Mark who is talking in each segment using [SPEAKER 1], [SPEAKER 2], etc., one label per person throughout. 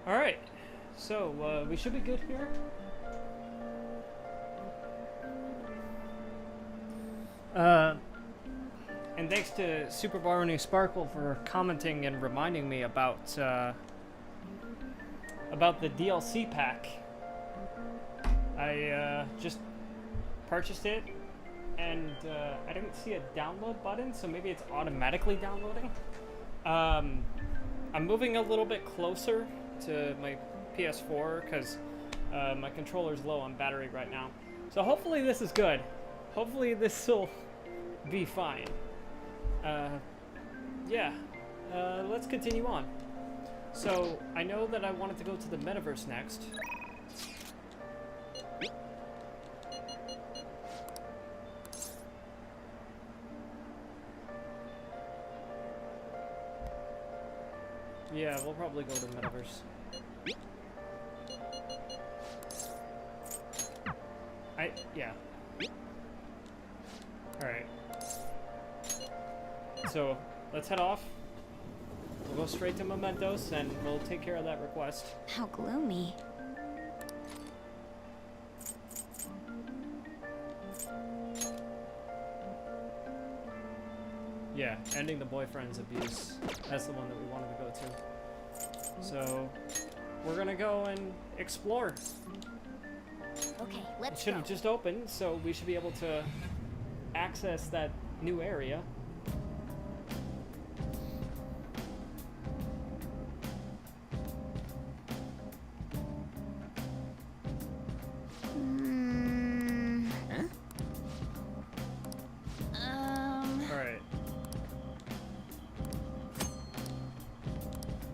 [SPEAKER 1] Alright, so we should be good here. And thanks to Super Barony Sparkle for commenting and reminding me about the DLC pack. I just purchased it, and I didn't see a download button, so maybe it's automatically downloading. I'm moving a little bit closer to my PS4 because my controller's low on battery right now. So hopefully this is good. Hopefully this will be fine. Yeah, let's continue on. So I know that I wanted to go to the metaverse next. Yeah, we'll probably go to the metaverse. Yeah. Alright. So, let's head off. We'll go straight to Mementos, and we'll take care of that request.
[SPEAKER 2] How gloomy.
[SPEAKER 1] Yeah, ending the boyfriend's abuse. That's the one that we wanted to go to. So, we're gonna go and explore.
[SPEAKER 2] Okay,
[SPEAKER 1] It
[SPEAKER 2] let's
[SPEAKER 1] should
[SPEAKER 2] go.
[SPEAKER 1] have just opened, so we should be able to access that new area.
[SPEAKER 2] Huh?
[SPEAKER 1] Alright.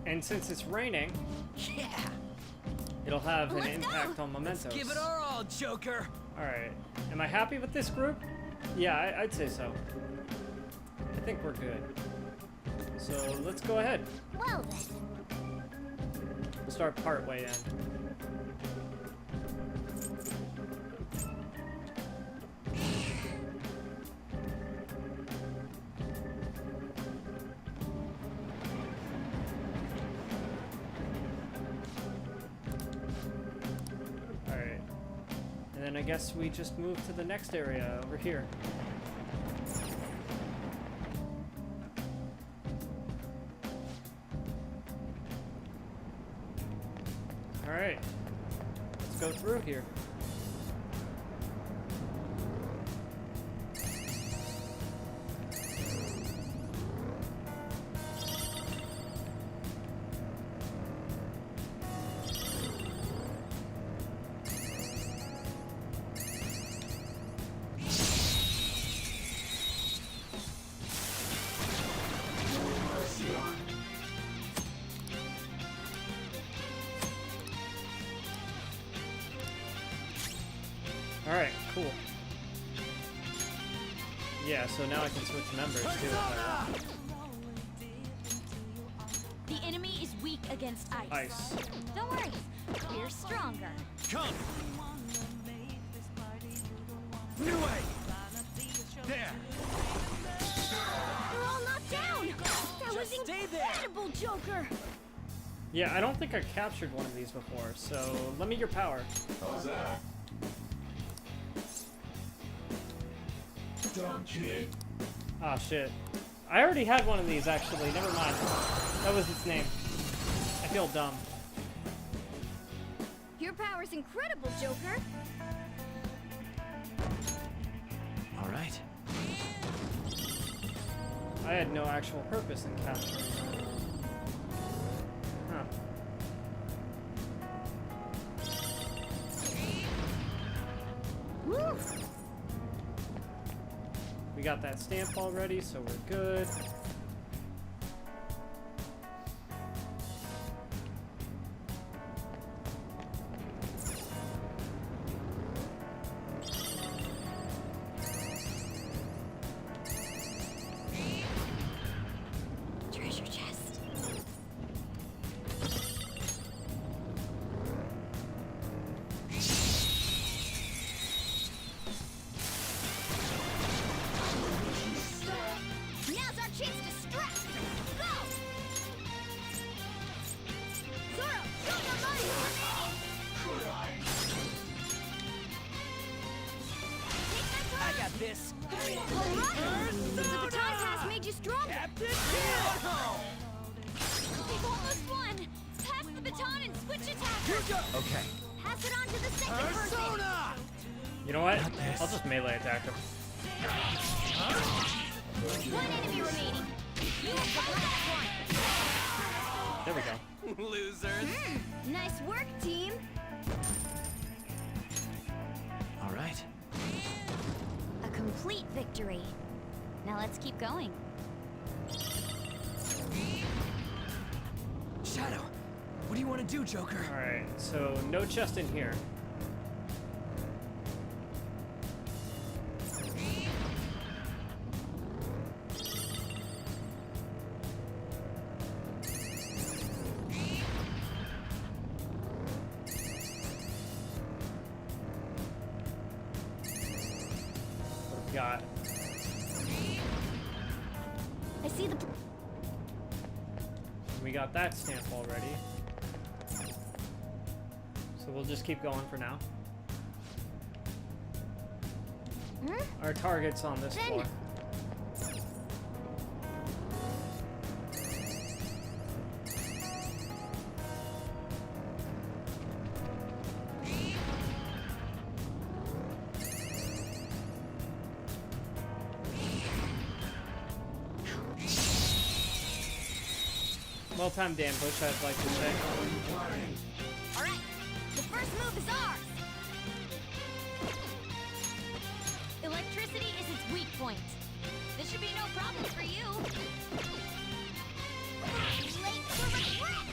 [SPEAKER 1] And since it's raining,
[SPEAKER 3] Yeah.
[SPEAKER 1] it'll have an
[SPEAKER 2] Let's
[SPEAKER 1] impact
[SPEAKER 2] go.
[SPEAKER 1] on Mementos.
[SPEAKER 3] Give it our all, Joker.
[SPEAKER 1] Alright. Am I happy with this group? Yeah, I'd say so. I think we're good. So let's go ahead.
[SPEAKER 2] Well then.
[SPEAKER 1] We'll start part way in. Alright. And then I guess we just move to the next area over here. Alright. Let's go through here. Alright, cool. Yeah, so now I can switch members too. if I want.
[SPEAKER 2] The enemy is weak against ice.
[SPEAKER 1] Ice.
[SPEAKER 2] Don't worry, we're stronger.
[SPEAKER 3] Come. New way. There.
[SPEAKER 2] We're all knocked down. That was
[SPEAKER 3] Just stay there.
[SPEAKER 2] incredible, Joker.
[SPEAKER 1] Yeah, I don't think I captured one of these before, so lend me your power.
[SPEAKER 4] How's that? Dumb kid.
[SPEAKER 1] Ah, shit. I already had one of these, actually. Never mind. That was its name. I feel dumb.
[SPEAKER 2] Your power's incredible, Joker.
[SPEAKER 3] All right.
[SPEAKER 1] I had no actual purpose in capturing. Huh.
[SPEAKER 2] Woo!
[SPEAKER 1] We got that stamp already, so we're good.
[SPEAKER 2] Treasure chest. Now's our chance
[SPEAKER 3] Okay.
[SPEAKER 2] Pass it on to the second person.
[SPEAKER 3] Persona!
[SPEAKER 1] You know what?
[SPEAKER 3] Got this.
[SPEAKER 1] I'll just melee attack him.
[SPEAKER 2] One enemy remaining. You will fight that
[SPEAKER 1] There we go.
[SPEAKER 3] Losers.
[SPEAKER 2] one. Nice work, team.
[SPEAKER 3] All right.
[SPEAKER 2] A complete victory. Now let's keep going.
[SPEAKER 3] Shadow, what do you want to do, Joker?
[SPEAKER 1] Alright, so no chest in here. What have we got?
[SPEAKER 2] I see the.
[SPEAKER 1] We got that stamp already. So we'll just keep going for now. Our target's on this
[SPEAKER 2] Then-
[SPEAKER 1] floor. Well timed ambush, I'd like to say.
[SPEAKER 2] All right. The first move is ours. Electricity is its weak point. This should be no problem for you. Late for regret.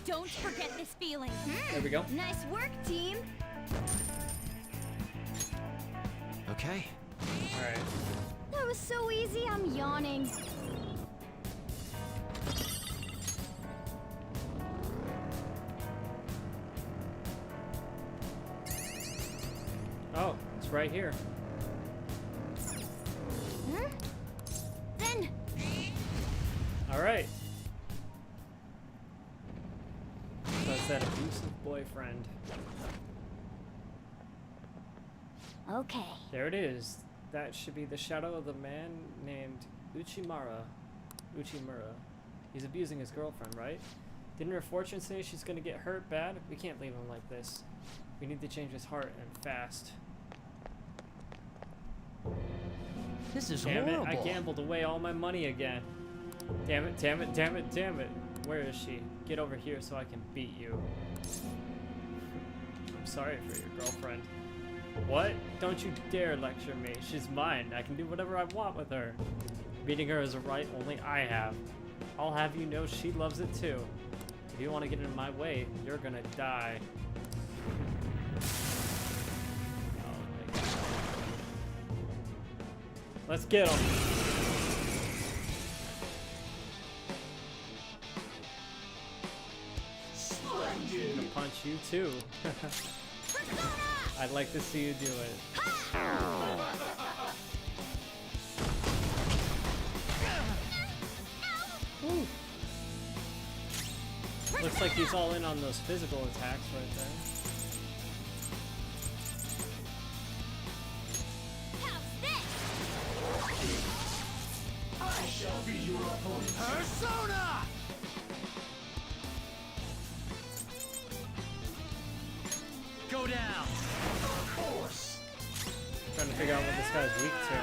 [SPEAKER 2] Don't forget this feeling.
[SPEAKER 1] There we go.
[SPEAKER 2] Nice work, team.
[SPEAKER 3] Okay.
[SPEAKER 1] Alright.
[SPEAKER 2] That was so easy, I'm yawning.
[SPEAKER 1] Oh, it's right here.
[SPEAKER 2] Then,
[SPEAKER 1] Alright. So it's that abusive boyfriend.
[SPEAKER 2] okay.
[SPEAKER 1] There it is. That should be the shadow of the man named Uchimura. He's abusing his girlfriend, right? Didn't her fortune say she's gonna get hurt bad? We can't leave him like this. We need to change his heart and fast.
[SPEAKER 3] This is
[SPEAKER 1] Damn
[SPEAKER 3] horrible.
[SPEAKER 1] it, I gambled away all my money again. Damn it, damn it, damn it, damn it. Where is she? Get over here so I can beat you. I'm sorry for your girlfriend. What? Don't you dare lecture me. She's mine. I can do whatever I want with her. Beating her is a right only I have. I'll have you know she loves it too. If you want to get in my way, you're gonna die. Oh my god. Let's get him. I'm gonna punch you too. I'd like to see you do it. Ooh. Looks like he's all in on those physical attacks right there.
[SPEAKER 3] Persona! Go down.
[SPEAKER 1] Trying to figure out what this guy's weak to.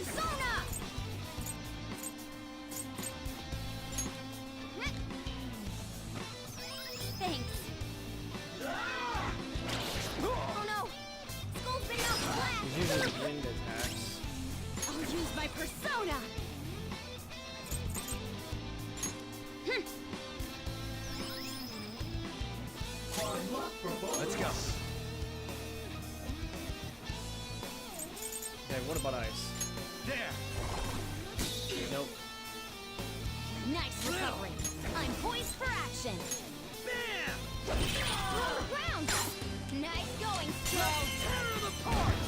[SPEAKER 2] Persona! Thanks. Oh no! Skull's been knocked flat!
[SPEAKER 1] He's using wind attacks.
[SPEAKER 2] I'll use my persona!
[SPEAKER 3] Let's go.
[SPEAKER 1] Okay, what about ice?
[SPEAKER 3] There.
[SPEAKER 1] Nope.
[SPEAKER 2] Nice recovery. I'm poised for action.
[SPEAKER 3] Bam!
[SPEAKER 2] Roll around! Nice going, Skull!
[SPEAKER 3] Tear them apart!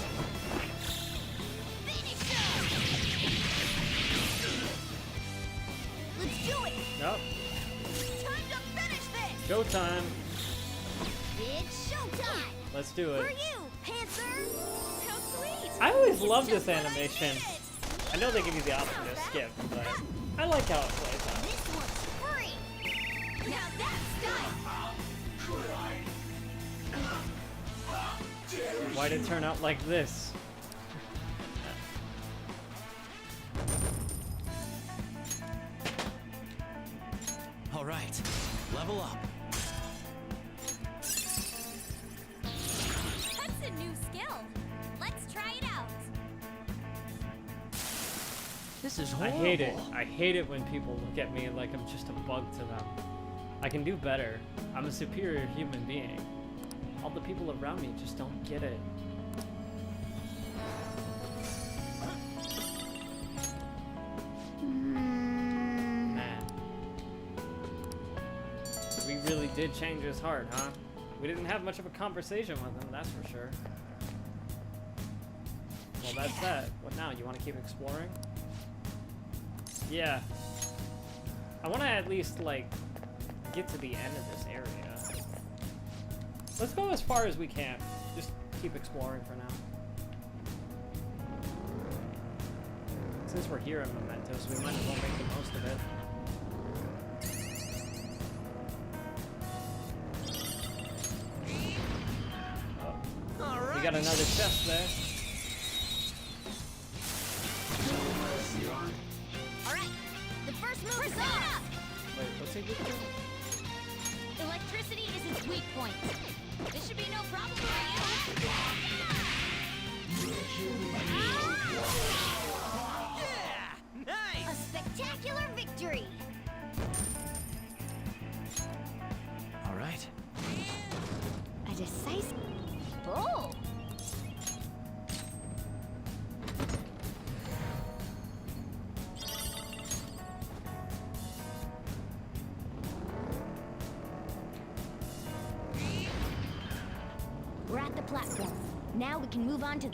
[SPEAKER 2] Finish him! Let's do it!
[SPEAKER 1] Nope.
[SPEAKER 2] Time to finish this!
[SPEAKER 1] Go time.
[SPEAKER 2] It's showtime!
[SPEAKER 1] Let's do
[SPEAKER 2] For
[SPEAKER 1] it.
[SPEAKER 2] you, Panther! How sweet!
[SPEAKER 1] I always
[SPEAKER 2] It's
[SPEAKER 1] love
[SPEAKER 2] just
[SPEAKER 1] this
[SPEAKER 2] what I
[SPEAKER 1] animation.
[SPEAKER 2] needed.
[SPEAKER 1] I know they give you the option to skip, but I like how it plays out.
[SPEAKER 2] This one's free. Now that's done.
[SPEAKER 1] Why'd it turn out like this?
[SPEAKER 3] All right, level up.
[SPEAKER 2] That's a new skill. Let's try it out.
[SPEAKER 3] This is
[SPEAKER 1] I
[SPEAKER 3] horrible.
[SPEAKER 1] hate it. I hate it when people look at me like I'm just a bug to them. I can do better. I'm a superior human being. All the people around me just don't get it. Man. We really did change his heart, huh? We didn't have much of a conversation with him, that's for sure. Well, that's that. What now? You want to keep exploring? Yeah. I want to at least, like, get to the end of this area. Let's go as far as we can. Just keep exploring for now. Since we're here in Mementos, we might as well make the most of it. Oh,
[SPEAKER 3] All right.
[SPEAKER 1] we got another chest there.
[SPEAKER 2] All right. The first move is off.
[SPEAKER 1] Wait, what's he doing?
[SPEAKER 2] Electricity is its weak point. This should be no problem for you.
[SPEAKER 3] Yeah,
[SPEAKER 2] A
[SPEAKER 3] nice.
[SPEAKER 2] spectacular victory.
[SPEAKER 3] All right.
[SPEAKER 2] A decisive. Oh. We're at the platform. Now we can move on to.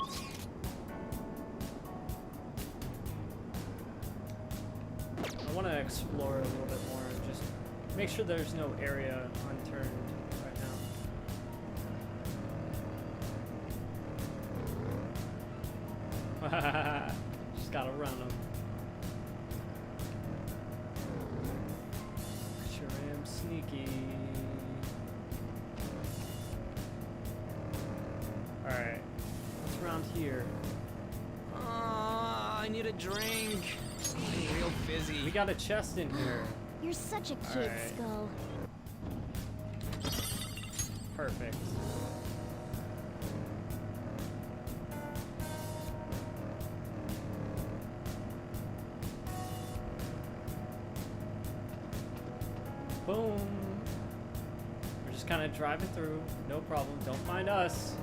[SPEAKER 1] I want to explore a little bit more and just make sure there's no area unturned right now. Just gotta run them. Sure am sneaky. Alright, what's around here?
[SPEAKER 3] I need a drink. I'm real fizzy.
[SPEAKER 1] We got a chest in here.
[SPEAKER 2] You're such a kid,
[SPEAKER 1] Alright.
[SPEAKER 2] Skull.
[SPEAKER 1] Perfect. Boom. We're just kind of driving through. No problem. Don't mind us.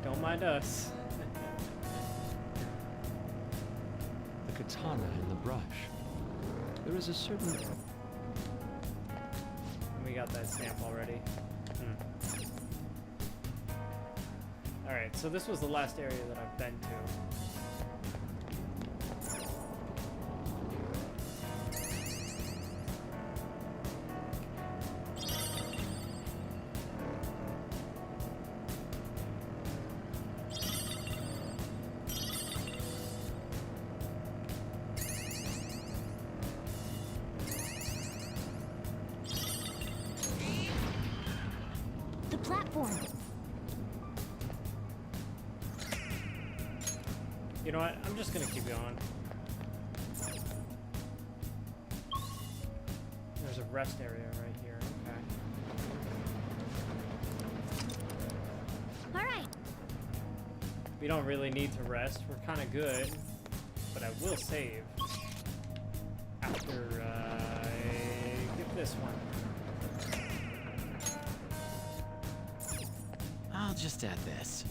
[SPEAKER 1] Don't mind us.
[SPEAKER 4] The katana in the brush. There is a certain...
[SPEAKER 1] We got that stamp already. Alright, so this was the last area that I've been to.
[SPEAKER 2] The platform.
[SPEAKER 1] You know what? I'm just gonna keep going. There's a rest area right here. Okay.
[SPEAKER 2] All right.
[SPEAKER 1] We don't really need to rest. We're kind of good. But I will save after I get this one.
[SPEAKER 3] I'll just add this.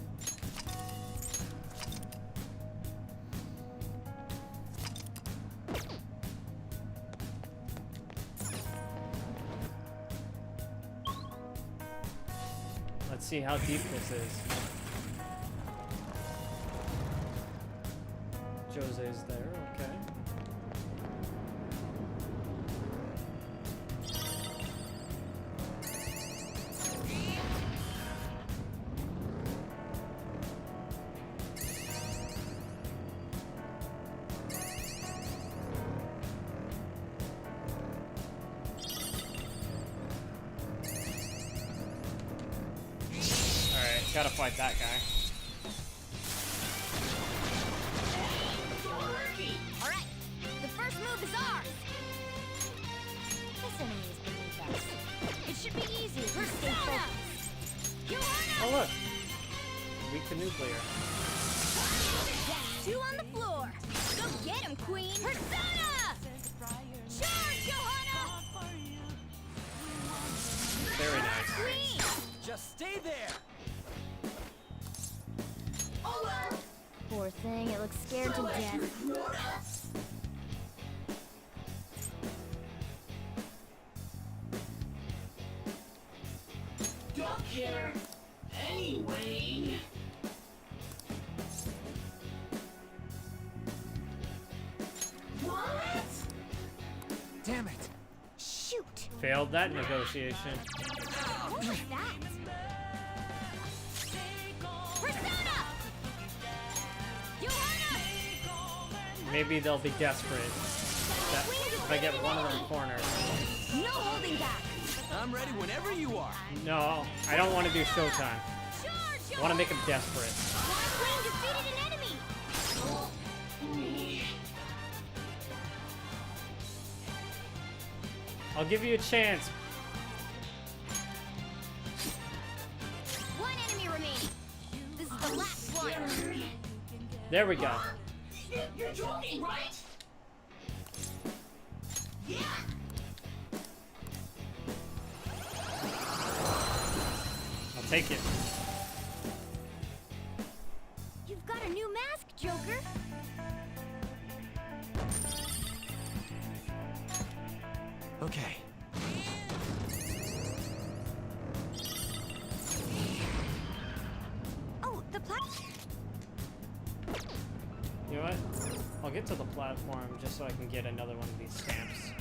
[SPEAKER 1] Let's see how deep this is. Jose's there, okay. Gotta fight that guy.
[SPEAKER 2] Alright, the first move is ours! This enemy is beneath us. It should be easy if we stay focused.
[SPEAKER 1] Oh look! Weak to nuclear.
[SPEAKER 2] That's 2 on the floor! Go get him, Queen! Persona! Charge, Johanna!
[SPEAKER 1] Very nice.
[SPEAKER 2] Queen!
[SPEAKER 3] Just stay there.
[SPEAKER 2] Poor thing, it looks scared to death.
[SPEAKER 5] Don't care. Anyway. What?
[SPEAKER 3] Damn it.
[SPEAKER 2] Shoot!
[SPEAKER 1] Failed that negotiation.
[SPEAKER 2] What was that? Persona! Johanna!
[SPEAKER 1] Maybe they'll be desperate. That, if I get one of them cornered.
[SPEAKER 2] No holding back!
[SPEAKER 3] I'm ready whenever you are.
[SPEAKER 1] No, I don't want to do showtime.
[SPEAKER 2] Charge,
[SPEAKER 1] I want to make him desperate.
[SPEAKER 2] Queen defeated an enemy!
[SPEAKER 1] I'll give you a chance.
[SPEAKER 2] One enemy remaining. This is the last one.
[SPEAKER 1] There we go.
[SPEAKER 5] You're joking, right? Yeah.
[SPEAKER 1] I'll take it.
[SPEAKER 2] You've got a new mask, Joker.
[SPEAKER 3] Okay.
[SPEAKER 2] Oh, the
[SPEAKER 1] You know what? I'll get to the platform just so I can get another one of these stamps.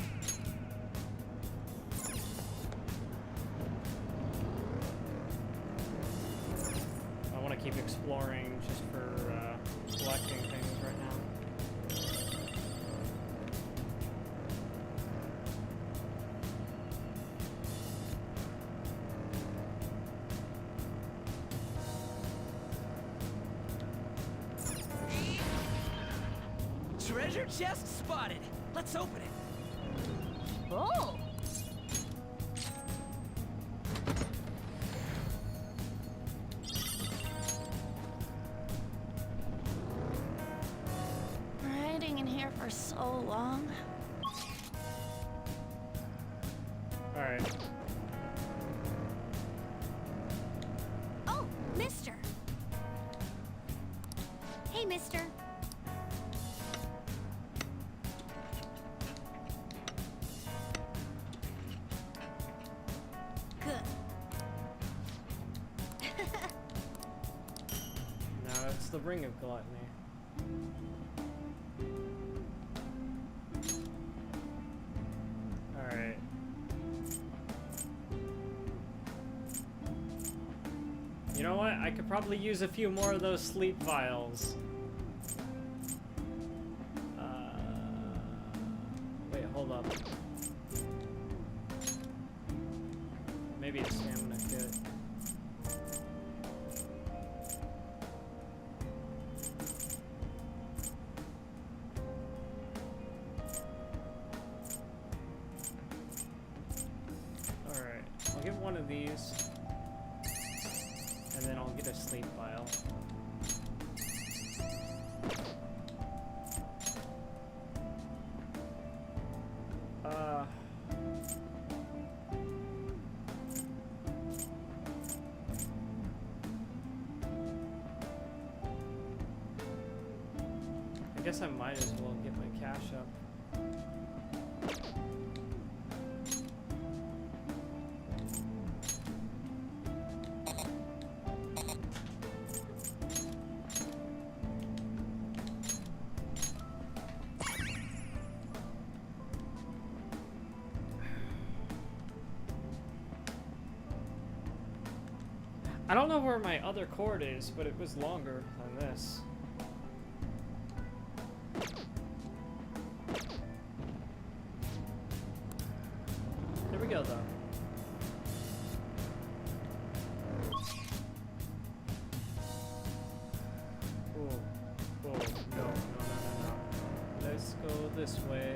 [SPEAKER 1] I want to keep exploring just for collecting things right now.
[SPEAKER 3] Treasure chest spotted. Let's open it.
[SPEAKER 2] Oh! Hiding in here for so long.
[SPEAKER 1] Alright.
[SPEAKER 2] Oh, mister. Hey, mister. Good.
[SPEAKER 1] Now it's the Ring of Gluttony. Alright. You know what? I could probably use a few more of those sleep vials. Wait, hold up. Maybe a stamina kit. Alright, I'll get one of these. And then I'll get a sleep vial. I guess I might as well get my cash up. I don't know where my other cord is, but it was longer than this. There we go, though. this way.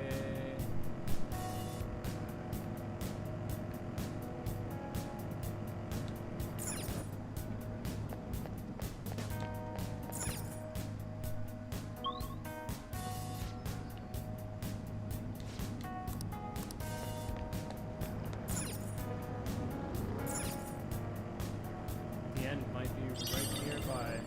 [SPEAKER 1] The end might be right nearby.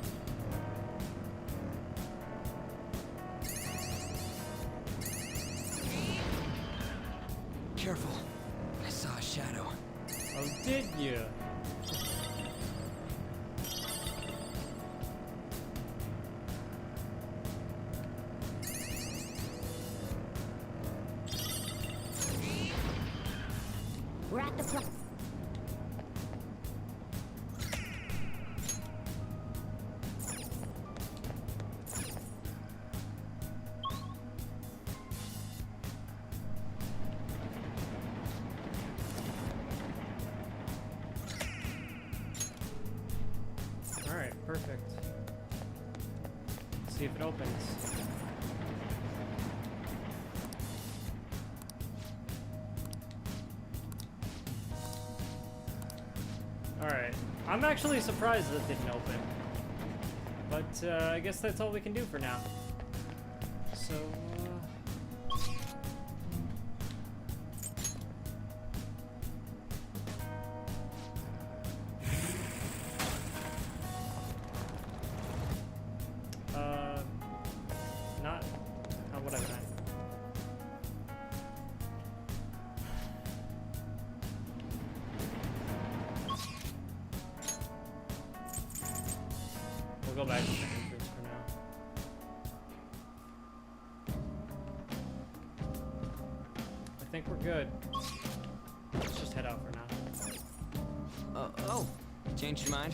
[SPEAKER 3] Careful. I saw a shadow.
[SPEAKER 1] Oh, did you?
[SPEAKER 2] We're at the pla-
[SPEAKER 1] Alright, perfect. Let's see if it opens. Alright. I'm actually surprised that didn't open. But I guess that's all we can do for now. So, not what I meant. We'll go back to the entrance for now. I think we're good. Let's just head out for now.
[SPEAKER 3] Oh, changed your mind?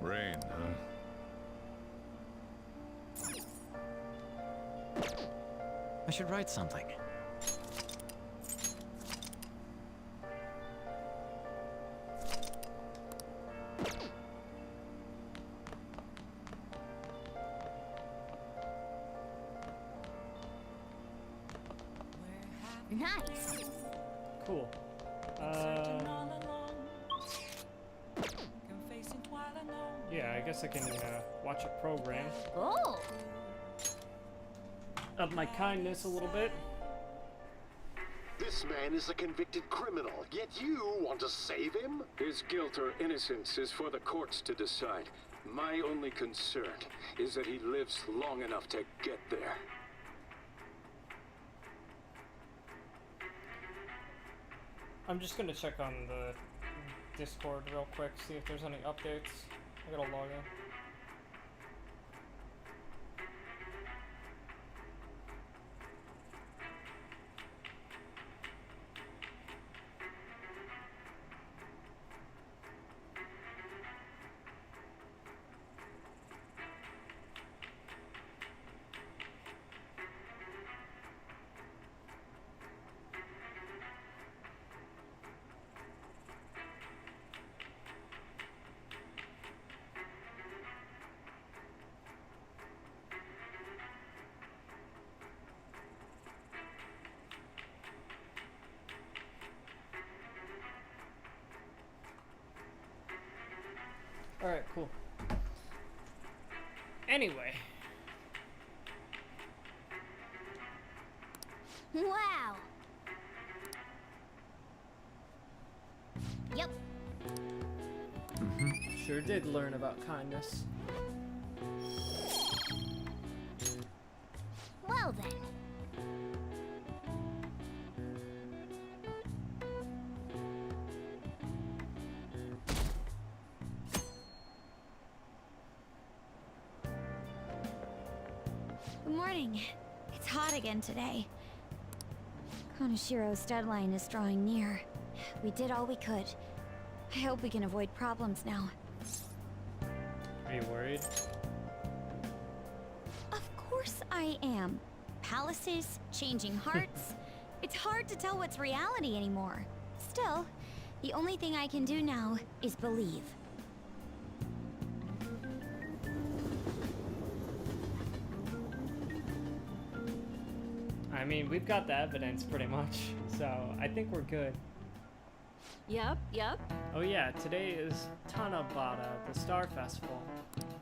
[SPEAKER 6] Rain, huh?
[SPEAKER 3] I should write something.
[SPEAKER 2] Nice.
[SPEAKER 1] Cool. Yeah, I guess I can watch a program.
[SPEAKER 2] Oh.
[SPEAKER 1] Up my kindness a little bit.
[SPEAKER 7] This man is a convicted criminal, yet you want to save him?
[SPEAKER 8] His guilt or innocence is for the courts to decide. My only concern is that he lives long enough to get there.
[SPEAKER 1] I'm just gonna check on the Discord real quick, see if there's any updates. I gotta log in. Alright, cool. Anyway.
[SPEAKER 2] Wow. Yep.
[SPEAKER 1] Sure did learn about kindness.
[SPEAKER 2] Well then. Good morning. It's hot again today. Konoshiro's deadline is drawing near. We did all we could. I hope we can avoid problems now.
[SPEAKER 1] Are you worried?
[SPEAKER 2] Of course I am. palaces, changing hearts. It's hard to tell what's reality anymore. Still, the only thing I can do now is believe.
[SPEAKER 1] I mean, we've got the evidence pretty much, so I think we're good.
[SPEAKER 2] Yep.
[SPEAKER 1] Oh yeah, today is Tanabata, the Star Festival.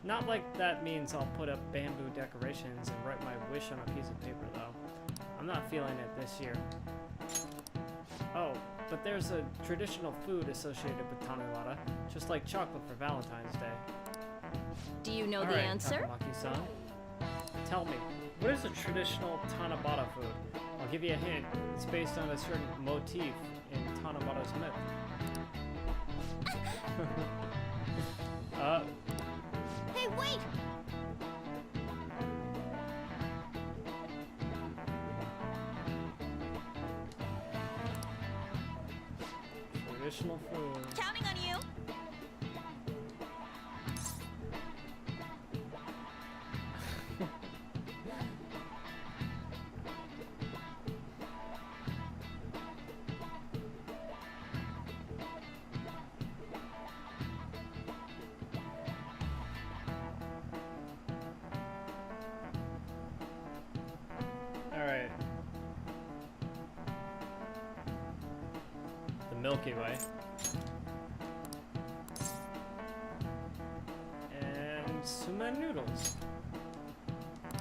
[SPEAKER 1] Not like that means I'll put up bamboo decorations and write my wish on a piece of paper, though. I'm not feeling it this year. Oh, but there's a traditional food associated with Tanabata, just like chocolate for Valentine's Day.
[SPEAKER 2] Do you know
[SPEAKER 1] All
[SPEAKER 2] the
[SPEAKER 1] right,
[SPEAKER 2] answer?
[SPEAKER 1] Takamaki-san. Tell me, what is a traditional Tanabata food? I'll give you a hint. It's based on a certain motif in Tanabata's myth.
[SPEAKER 2] Hey, wait!
[SPEAKER 1] Traditional food.
[SPEAKER 2] Counting on you!
[SPEAKER 1] Alright. The Milky Way. And sumen noodles.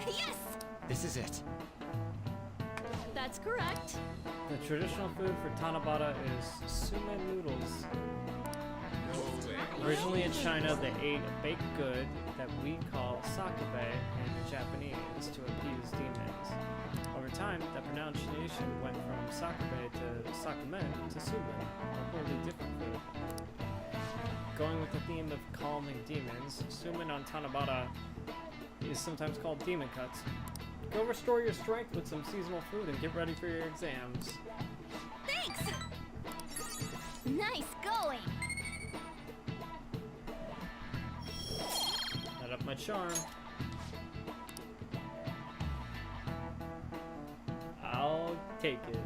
[SPEAKER 2] Yes!
[SPEAKER 3] This is it.
[SPEAKER 2] That's correct.
[SPEAKER 1] The traditional food for Tanabata is sumen noodles. Originally in China, they ate a baked good that we call sakebe in Japanese to appease demons. Over time, that pronunciation went from sakebe to sakumen to sumen, a wholly different food. Going with the theme of calming demons, sumen on Tanabata is sometimes called demon cuts. Go restore your strength with some seasonal food and get ready for your exams.
[SPEAKER 2] Thanks! Nice going!
[SPEAKER 1] Set up my charm. I'll take it.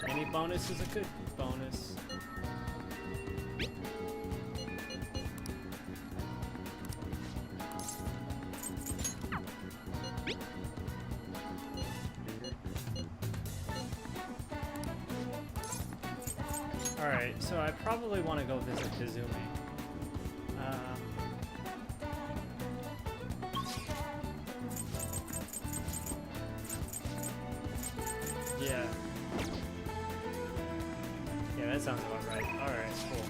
[SPEAKER 1] Any bonus is a good bonus. Alright, so I probably want to go visit Kazumi. Yeah. Yeah, that sounds about right. Alright, cool.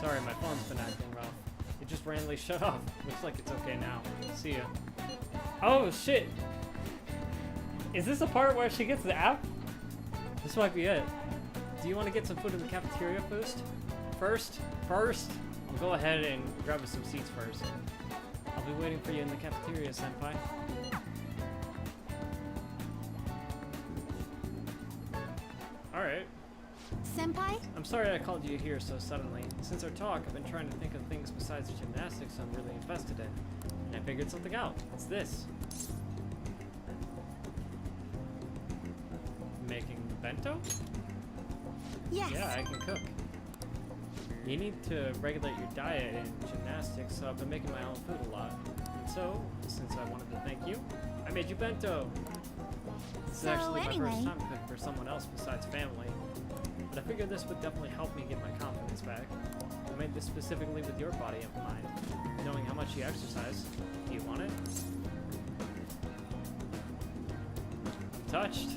[SPEAKER 1] Sorry, my phone's been acting rough. It just randomly shut off. Looks like it's okay now. See ya. Oh, shit! Is this the part where she gets the app? This might be it. Do you want to get some food in the cafeteria first? First? I'll go ahead and grab us some seats first. I'll be waiting for you in the cafeteria, senpai. Alright.
[SPEAKER 2] Senpai?
[SPEAKER 1] I'm sorry I called you here so suddenly. Since our talk, I've been trying to think of things besides gymnastics I'm really invested in. And I figured something out. It's this. Making bento?
[SPEAKER 2] Yes.
[SPEAKER 1] Yeah, I can cook. You need to regulate your diet in gymnastics, so I've been making my own food a lot. So, since I wanted to thank you, I made you bento. This is
[SPEAKER 2] So
[SPEAKER 1] actually my
[SPEAKER 2] anyway-
[SPEAKER 1] first time cooking for someone else besides family. But I figured this would definitely help me get my confidence back. I made this specifically with your body in mind, knowing how much you exercise. Do you want it? I'm touched.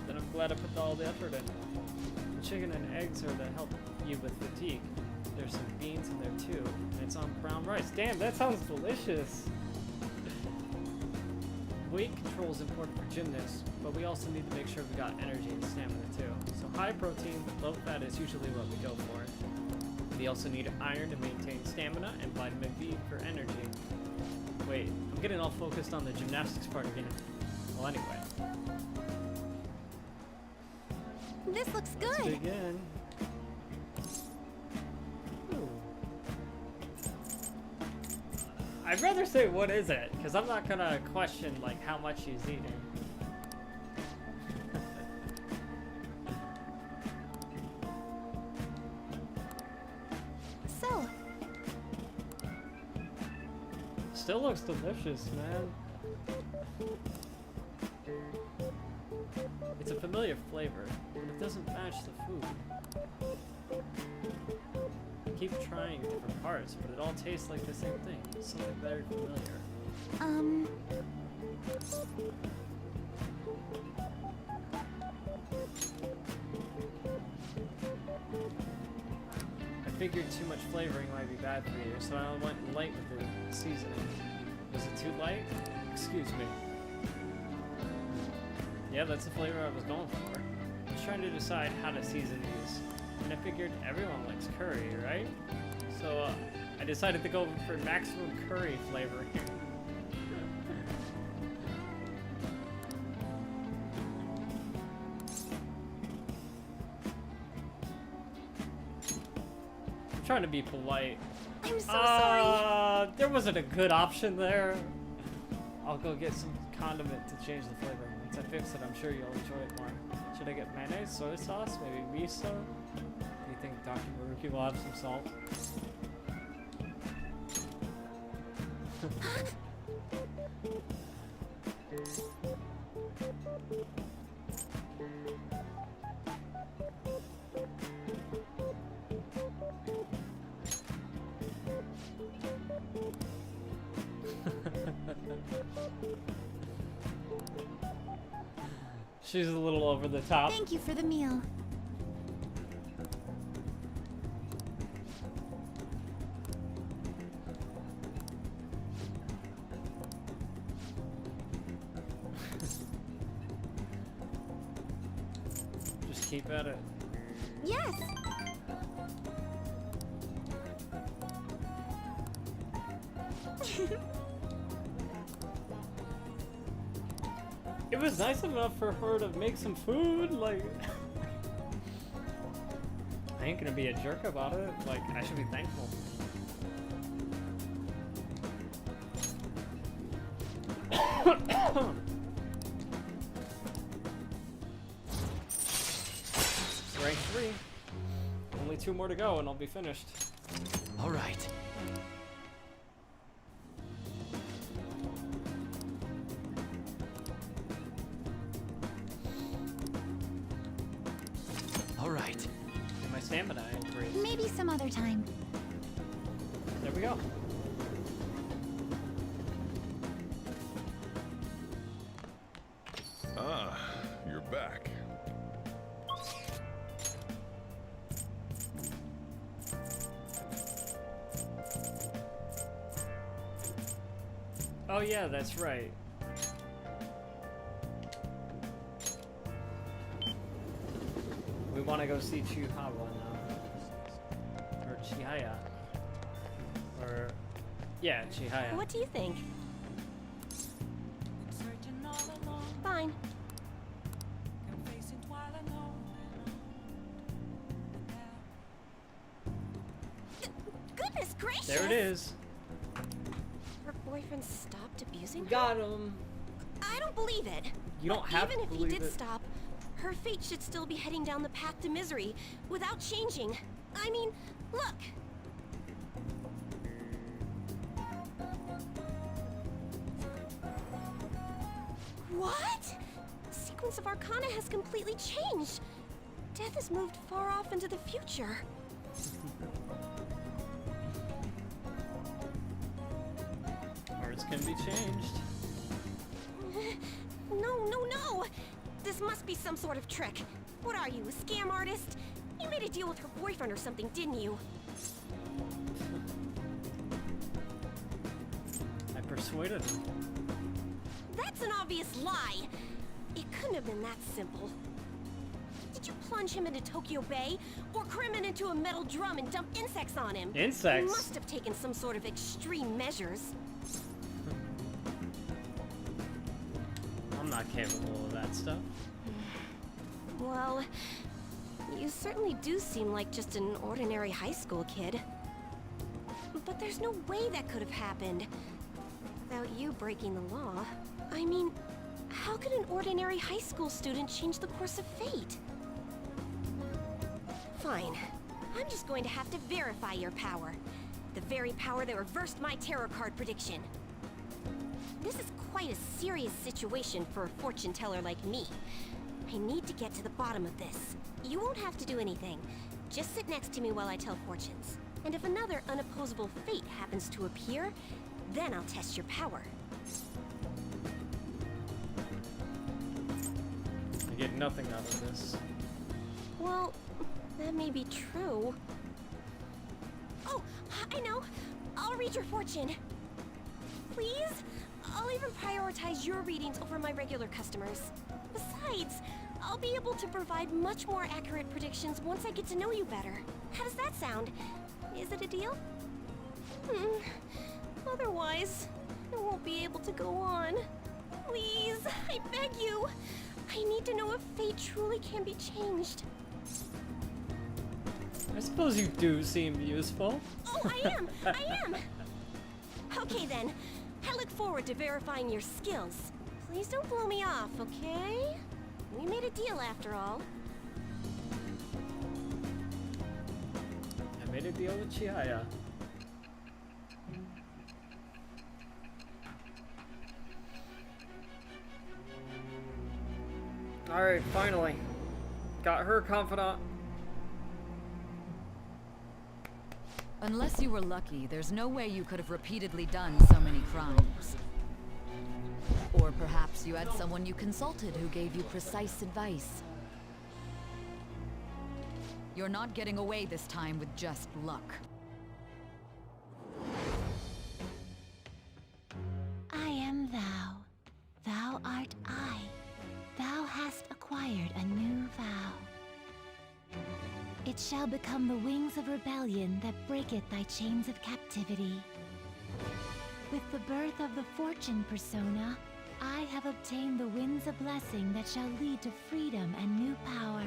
[SPEAKER 1] Then I'm glad I put all the effort in. Chicken and eggs are to help you with fatigue. There's some beans in there too, and it's on brown rice. Damn, that sounds delicious! Weight control is important for gymnasts, but we also need to make sure we got energy and stamina too. So high protein, low fat is usually what we go for. We also need iron to maintain stamina and vitamin B for energy. Wait, I'm getting all focused on the gymnastics part again. Well, anyway.
[SPEAKER 2] This looks
[SPEAKER 1] Let's
[SPEAKER 2] good.
[SPEAKER 1] begin. Ooh. I'd rather say what is it, because I'm not gonna question like how much she's eating.
[SPEAKER 2] So,
[SPEAKER 1] Still looks delicious, man. It's a familiar flavor, but it doesn't match the food. I keep trying different parts, but it all tastes like the same thing. It's something very familiar. I figured too much flavoring might be bad for you, so I went light with the seasoning. Was it too light? Excuse me. Yeah, that's the flavor I was going for. I was trying to decide how to season these, and I figured everyone likes curry, right? So I decided to go for maximum curry flavoring. I'm trying to be polite.
[SPEAKER 2] I'm so sorry.
[SPEAKER 1] There wasn't a good option there. I'll go get some condiment to change the flavor. Once I fix it, I'm sure you'll enjoy it more. Should I get mayonnaise, soy sauce, maybe miso? Do you think Dr. Maruki will have some salt? She's a little over the top.
[SPEAKER 2] Thank you for the meal.
[SPEAKER 1] Just keep at it.
[SPEAKER 2] Yes.
[SPEAKER 1] It was nice enough for her to make some food, like... I ain't gonna be a jerk about it, like, I should be thankful. Rank 3. Only 2 more to go and I'll be finished.
[SPEAKER 3] All right. All right.
[SPEAKER 1] And my stamina increased.
[SPEAKER 2] Maybe some other time.
[SPEAKER 1] There we go.
[SPEAKER 6] Ah, you're back.
[SPEAKER 1] Oh yeah, that's right. We want to go see Chihuahua now. Or Chihaya. Or... yeah, Chihaya.
[SPEAKER 9] What do you think? Fine.
[SPEAKER 2] Goodness gracious!
[SPEAKER 1] There it is.
[SPEAKER 9] Her boyfriend stopped abusing her?
[SPEAKER 1] Got him.
[SPEAKER 9] I don't believe it.
[SPEAKER 1] You don't
[SPEAKER 9] But
[SPEAKER 1] have
[SPEAKER 9] even
[SPEAKER 1] to
[SPEAKER 9] if he
[SPEAKER 1] believe
[SPEAKER 9] did
[SPEAKER 1] it.
[SPEAKER 9] stop, her fate should still be heading down the path to misery without changing. I mean, look. What? The sequence of Arcana has completely changed. Death has moved far off into the future.
[SPEAKER 1] Hearts can be changed.
[SPEAKER 9] No. This must be some sort of trick. What are you, a scam artist? You made a deal with her boyfriend or something, didn't you?
[SPEAKER 1] I persuaded him.
[SPEAKER 9] That's an obvious lie. It couldn't have been that simple. Did you plunge him into Tokyo Bay? Or cram him into a metal drum and dump insects on him?
[SPEAKER 1] Insects?
[SPEAKER 9] You must have taken some sort of extreme measures.
[SPEAKER 1] I'm not capable of that stuff.
[SPEAKER 9] Well, You certainly do seem like just an ordinary high school kid. But there's no way that could have happened without you breaking the law. I mean, how could an ordinary high school student change the course of fate? Fine. I'm just going to have to verify your power. The very power that reversed my tarot card prediction. This is quite a serious situation for a fortune teller like me. I need to get to the bottom of this. You won't have to do anything. Just sit next to me while I tell fortunes. And if another unopposable fate happens to appear, then I'll test your power.
[SPEAKER 1] I get nothing out of this.
[SPEAKER 9] Well, that may be true. Oh, I know. I'll read your fortune. Please? I'll even prioritize your readings over my regular customers. Besides, I'll be able to provide much more accurate predictions once I get to know you better. How does that sound? Is it a deal? Otherwise, I won't be able to go on. Please, I beg you. I need to know if fate truly can be changed.
[SPEAKER 1] I suppose you do seem useful.
[SPEAKER 9] Oh, I am! I am! Okay then. I look forward to verifying your skills. Please don't blow me off, okay? We made a deal after all.
[SPEAKER 1] I made a deal with Chiaya. Alright, finally. Got her confidant.
[SPEAKER 10] Unless you were lucky, there's no way you could have repeatedly done so many crimes. Or perhaps you had someone you consulted who gave you precise advice. You're not getting away this time with just luck.
[SPEAKER 2] I am thou. Thou art I. Thou hast acquired a new vow. It shall become the wings of rebellion that breaketh thy chains of captivity. With the birth of the fortune persona, I have obtained the winds of blessing that shall lead to freedom and new power.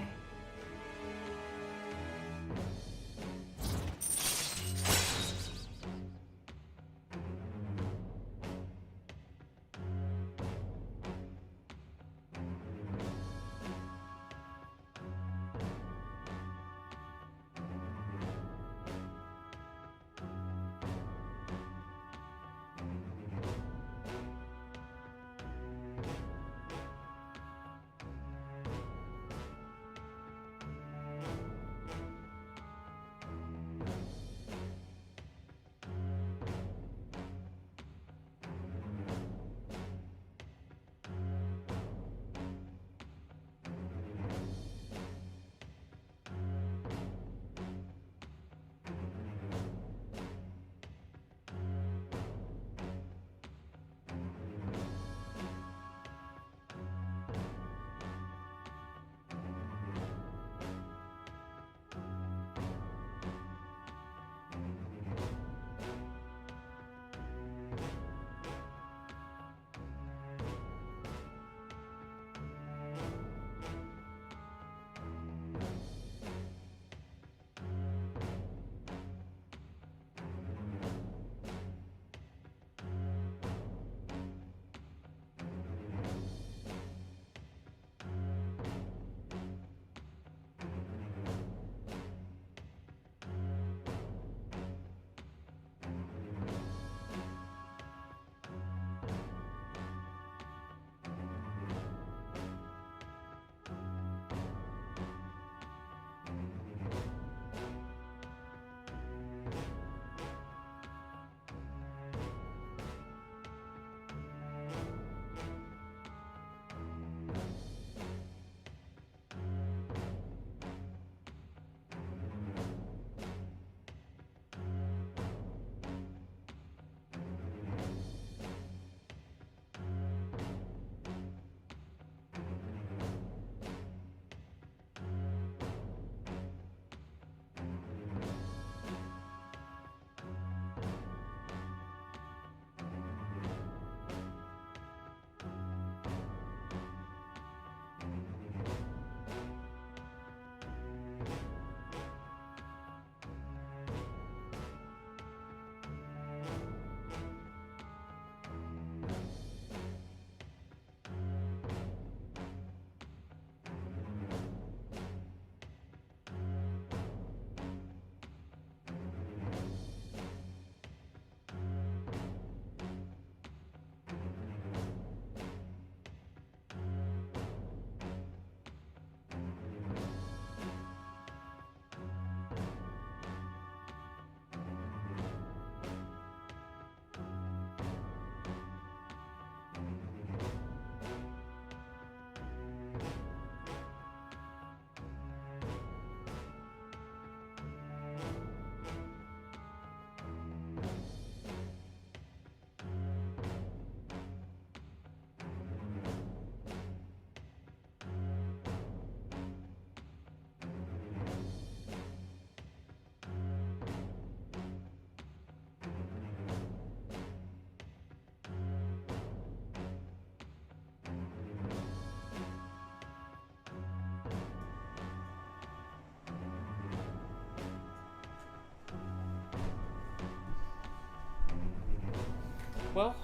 [SPEAKER 1] Well,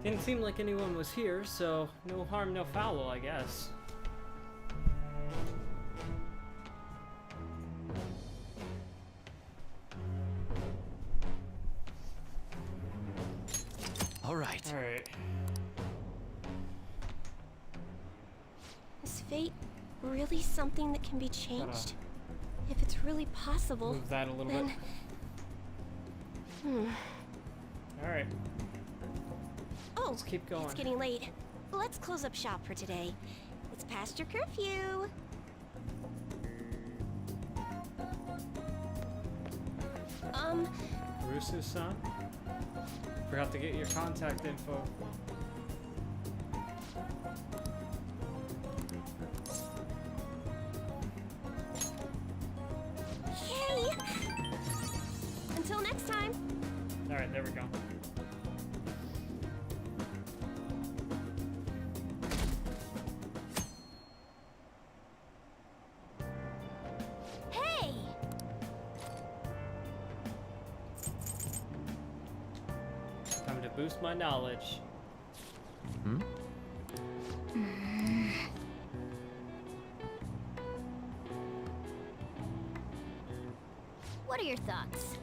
[SPEAKER 1] didn't seem like anyone was here, so no harm, no foul, I guess.
[SPEAKER 3] All right.
[SPEAKER 1] Alright.
[SPEAKER 9] Is fate really something that can be changed? If it's really possible,
[SPEAKER 1] Move that a little
[SPEAKER 9] then...
[SPEAKER 1] bit. Alright.
[SPEAKER 9] Oh,
[SPEAKER 1] Let's keep going.
[SPEAKER 9] it's getting late. Let's close up shop for today. It's past your curfew.
[SPEAKER 1] Rusu-san? Forgot to get your contact info.
[SPEAKER 9] Yay! Until next time.
[SPEAKER 1] Alright, there we go.
[SPEAKER 9] Hey!
[SPEAKER 1] Time to boost my knowledge.
[SPEAKER 4] Hmm?
[SPEAKER 2] What are your thoughts?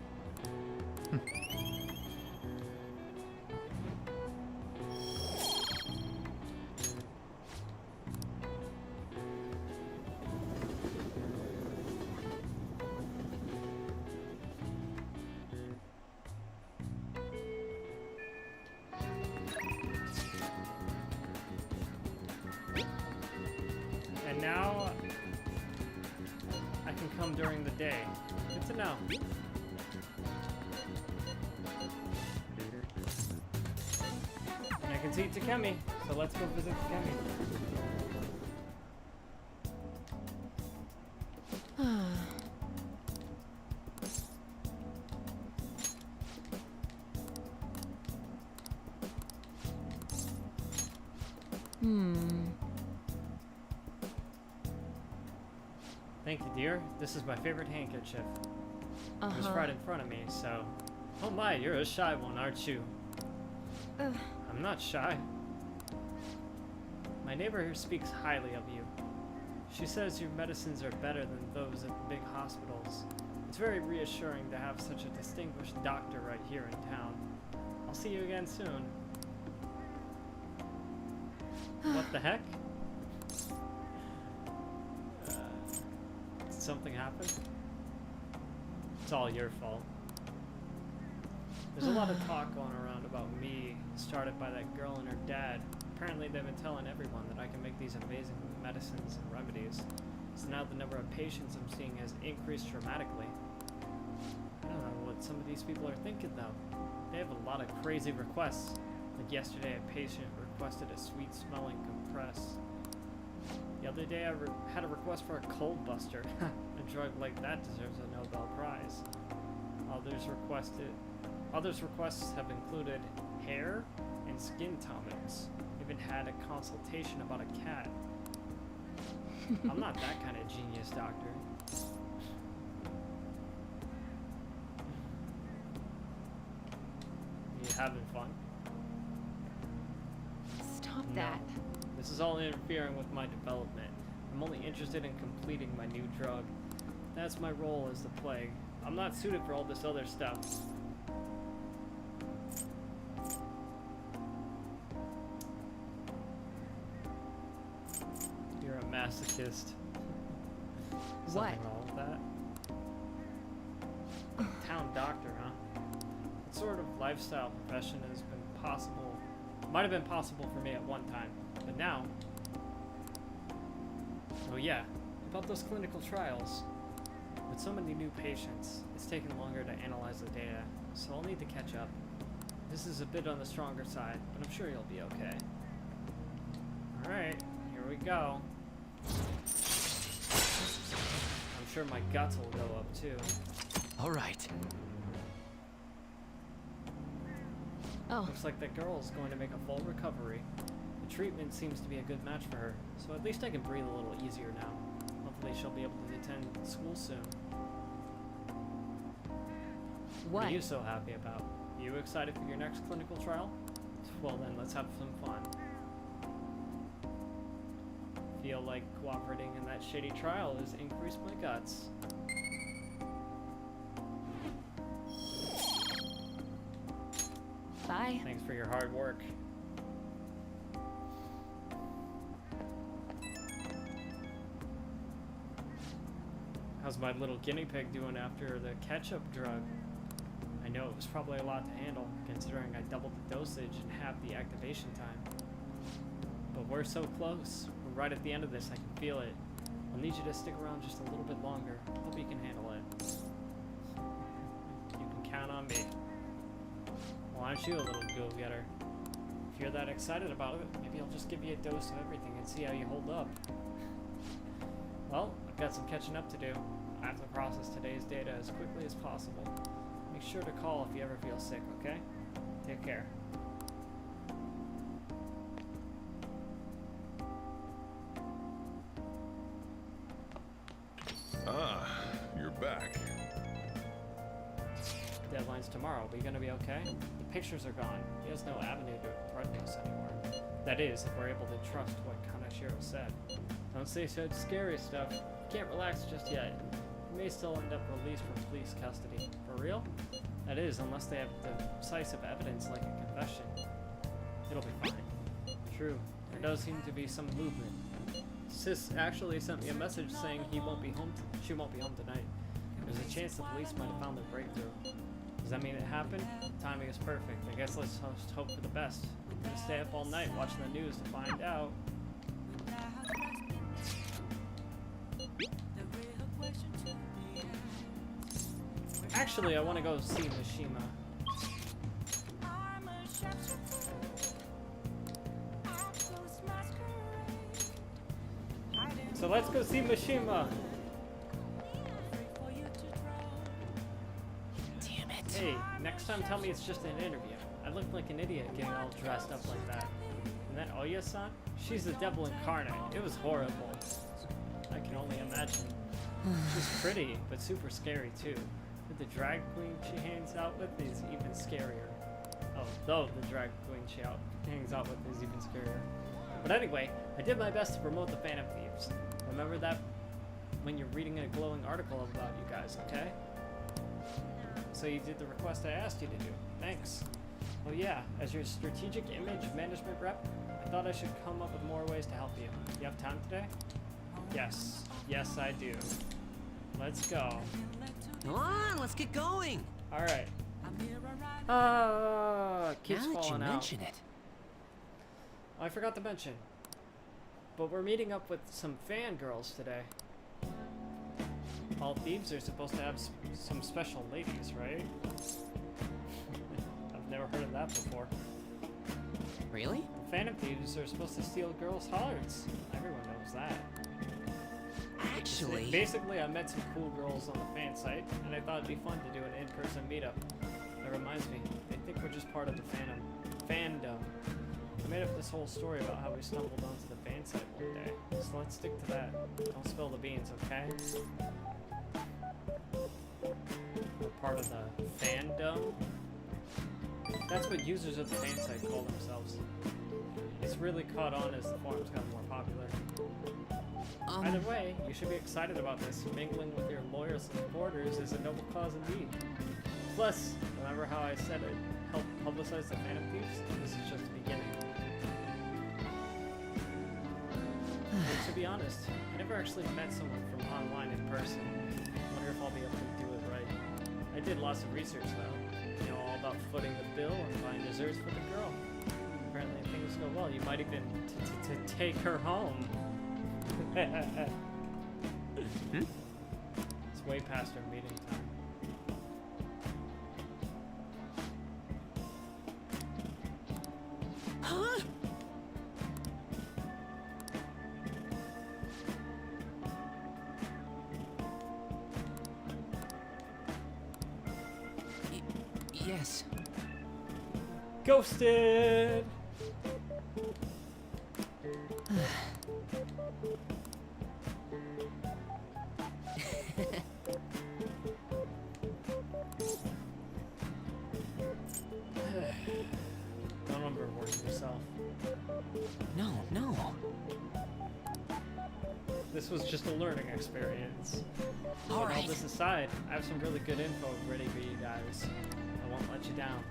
[SPEAKER 1] And now I can come during the day. Good to know. And I can see Takemi, so let's go visit Takemi. Thank you, dear. This is my favorite handkerchief. It was right in front of me, so... Oh my, you're a shy one, aren't you? I'm not shy. My neighbor here speaks highly of you. She says your medicines are better than those at the big hospitals. It's very reassuring to have such a distinguished doctor right here in town. I'll see you again soon. What the heck? Did something happen? It's all your fault. There's a lot of talk going around about me, started by that girl and her dad. Apparently they've been telling everyone that I can make these amazing medicines and remedies. So now the number of patients I'm seeing has increased dramatically. I don't know what some of these people are thinking though. They have a lot of crazy requests. Like yesterday a patient requested a sweet smelling compress. The other day I had a request for a cold buster. A drug like that deserves a Nobel Prize. Others requests have included hair and skin tonics. Even had a consultation about a cat. I'm not that kind of genius, doctor. You having fun?
[SPEAKER 9] Stop
[SPEAKER 1] No.
[SPEAKER 9] that.
[SPEAKER 1] This is all interfering with my development. I'm only interested in completing my new drug. That's my role as the plague. I'm not suited for all this other stuff. You're a masochist. Something wrong with that? Town doctor, huh? What sort of lifestyle profession has been possible? Might have been possible for me at one time, but now... Oh yeah, about those clinical trials. With so many new patients, it's taken longer to analyze the data, so I'll need to catch up. This is a bit on the stronger side, but I'm sure you'll be okay. Alright, here we go. I'm sure my guts will go up too.
[SPEAKER 3] All right.
[SPEAKER 2] Oh,
[SPEAKER 1] Looks like that girl is going to make a full recovery. The treatment seems to be a good match for her, so at least I can breathe a little easier now. Hopefully she'll be able to attend school soon. What
[SPEAKER 2] what?
[SPEAKER 1] are you so happy about? You excited for your next clinical trial? Well then, let's have some fun. Feel like cooperating in that shady trial has increased my guts.
[SPEAKER 10] Bye.
[SPEAKER 1] Thanks for your hard work. How's my little guinea pig doing after the ketchup drug? I know it was probably a lot to handle, considering I doubled the dosage and halved the activation time. But we're so close. We're right at the end of this, I can feel it. I'll need you to stick around just a little bit longer. Hope you can handle it. You can count on me. Well, aren't you a little go-getter? If you're that excited about it, maybe I'll just give you a dose of everything and see how you hold up. Well, I've got some catching up to do. I have to process today's data as quickly as possible. Make sure to call if you ever feel sick, okay? Take care.
[SPEAKER 6] Ah, you're back.
[SPEAKER 1] Deadline's tomorrow. Are we gonna be okay? The pictures are gone. He has no avenue to threaten us anymore. That is, if we're able to trust what Kanashiro said. Don't say such scary stuff. You can't relax just yet. You may still end up released from police custody. For real? That is, unless they have decisive evidence like a confession. It'll be fine. True. There does seem to be some movement. Sis actually sent me a message saying she won't be home tonight. There's a chance the police might have found their breakthrough. Does that mean it happened? Timing is perfect. I guess let's just hope for the best. I'm gonna stay up all night watching the news to find out. Actually, I want to go see Mishima. So let's go see Mishima.
[SPEAKER 3] Damn it.
[SPEAKER 1] Hey, next time tell me it's just an interview. I look like an idiot getting all dressed up like that. And that Oya-san? She's the devil incarnate. It was horrible. I can only imagine. She's pretty, but super scary too. The drag queen she hangs out with is even scarier. Oh, though the drag queen she hangs out with is even scarier. But anyway, I did my best to promote the Phantom Thieves. Remember that when you're reading a glowing article about you guys, okay? So you did the request I asked you to do. Thanks. Oh yeah, as your strategic image management rep, I thought I should come up with more ways to help you. You have time today? Yes. Yes, I do. Let's go.
[SPEAKER 3] Come on, let's get going.
[SPEAKER 1] All right. Keeps
[SPEAKER 3] Now that you
[SPEAKER 1] falling out.
[SPEAKER 3] mention it.
[SPEAKER 1] I forgot to mention. But we're meeting up with some fangirls today. All thieves are supposed to have some special ladies, right? I've never heard of that before.
[SPEAKER 3] Really?
[SPEAKER 1] The Phantom Thieves are supposed to steal girls' hearts. Everyone knows that.
[SPEAKER 3] Actually,
[SPEAKER 1] Basically, I met some cool girls on the fan site, and I thought it'd be fun to do an in-person meetup. That reminds me, they think we're just part of the fandom. I made up this whole story about how we stumbled onto the fan site one day, so let's stick to that. Don't spill the beans, okay? We're part of the fandom? That's what users of the fan site call themselves. It's really caught on as the forums got more popular. Either way, you should be excited about this. Mingling with your loyal supporters is a noble cause indeed. Plus, remember how I said it helped publicize the Phantom Thieves? This is just the beginning. But to be honest, I never actually met someone from online in person. Wonder if I'll be able to do it right. I did lots of research though. You know, all about footing the bill and buying desserts for the girl. Apparently, if things go well, you might even take her home. It's way past our meeting time.
[SPEAKER 3] huh? Yes.
[SPEAKER 1] Ghosted! This was just a learning experience.
[SPEAKER 3] All
[SPEAKER 1] But all
[SPEAKER 3] right.
[SPEAKER 1] this aside, I have some really good info ready for you guys. I won't let you down.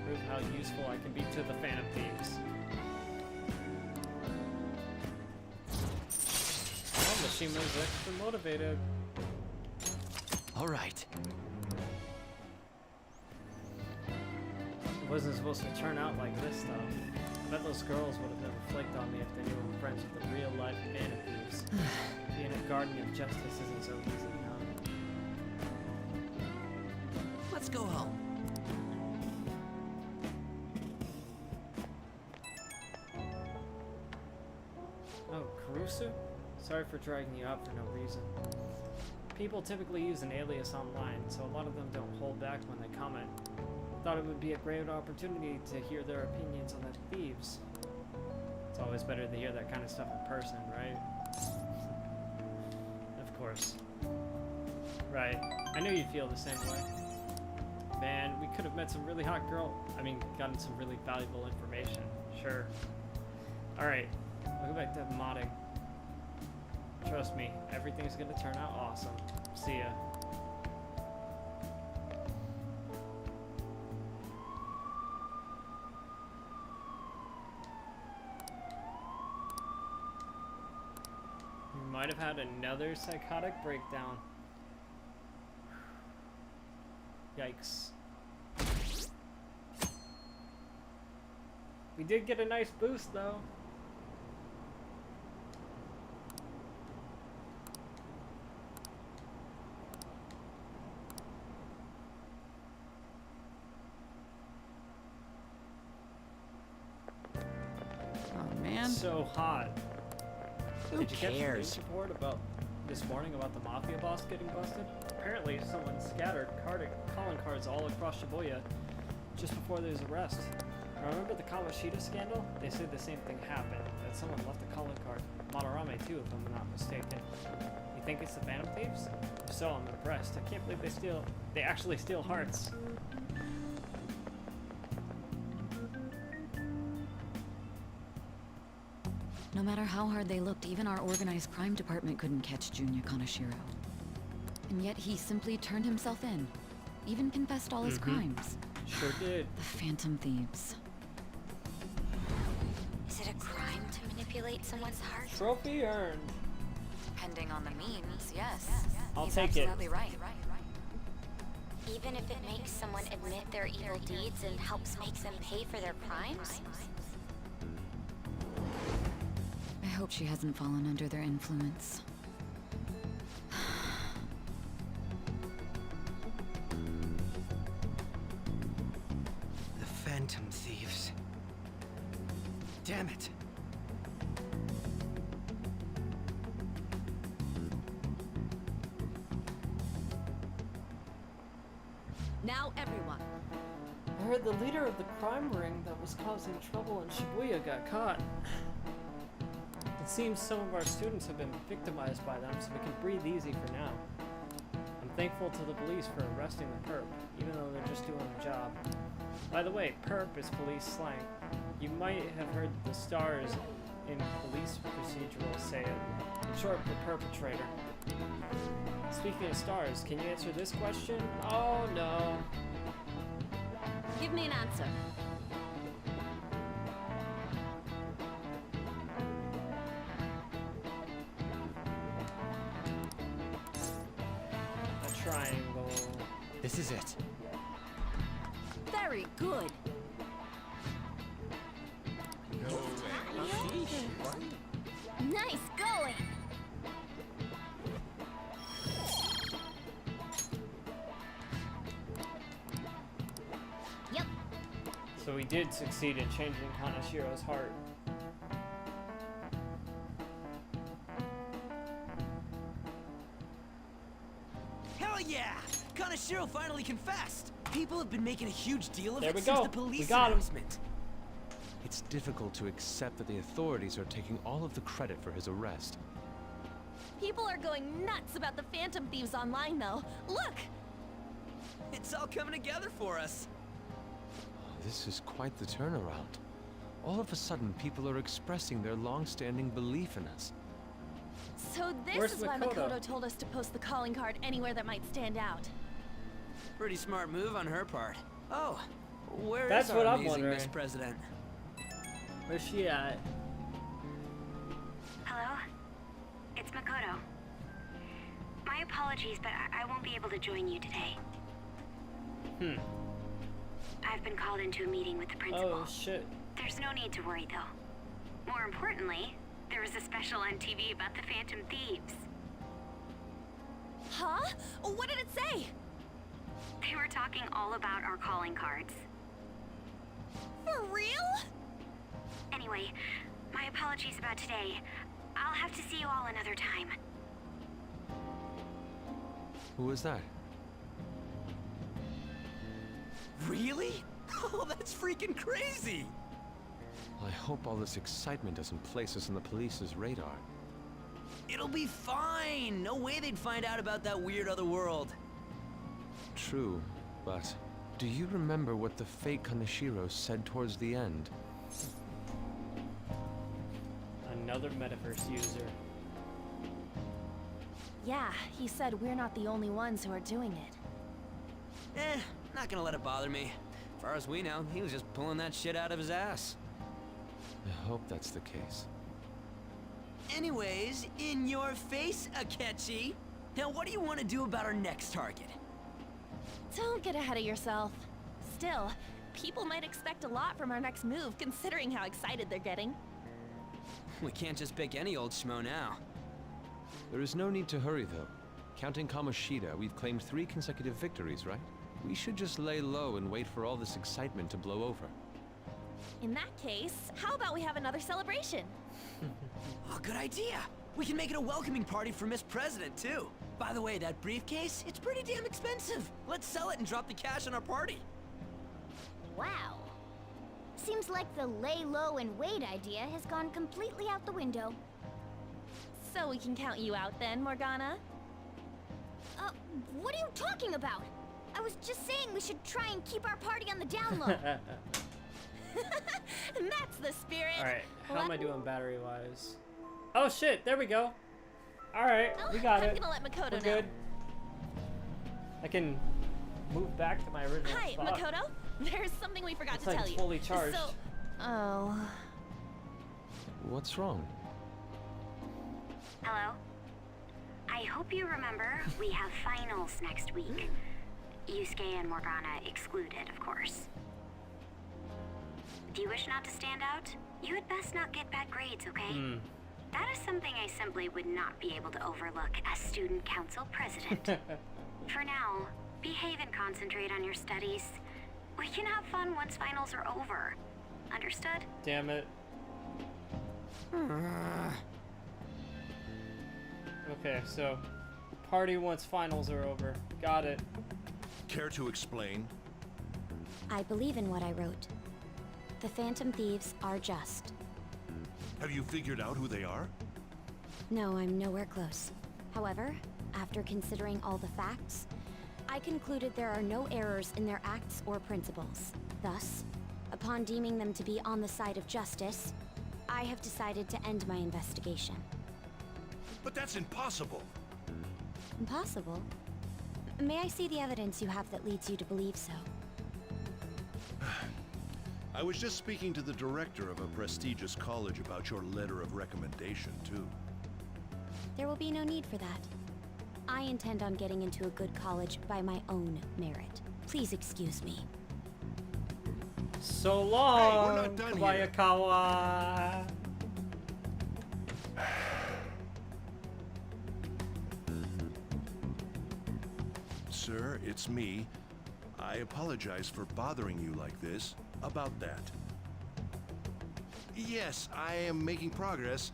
[SPEAKER 1] Prove how useful I can be to the Phantom Thieves. Well, Mishima's extra motivated.
[SPEAKER 3] All right.
[SPEAKER 1] It wasn't supposed to turn out like this, though. I bet those girls would have never flaked on me if they knew we were friends with the real-life Phantom Thieves. Being a guardian of justice isn't so easy, huh?
[SPEAKER 3] Let's go home.
[SPEAKER 1] Oh, Karusu? Sorry for dragging you out for no reason. People typically use an alias online, so a lot of them don't hold back when they comment. Thought it would be a great opportunity to hear their opinions on the thieves. It's always better to hear that kind of stuff in person, right? Of course. Right. I knew you'd feel the same way. Man, we could have met some really hot gotten some really valuable information. Sure. Alright, we'll go back to modding. Trust me, everything's gonna turn out awesome. See ya. We might have had another psychotic breakdown. Yikes. We did get a nice boost though.
[SPEAKER 10] Oh man.
[SPEAKER 1] So hot.
[SPEAKER 3] Who
[SPEAKER 1] Did you catch the
[SPEAKER 3] cares?
[SPEAKER 1] news report about this morning about the mafia boss getting busted? Apparently, someone scattered calling cards all across Shibuya just before his arrest. Remember the Kawashita scandal? They said the same thing happened, that someone left a calling card. Madarame too, if I'm not mistaken. You think it's the Phantom Thieves? If so, I'm impressed. I can't believe they actually steal hearts.
[SPEAKER 10] No matter how hard they looked, even our organized crime department couldn't catch Junya Kaneshiro. And yet he simply turned himself in. Even confessed all his crimes.
[SPEAKER 1] Sure did.
[SPEAKER 10] The Phantom Thieves.
[SPEAKER 2] Is it a crime to manipulate someone's heart?
[SPEAKER 1] Trophy earned.
[SPEAKER 10] Depending on the means, yes.
[SPEAKER 1] I'll
[SPEAKER 10] He's
[SPEAKER 1] take it.
[SPEAKER 10] absolutely right.
[SPEAKER 2] Even if it makes someone admit their evil deeds and helps make them pay for their crimes?
[SPEAKER 10] I hope she hasn't fallen under their influence.
[SPEAKER 3] The Phantom Thieves. Damn it.
[SPEAKER 9] Now everyone.
[SPEAKER 1] I heard the leader of the crime ring that was causing trouble in Shibuya got caught. It seems some of our students have been victimized by them, so we can breathe easy for now. I'm thankful to the police for arresting the perp, even though they're just doing their job. By the way, perp is police slang. You might have heard the stars in police procedural say it, in short for perpetrator. Speaking of stars, can you answer this question? Oh no.
[SPEAKER 9] Give me an answer.
[SPEAKER 1] A triangle.
[SPEAKER 3] This is it.
[SPEAKER 9] Very good.
[SPEAKER 2] Nice going! Yep.
[SPEAKER 1] So we did succeed in changing Kanashiro's heart.
[SPEAKER 3] Hell yeah! Kaneshiro finally confessed! People have been making a huge deal of
[SPEAKER 1] There
[SPEAKER 3] it
[SPEAKER 1] we
[SPEAKER 3] since
[SPEAKER 1] go.
[SPEAKER 3] the police
[SPEAKER 1] We got him.
[SPEAKER 3] announcement.
[SPEAKER 4] It's difficult to accept that the authorities are taking all of the credit for his arrest.
[SPEAKER 9] People are going nuts about the Phantom Thieves online, though. Look!
[SPEAKER 3] It's all coming together for us.
[SPEAKER 4] This is quite the turnaround. All of a sudden, people are expressing their long-standing belief in us.
[SPEAKER 2] So this
[SPEAKER 1] Where's
[SPEAKER 2] is why
[SPEAKER 1] Makoto?
[SPEAKER 2] Makoto told us to post the calling card anywhere that might stand out.
[SPEAKER 3] Pretty smart move on her part. Oh, where is
[SPEAKER 1] That's
[SPEAKER 3] our
[SPEAKER 1] what I'm
[SPEAKER 3] amazing Miss
[SPEAKER 1] wondering.
[SPEAKER 3] President?
[SPEAKER 1] Where's she at?
[SPEAKER 11] Hello? It's Makoto. My apologies, but I won't be able to join you today. I've been called into a meeting with the principal.
[SPEAKER 1] Oh shit.
[SPEAKER 11] There's no need to worry, though. More importantly, there was a special on TV about the Phantom Thieves.
[SPEAKER 2] Huh? What did it say?
[SPEAKER 11] They were talking all about our calling cards.
[SPEAKER 2] For real?
[SPEAKER 11] Anyway, my apologies about today. I'll have to see you all another time.
[SPEAKER 4] Who was that?
[SPEAKER 3] Really? Oh, that's freaking crazy!
[SPEAKER 4] I hope all this excitement doesn't place us on the police's radar.
[SPEAKER 3] It'll be fine! No way they'd find out about that weird other world.
[SPEAKER 4] True, but do you remember what the fake Kaneshiro said towards the end?
[SPEAKER 1] Another metaverse user.
[SPEAKER 2] Yeah, he said we're not the only ones who are doing it.
[SPEAKER 3] Not gonna let it bother me. As far as we know, he was just pulling that shit out of his ass.
[SPEAKER 4] I hope that's the case.
[SPEAKER 3] Anyways, in your face, Akechi. Now what do you want to do about our next target?
[SPEAKER 2] Don't get ahead of yourself. Still, people might expect a lot from our next move, considering how excited they're getting.
[SPEAKER 3] We can't just pick any old schmo now.
[SPEAKER 4] There is no need to hurry, though. Counting Kamoshida, we've claimed 3 consecutive victories, right? We should just lay low and wait for all this excitement to blow over.
[SPEAKER 2] In that case, how about we have another celebration?
[SPEAKER 3] Oh, good idea! We can make it a welcoming party for Miss President, too. By the way, that briefcase, it's pretty damn expensive. Let's sell it and drop the cash on our party.
[SPEAKER 12] Wow. Seems like the lay low and wait idea has gone completely out the window.
[SPEAKER 2] So we can count you out then, Morgana?
[SPEAKER 12] What are you talking about? I was just saying we should try and keep our party on the down low.
[SPEAKER 2] That's the spirit.
[SPEAKER 1] Alright, how am I doing battery-wise? Oh shit, there we go. Alright, we got it.
[SPEAKER 2] I'm gonna let Makoto
[SPEAKER 1] We're
[SPEAKER 2] know.
[SPEAKER 1] good. I can move back to my original
[SPEAKER 2] Hi,
[SPEAKER 1] spot.
[SPEAKER 2] Makoto. There's something we forgot
[SPEAKER 1] It's
[SPEAKER 2] to
[SPEAKER 1] like
[SPEAKER 2] tell you.
[SPEAKER 1] fully charged.
[SPEAKER 2] So, oh.
[SPEAKER 4] What's wrong?
[SPEAKER 11] Hello? I hope you remember we have finals next week. Yusuke and Morgana excluded, of course. Do you wish not to stand out? You had best not get bad grades, okay? That is something I simply would not be able to overlook as student council president. For now, behave and concentrate on your studies. We can have fun once finals are over. Understood?
[SPEAKER 1] Damn it. Okay, so party once finals are over. Got it.
[SPEAKER 6] Care to explain?
[SPEAKER 11] I believe in what I wrote. The Phantom Thieves are just.
[SPEAKER 6] Have you figured out who they are?
[SPEAKER 11] No, I'm nowhere close. However, after considering all the facts, I concluded there are no errors in their acts or principles. Thus, upon deeming them to be on the side of justice, I have decided to end my investigation.
[SPEAKER 6] But that's impossible.
[SPEAKER 11] Impossible? May I see the evidence you have that leads you to believe so?
[SPEAKER 6] I was just speaking to the director of a prestigious college about your letter of recommendation, too.
[SPEAKER 11] There will be no need for that. I intend on getting into a good college by my own merit. Please excuse me.
[SPEAKER 1] So long,
[SPEAKER 6] Hey, we're not done here.
[SPEAKER 1] Wayakawa.
[SPEAKER 6] Sir, it's me. I apologize for bothering you like this. About that. Yes, I am making progress.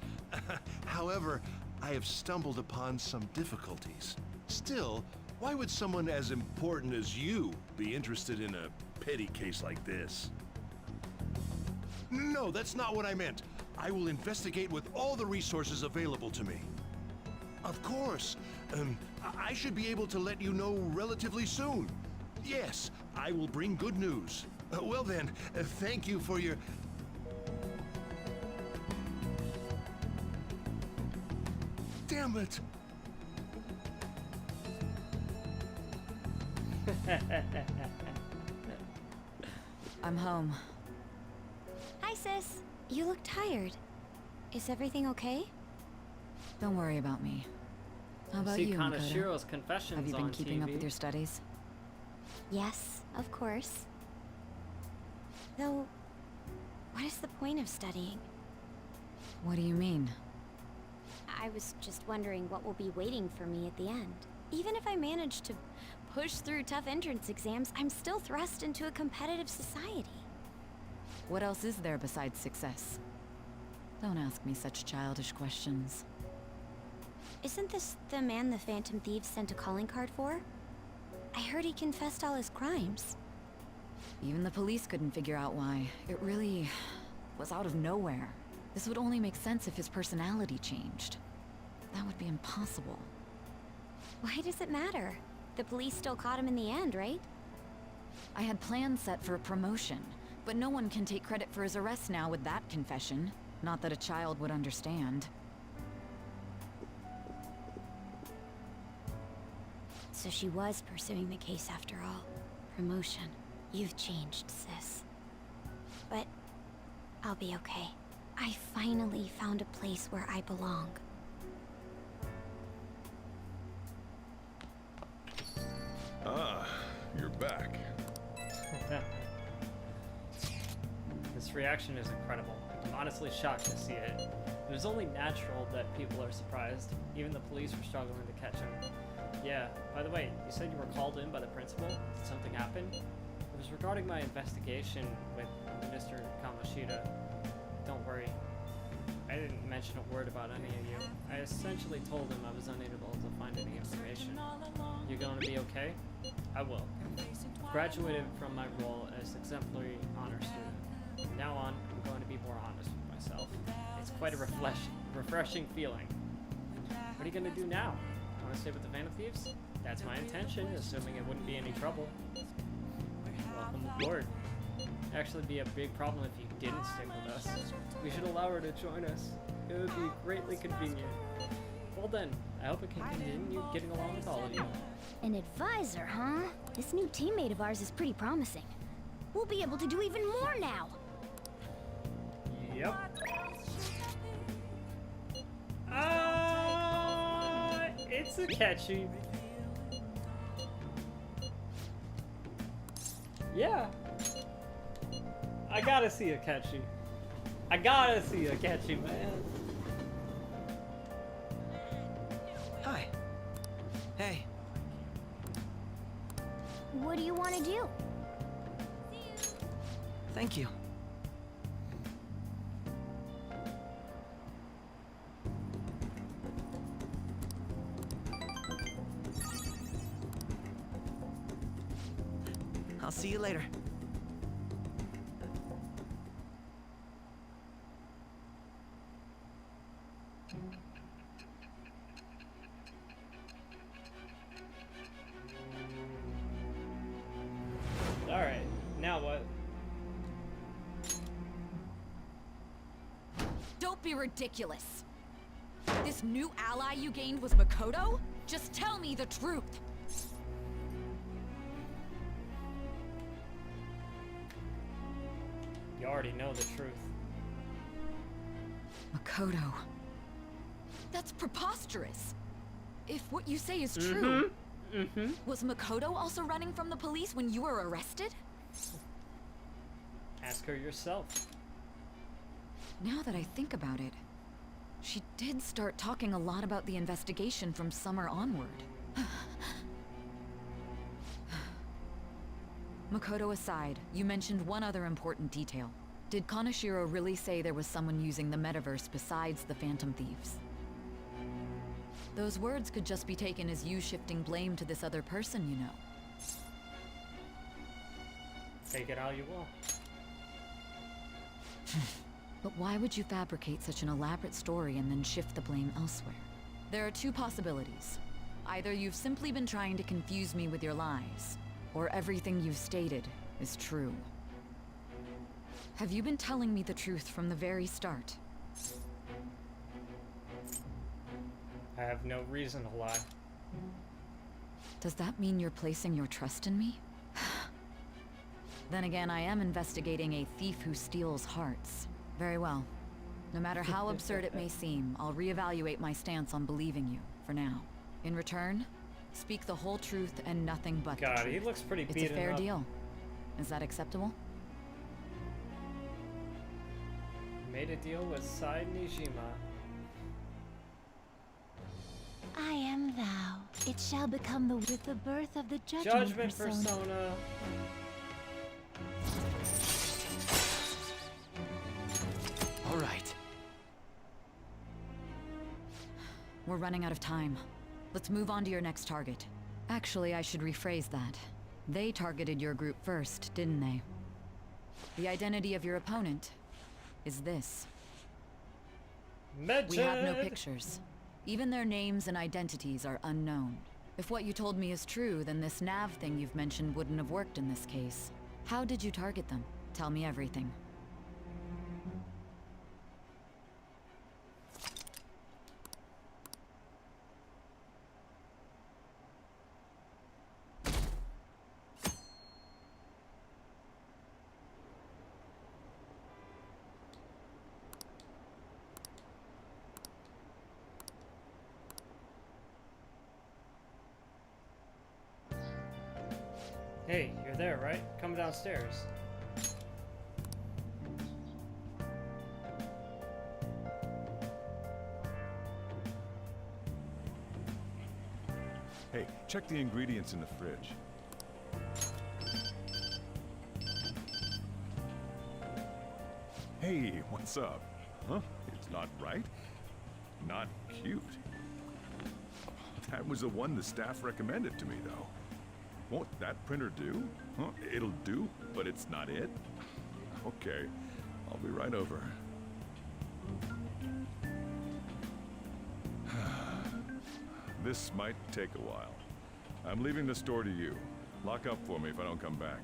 [SPEAKER 6] However, I have stumbled upon some difficulties. Still, why would someone as important as you be interested in a petty case like this? No, that's not what I meant. I will investigate with all the resources available to me. Of course. I should be able to let you know relatively soon. Yes, I will bring good news. Well then, thank you for your... Damn ultimate.
[SPEAKER 10] I'm home.
[SPEAKER 9] Hi, sis. You look tired. Is everything okay?
[SPEAKER 10] Don't worry about me. How about
[SPEAKER 1] See
[SPEAKER 10] you, Makoto?
[SPEAKER 1] Kanashiro's confessions
[SPEAKER 10] Have you been
[SPEAKER 1] on
[SPEAKER 10] keeping up
[SPEAKER 1] TV.
[SPEAKER 10] with your studies?
[SPEAKER 9] Yes, of course. Though, what is the point of studying?
[SPEAKER 10] What do you mean?
[SPEAKER 9] I was just wondering what will be waiting for me at the end. Even if I manage to push through tough entrance exams, I'm still thrust into a competitive society.
[SPEAKER 10] What else is there besides success? Don't ask me such childish questions.
[SPEAKER 9] Isn't this the man the Phantom Thieves sent a calling card for? I heard he confessed all his crimes.
[SPEAKER 10] Even the police couldn't figure out why. It really was out of nowhere. This would only make sense if his personality changed. That would be impossible.
[SPEAKER 9] Why does it matter? The police still caught him in the end, right?
[SPEAKER 10] I had plans set for a promotion, but no one can take credit for his arrest now with that confession. Not that a child would understand.
[SPEAKER 9] So she was pursuing the case after all. Promotion. You've changed, sis. But I'll be okay. I finally found a place where I belong.
[SPEAKER 13] Ah, you're back.
[SPEAKER 1] This reaction is incredible. I'm honestly shocked to see it. It was only natural that people are surprised. Even the police were struggling to catch him. Yeah, by the way, you said you were called in by the principal? Did something happen? It was regarding my investigation with Mr. Kamoshida. Don't worry. I didn't mention a word about any of you. I essentially told him I was unable to find any information. You going to be okay? I will. Graduated from my role as exemplary honor student. From now on, I'm going to be more honest with myself. It's quite a refreshing feeling. What are you going to do now? Want to stay with the Phantom Thieves? That's my intention, assuming it wouldn't be any trouble. Welcome aboard. Actually be a big problem if you didn't stick with us. We should allow her to join us. It would be greatly convenient. Well then, I hope it can continue getting along with all of you.
[SPEAKER 12] An advisor, huh? This new teammate of ours is pretty promising. We'll be able to do even more now.
[SPEAKER 1] Yep. It's a catchy. Yeah. I gotta see a catchy. I gotta see a catchy, man.
[SPEAKER 3] Hi. Hey.
[SPEAKER 12] What do you want to do?
[SPEAKER 3] Thank you. I'll see you later.
[SPEAKER 1] Alright, now what?
[SPEAKER 10] Don't be ridiculous. This new ally you gained was Makoto? Just tell me the truth.
[SPEAKER 1] You already know the truth.
[SPEAKER 10] Makoto. That's preposterous. If what you say is true, was Makoto also running from the police when you were arrested?
[SPEAKER 1] Ask her yourself.
[SPEAKER 10] Now that I think about it, she did start talking a lot about the investigation from summer onward. Makoto aside, you mentioned one other important detail. Did Kanashiro really say there was someone using the metaverse besides the Phantom Thieves? Those words could just be taken as you shifting blame to this other person, you know.
[SPEAKER 1] Take it how you will.
[SPEAKER 10] But why would you fabricate such an elaborate story and then shift the blame elsewhere? There are two possibilities. Either you've simply been trying to confuse me with your lies, or everything you've stated is true. Have you been telling me the truth from the very start?
[SPEAKER 1] I have no reason to lie.
[SPEAKER 10] Does that mean you're placing your trust in me? Then again, I am investigating a thief who steals hearts. Very well. No matter how absurd it may seem, I'll reevaluate my stance on believing you, for now. In return, speak the whole truth and nothing but the
[SPEAKER 1] God,
[SPEAKER 10] truth.
[SPEAKER 1] he looks pretty beaten up.
[SPEAKER 10] It's a fair deal. Is that acceptable?
[SPEAKER 1] Made a deal with Sai Nijima.
[SPEAKER 2] I am thou. It shall become with the birth of the judgment persona.
[SPEAKER 3] All right.
[SPEAKER 10] We're running out of time. Let's move on to your next target. Actually, I should rephrase that. They targeted your group first, didn't they? The identity of your opponent is this. We have no pictures. Even their names and identities are unknown. If what you told me is true, then this nav thing you've mentioned wouldn't have worked in this case. How did you target them? Tell me everything.
[SPEAKER 1] Hey, you're there, right? Come downstairs.
[SPEAKER 13] Hey, check the ingredients in the fridge. Hey, what's up? Huh? It's not right? Not cute. That was the one the staff recommended to me, though. Won't that printer do? Huh? It'll do, but it's not it? Okay, I'll be right over. This might take a while. I'm leaving the store to you. Lock up for me if I don't come back.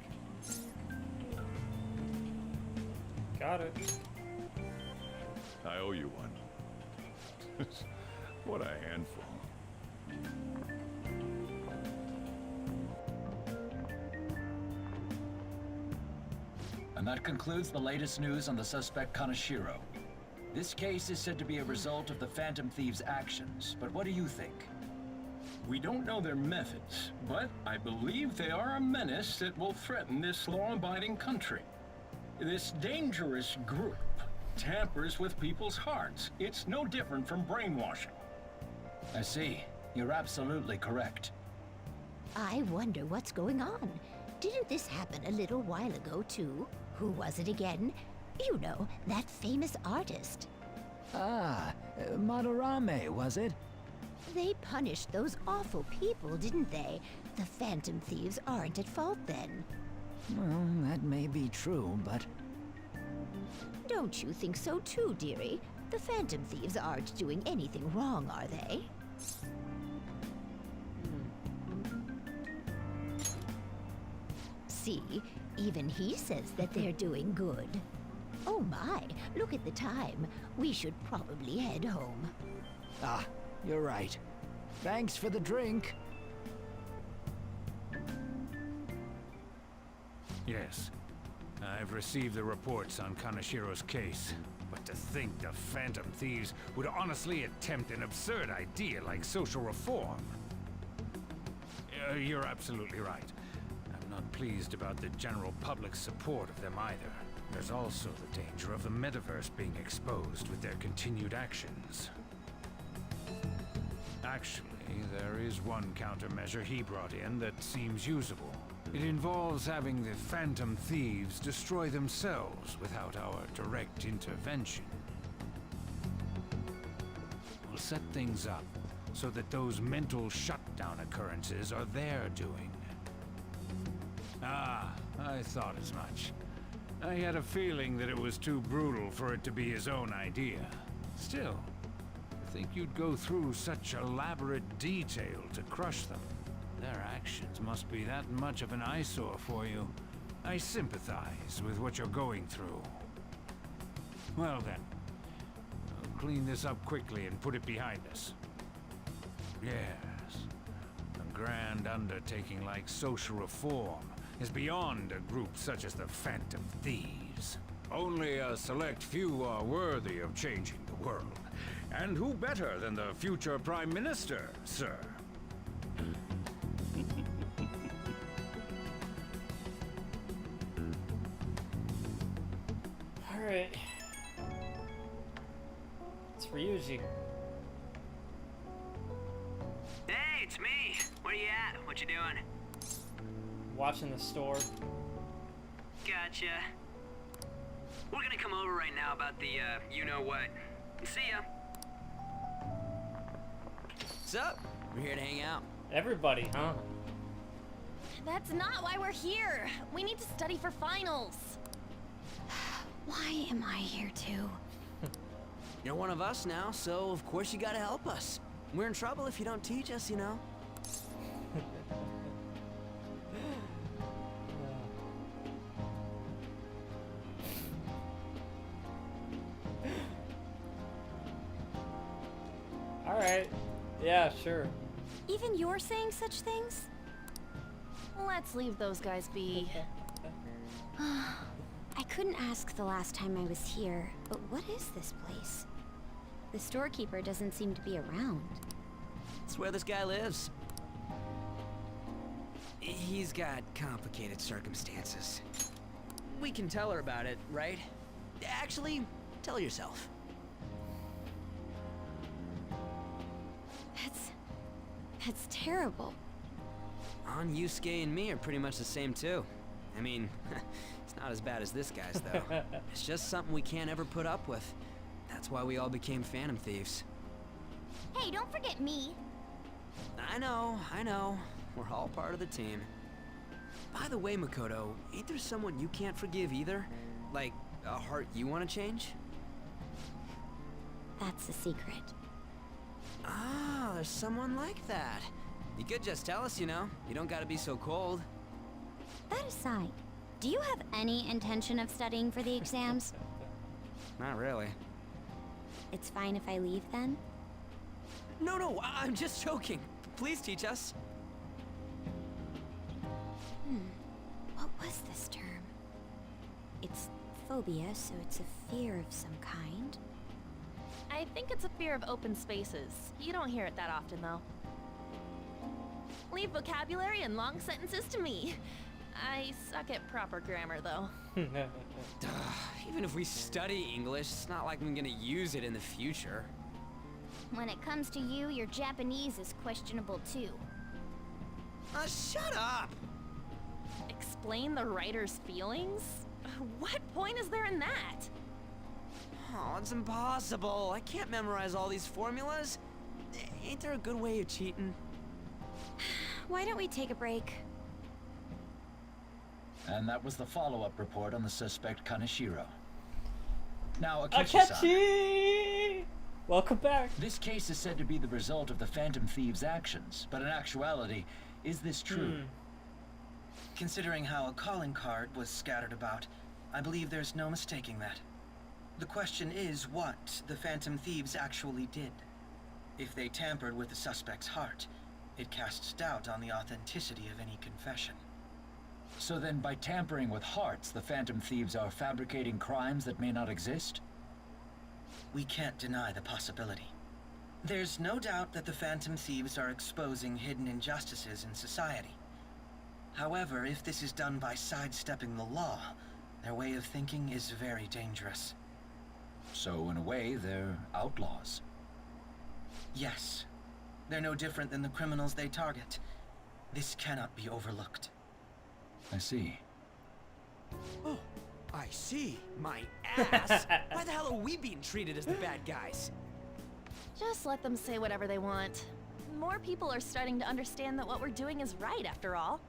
[SPEAKER 1] Got it.
[SPEAKER 13] I owe you one. What a handful.
[SPEAKER 14] And that concludes the latest news on the suspect Kaneshiro. This case is said to be a result of the Phantom Thieves' actions, but what do you think?
[SPEAKER 8] We don't know their methods, but I believe they are a menace that will threaten this law-abiding country. This dangerous group tampers with people's hearts. It's no different from brainwashing.
[SPEAKER 14] I see. You're absolutely correct.
[SPEAKER 15] I wonder what's going on. Didn't this happen a little while ago, too? Who was it again? You know, that famous artist.
[SPEAKER 16] Ah, Madarame, was it?
[SPEAKER 15] They punished those awful people, didn't they? The Phantom Thieves aren't at fault then.
[SPEAKER 16] Well, that may be true, but...
[SPEAKER 15] Don't you think so too, dearie? The Phantom Thieves aren't doing anything wrong, are they? See, even he says that they're doing good. Oh my, look at the time. We should probably head home.
[SPEAKER 16] Ah, you're right. Thanks for the drink.
[SPEAKER 17] Yes. I've received the reports on Kaneshiro's case. But to think the Phantom Thieves would honestly attempt an absurd idea like social reform. You're absolutely right. I'm not pleased about the general public's support of them either. There's also the danger of the metaverse being exposed with their continued actions. Actually, there is one countermeasure he brought in that seems usable. It involves having the Phantom Thieves destroy themselves without our direct intervention. We'll set things up so that those mental shutdown occurrences are their doing. Ah, I thought as much. I had a feeling that it was too brutal for it to be his own idea. Still, I think you'd go through such elaborate detail to crush them. Their actions must be that much of an eyesore for you. I sympathize with what you're going through. Well then, I'll clean this up quickly and put it behind us. Yes. A grand undertaking like social reform is beyond a group such as the Phantom Thieves. Only a select few are worthy of changing the world. And who better than the future Prime Minister, sir?
[SPEAKER 1] Alright. It's Ryuji.
[SPEAKER 3] Hey, it's me. Where you at? What you doing?
[SPEAKER 1] Watching the store.
[SPEAKER 3] Gotcha. We're gonna come over right now about the, you-know-what. See ya. What's up? We're here to hang out.
[SPEAKER 1] Everybody, huh?
[SPEAKER 9] That's not why we're here. We need to study for finals.
[SPEAKER 12] Why am I here too?
[SPEAKER 3] You're one of us now, so of course you gotta help us. We're in trouble if you don't teach us, you know.
[SPEAKER 1] Alright. Yeah, sure.
[SPEAKER 9] Even you're saying such things?
[SPEAKER 18] Let's leave those guys be.
[SPEAKER 11] I couldn't ask the last time I was here, but what is this place? The storekeeper doesn't seem to be around.
[SPEAKER 3] It's where this guy lives. He's got complicated circumstances. We can tell her about it, right? Actually, tell yourself.
[SPEAKER 11] That's terrible.
[SPEAKER 3] On Yusuke and me are pretty much the same too. I mean, it's not as bad as this guy's though. It's just something we can't ever put up with. That's why we all became Phantom Thieves.
[SPEAKER 12] Hey, don't forget me.
[SPEAKER 3] I know. We're all part of the team. By the way, Makoto, ain't there someone you can't forgive either? Like, a heart you want to change?
[SPEAKER 11] That's a secret.
[SPEAKER 3] Ah, there's someone like that. You could just tell us, you know. You don't gotta be so cold.
[SPEAKER 11] That aside, do you have any intention of studying for the exams?
[SPEAKER 3] Not really.
[SPEAKER 11] It's fine if I leave then?
[SPEAKER 3] No, I'm just joking. Please teach us.
[SPEAKER 11] What was this term? It's phobia, so it's a fear of some kind.
[SPEAKER 18] I think it's a fear of open spaces. You don't hear it that often, though. Leave vocabulary and long sentences to me. I suck at proper grammar, though.
[SPEAKER 3] Even if we study English, it's not like I'm gonna use it in the future.
[SPEAKER 12] When it comes to you, your Japanese is questionable too.
[SPEAKER 3] Shut up!
[SPEAKER 18] Explain the writer's feelings? What point is there in that?
[SPEAKER 3] Oh, it's impossible. I can't memorize all these formulas. Ain't there a good way of cheating?
[SPEAKER 11] Why don't we take a break?
[SPEAKER 14] And that was the follow-up report on the suspect Kaneshiro. Now, Akechi-san.
[SPEAKER 1] Akechi! Welcome back.
[SPEAKER 14] This case is said to be the result of the Phantom Thieves' actions, but in actuality, is this true?
[SPEAKER 19] Considering how a calling card was scattered about, I believe there's no mistaking that. The question is what the Phantom Thieves actually did. If they tampered with the suspect's heart, it casts doubt on the authenticity of any confession.
[SPEAKER 14] So then, by tampering with hearts, the Phantom Thieves are fabricating crimes that may not exist?
[SPEAKER 19] We can't deny the possibility. There's no doubt that the Phantom Thieves are exposing hidden injustices in society. However, if this is done by sidestepping the law, their way of thinking is very dangerous.
[SPEAKER 14] So, in a way, they're outlaws.
[SPEAKER 19] Yes. They're no different than the criminals they target. This cannot be overlooked.
[SPEAKER 14] I see.
[SPEAKER 3] Oh, I see. My ass. Why the hell are we being treated as the bad guys?
[SPEAKER 18] Just let them say whatever they want. More people are starting to understand that what we're doing is right, after all.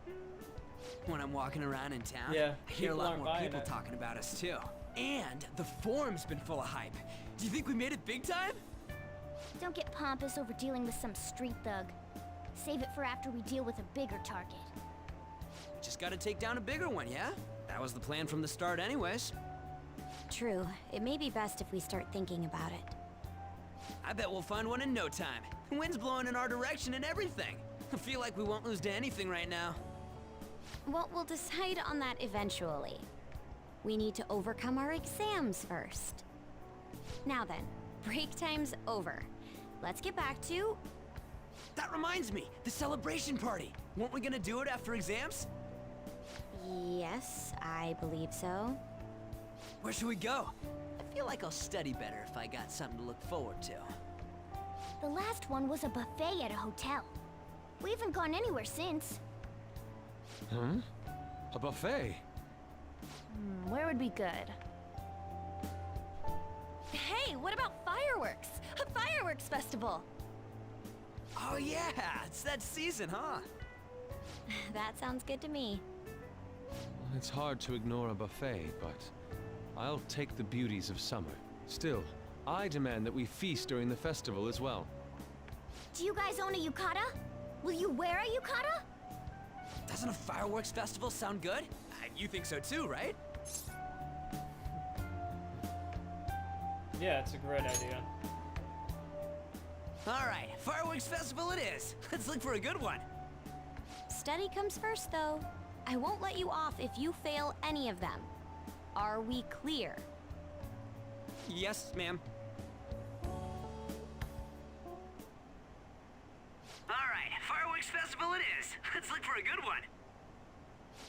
[SPEAKER 3] When I'm walking around in town,
[SPEAKER 1] Yeah,
[SPEAKER 3] I hear a
[SPEAKER 1] people
[SPEAKER 3] lot
[SPEAKER 1] aren't
[SPEAKER 3] more
[SPEAKER 1] buying
[SPEAKER 3] people
[SPEAKER 1] it.
[SPEAKER 3] talking about us too. And the forum's been full of hype. Do you think we made it big time?
[SPEAKER 12] Don't get pompous over dealing with some street thug. Save it for after we deal with a bigger target.
[SPEAKER 3] Just gotta take down a bigger one, yeah? That was the plan from the start anyways.
[SPEAKER 11] True. It may be best if we start thinking about it.
[SPEAKER 3] I bet we'll find one in no time. Wind's blowing in our direction and everything. I feel like we won't lose to anything right now.
[SPEAKER 11] Well, we'll decide on that eventually. We need to overcome our exams first. Now then, break time's over. Let's get back to...
[SPEAKER 3] That reminds me, the celebration party. Weren't we gonna do it after exams?
[SPEAKER 11] Yes, I believe so.
[SPEAKER 3] Where should we go? I feel like I'll study better if I got something to look forward to.
[SPEAKER 12] The last one was a buffet at a hotel. We haven't gone anywhere since.
[SPEAKER 4] Hmm? A buffet?
[SPEAKER 18] Where would be good? Hey, what about fireworks? A fireworks festival!
[SPEAKER 3] Oh yeah, it's that season, huh?
[SPEAKER 11] That sounds good to me.
[SPEAKER 4] It's hard to ignore a buffet, but I'll take the beauties of summer. Still, I demand that we feast during the festival as well.
[SPEAKER 12] Do you guys own a yukata? Will you wear a yukata?
[SPEAKER 3] Doesn't a fireworks festival sound good? You think so too, right?
[SPEAKER 1] Yeah, it's a great idea.
[SPEAKER 3] All right, fireworks festival it is. Let's look for a good one.
[SPEAKER 11] Study comes first, though. I won't let you off if you fail any of them. Are we clear?
[SPEAKER 3] Yes, ma'am. All right, fireworks festival it is. Let's look for a good one.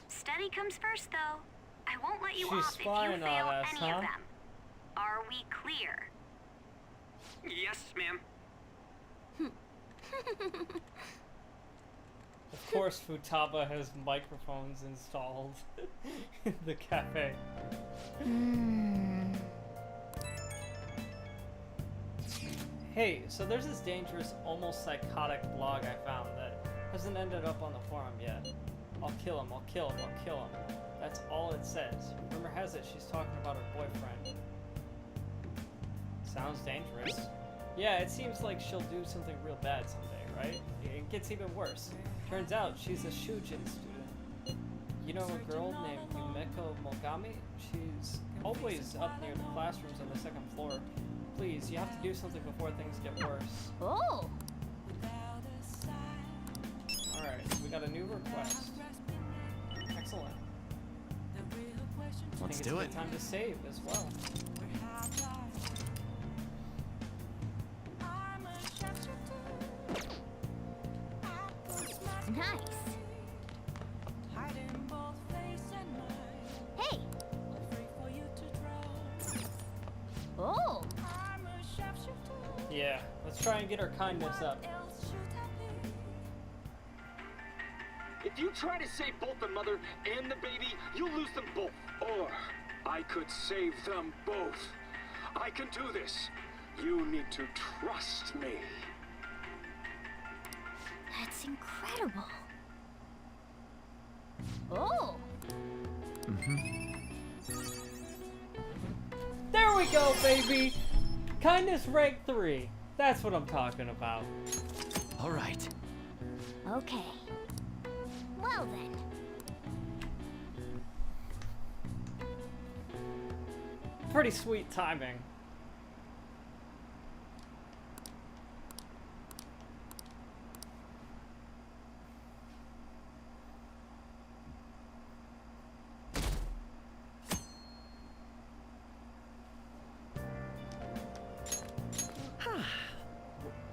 [SPEAKER 11] Study comes first, though. I won't let you
[SPEAKER 1] She's
[SPEAKER 11] off if you
[SPEAKER 1] spying on
[SPEAKER 11] fail
[SPEAKER 1] us,
[SPEAKER 11] any
[SPEAKER 1] huh?
[SPEAKER 11] of them. Are we clear?
[SPEAKER 3] Yes, ma'am.
[SPEAKER 1] Of course, Futaba has microphones installed in the cafe. Hey, so there's this dangerous, almost psychotic blog I found that hasn't ended up on the forum yet. I'll kill him, I'll kill him, I'll kill him. That's all it says. Rumor has it she's talking about her boyfriend. Sounds dangerous. Yeah, it seems like she'll do something real bad someday, right? It gets even worse. Turns out she's a Shujin student. You know a girl named Yumeko Mogami? She's always up near the classrooms on the second floor. Please, you have to do something before things get worse.
[SPEAKER 12] Oh!
[SPEAKER 1] Alright, so we got a new request. Excellent.
[SPEAKER 20] Let's
[SPEAKER 1] do it. Time to save as well.
[SPEAKER 12] Nice. Hey! Oh!
[SPEAKER 1] Yeah, let's try and get her kindness up.
[SPEAKER 21] If you try to save both the mother and the baby, you'll lose them both. Or I could save them both. I can do this. You need to trust me.
[SPEAKER 12] That's incredible. Oh!
[SPEAKER 1] There we go, baby! Kindness rank 3. That's what I'm talking about.
[SPEAKER 20] All right.
[SPEAKER 12] Okay. Well then.
[SPEAKER 1] Pretty sweet timing.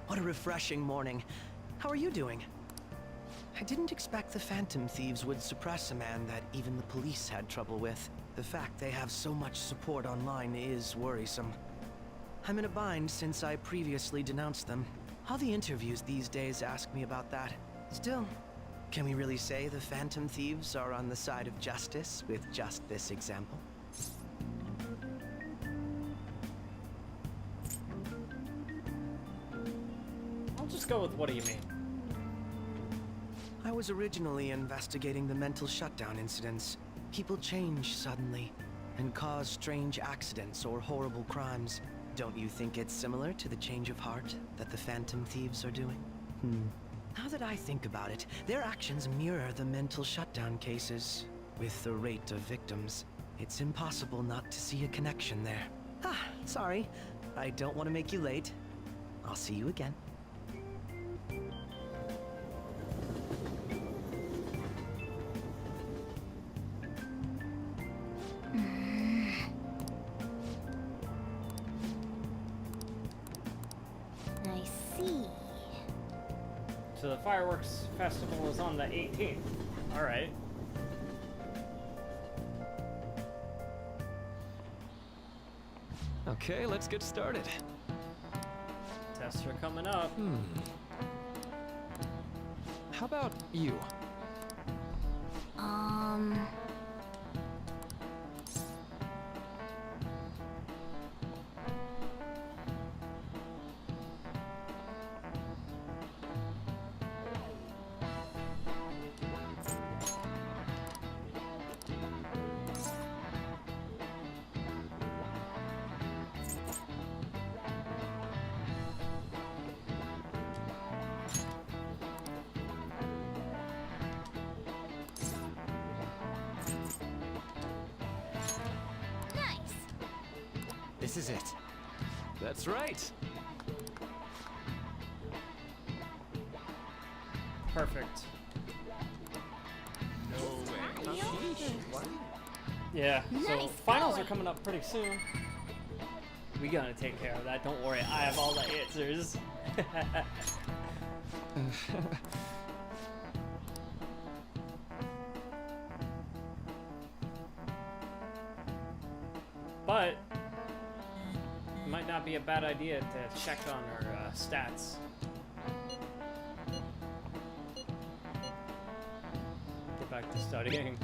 [SPEAKER 19] What a refreshing morning. How are you doing? I didn't expect the Phantom Thieves would suppress a man that even the police had trouble with. The fact they have so much support online is worrisome. I'm in a bind since I previously denounced them. All the interviews these days ask me about that. Still, can we really say the Phantom Thieves are on the side of justice with just this example?
[SPEAKER 1] I'll just go with what do you mean?
[SPEAKER 19] I was originally investigating the mental shutdown incidents. People change suddenly and cause strange accidents or horrible crimes. Don't you think it's similar to the change of heart that the Phantom Thieves are doing? Now that I think about it, their actions mirror the mental shutdown cases. With the rate of victims, it's impossible not to see a connection there. Sorry. I don't want to make you late. I'll see you again.
[SPEAKER 1] So the fireworks festival is on the 18th. All right.
[SPEAKER 3] Okay, let's get started.
[SPEAKER 1] Tests are coming up.
[SPEAKER 3] How about you? This is it. That's right.
[SPEAKER 1] Perfect. Yeah, so
[SPEAKER 2] Nice
[SPEAKER 1] finals
[SPEAKER 2] going.
[SPEAKER 1] are coming up pretty soon. We gonna take care of that, don't worry, I have all the answers. But it might not be a bad idea to check on our stats. Get back to studying.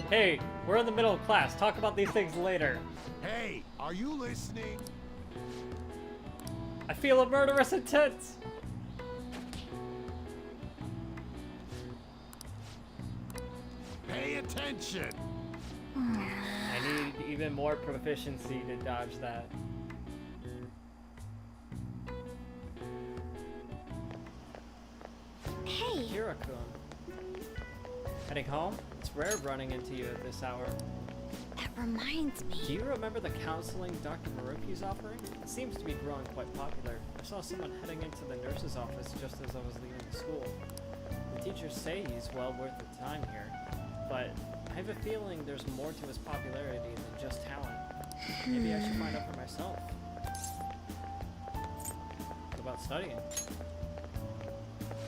[SPEAKER 1] Hey, we're in the middle of class. Talk about these things later.
[SPEAKER 6] Hey, are you listening?
[SPEAKER 1] I feel a murderous intent.
[SPEAKER 6] Pay attention.
[SPEAKER 1] I need even more proficiency to dodge that.
[SPEAKER 2] Hey.
[SPEAKER 1] Kira-kun. Heading home? It's rare running into you at this hour.
[SPEAKER 2] That reminds me.
[SPEAKER 1] Do you remember the counseling Dr. Maruki's offering? It seems to be growing quite popular. I saw someone heading into the nurse's office just as I was leaving the school. The teachers say he's well worth the time here, but I have a feeling there's more to his popularity than just talent. Maybe I should find out for myself. What about studying?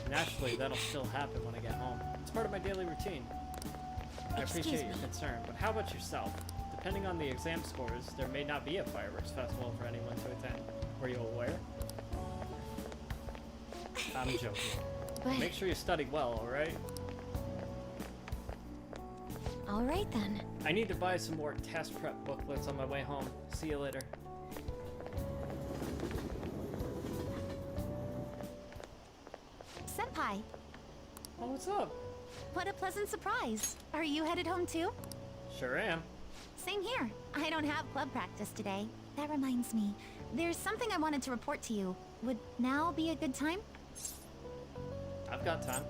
[SPEAKER 1] Naturally, that'll still happen when I get home. It's part of my daily routine. I appreciate your concern, but how about yourself? Depending on the exam scores, there may not be a fireworks festival for anyone to attend. Were you aware? I'm joking.
[SPEAKER 2] But
[SPEAKER 1] Make sure you study well, alright?
[SPEAKER 2] all right then.
[SPEAKER 1] I need to buy some more test prep booklets on my way home. See you later.
[SPEAKER 18] Senpai,
[SPEAKER 1] Oh, what's up?
[SPEAKER 18] what a pleasant surprise. Are you headed home too?
[SPEAKER 1] Sure am.
[SPEAKER 18] Same here. I don't have club practice today. That reminds me. There's something I wanted to report to you. Would now be a good time?
[SPEAKER 1] I've got time.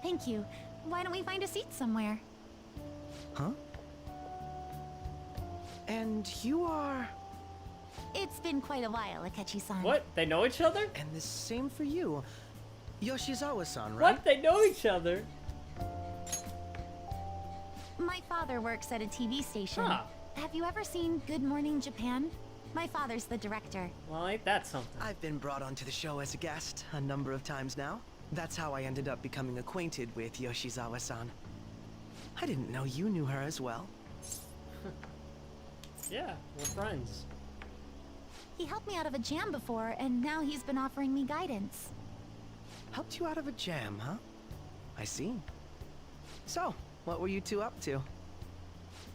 [SPEAKER 18] Thank you. Why don't we find a seat somewhere?
[SPEAKER 19] Huh? And you are...
[SPEAKER 18] It's been quite a while, Akechi-san.
[SPEAKER 1] What? They know each other?
[SPEAKER 19] And the same for you. Yoshizawa-san, right?
[SPEAKER 1] What? They know each other?
[SPEAKER 18] My father works at a TV station.
[SPEAKER 1] Huh.
[SPEAKER 18] Have you ever seen Good Morning Japan? My father's the director.
[SPEAKER 1] Well, ain't that something?
[SPEAKER 19] I've been brought onto the show as a guest a number of times now. That's how I ended up becoming acquainted with Yoshizawa-san. I didn't know you knew her as well.
[SPEAKER 1] Yeah, we're friends.
[SPEAKER 18] He helped me out of a jam before, and now he's been offering me guidance.
[SPEAKER 19] Helped you out of a jam, huh? I see. So, what were you two up to?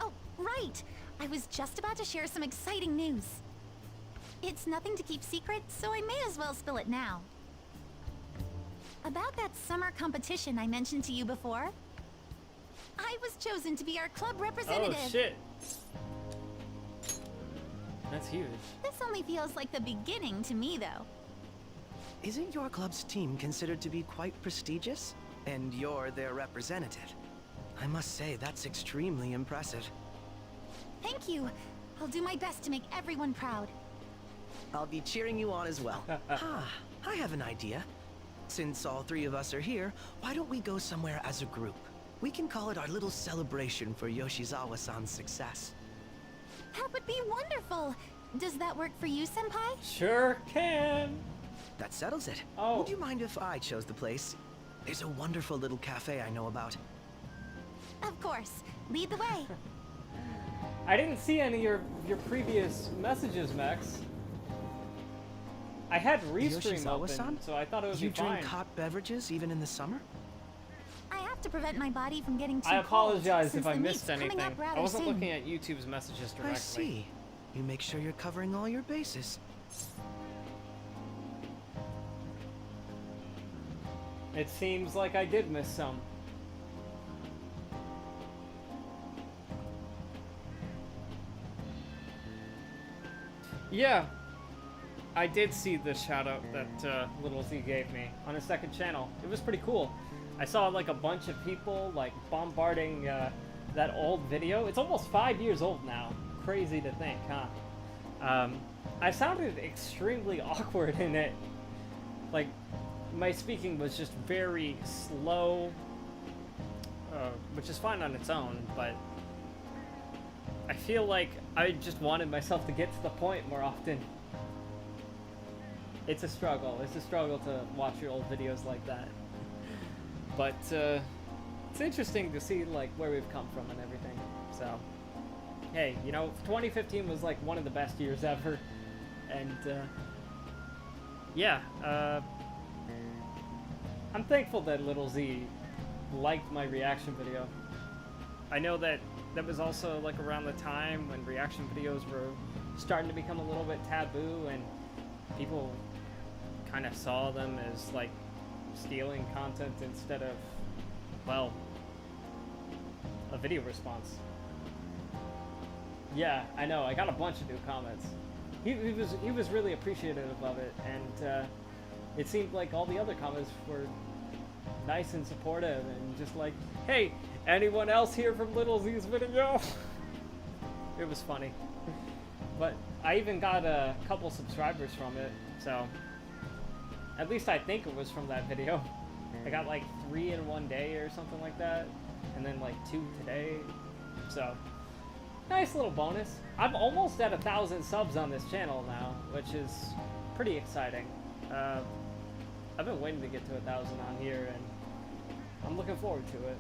[SPEAKER 18] Oh, right! I was just about to share some exciting news. It's nothing to keep secret, so I may as well spill it now. About that summer competition I mentioned to you before, I was chosen to be our club representative.
[SPEAKER 1] Oh, shit. That's huge.
[SPEAKER 18] This only feels like the beginning to me, though.
[SPEAKER 19] Isn't your club's team considered to be quite prestigious? And you're their representative. I must say, that's extremely impressive.
[SPEAKER 18] Thank you. I'll do my best to make everyone proud.
[SPEAKER 19] I'll be cheering you on as well. I have an idea. Since all three of us are here, why don't we go somewhere as a group? We can call it our little celebration for Yoshizawa-san's success.
[SPEAKER 18] That would be wonderful! Does that work for you, Senpai?
[SPEAKER 1] Sure can.
[SPEAKER 19] that settles it.
[SPEAKER 1] Oh.
[SPEAKER 19] Would you mind if I chose the place? There's a wonderful little cafe I know about.
[SPEAKER 18] Of course. Lead the way.
[SPEAKER 1] I didn't see any of your previous messages, Max. I had Restream open,
[SPEAKER 19] Yoshizawa-san?
[SPEAKER 1] so I thought it would
[SPEAKER 19] You
[SPEAKER 1] be fine.
[SPEAKER 19] drink hot beverages even in the summer?
[SPEAKER 18] I have to prevent my body from getting too
[SPEAKER 1] I apologize
[SPEAKER 18] cold,
[SPEAKER 1] if I
[SPEAKER 18] since the
[SPEAKER 1] missed
[SPEAKER 18] meet's coming
[SPEAKER 1] anything.
[SPEAKER 18] up rather
[SPEAKER 1] I wasn't
[SPEAKER 18] soon.
[SPEAKER 1] looking at YouTube's messages directly.
[SPEAKER 19] I see. You make sure you're covering all your bases.
[SPEAKER 1] It seems like I did miss some. Yeah, I did see the shout out that Little Z gave me on his second channel. It was pretty cool. I saw like a bunch of people like bombarding that old video. It's almost 5 years old now. Crazy to think, huh? I sounded extremely awkward in it. Like, my speaking was just very slow, which is fine on its own, but I feel like I just wanted myself to get to the point more often. It's a struggle. It's a struggle to watch your old videos like that. But it's interesting to see like where we've come from and everything. So, hey, you know, 2015 was like one of the best years ever, and yeah, I'm thankful that Little Z liked my reaction video. I know that that was also like around the time when reaction videos were starting to become a little bit taboo, and people kind of saw them as like stealing content instead of, well, a video response. Yeah, I know. I got a bunch of new comments. He was really appreciative of it, and it seemed like all the other comments were nice and supportive, and just like, hey, anyone else here from Little Z's video? It was funny. But I even got a couple subscribers from it, so at least I think it was from that video. I got like 3 in one day or something like that, and then like 2 today, so nice little bonus. I'm almost at 1,000 subs on this channel now, which is pretty exciting. I've been waiting to get to 1,000 on here, and I'm looking forward to it.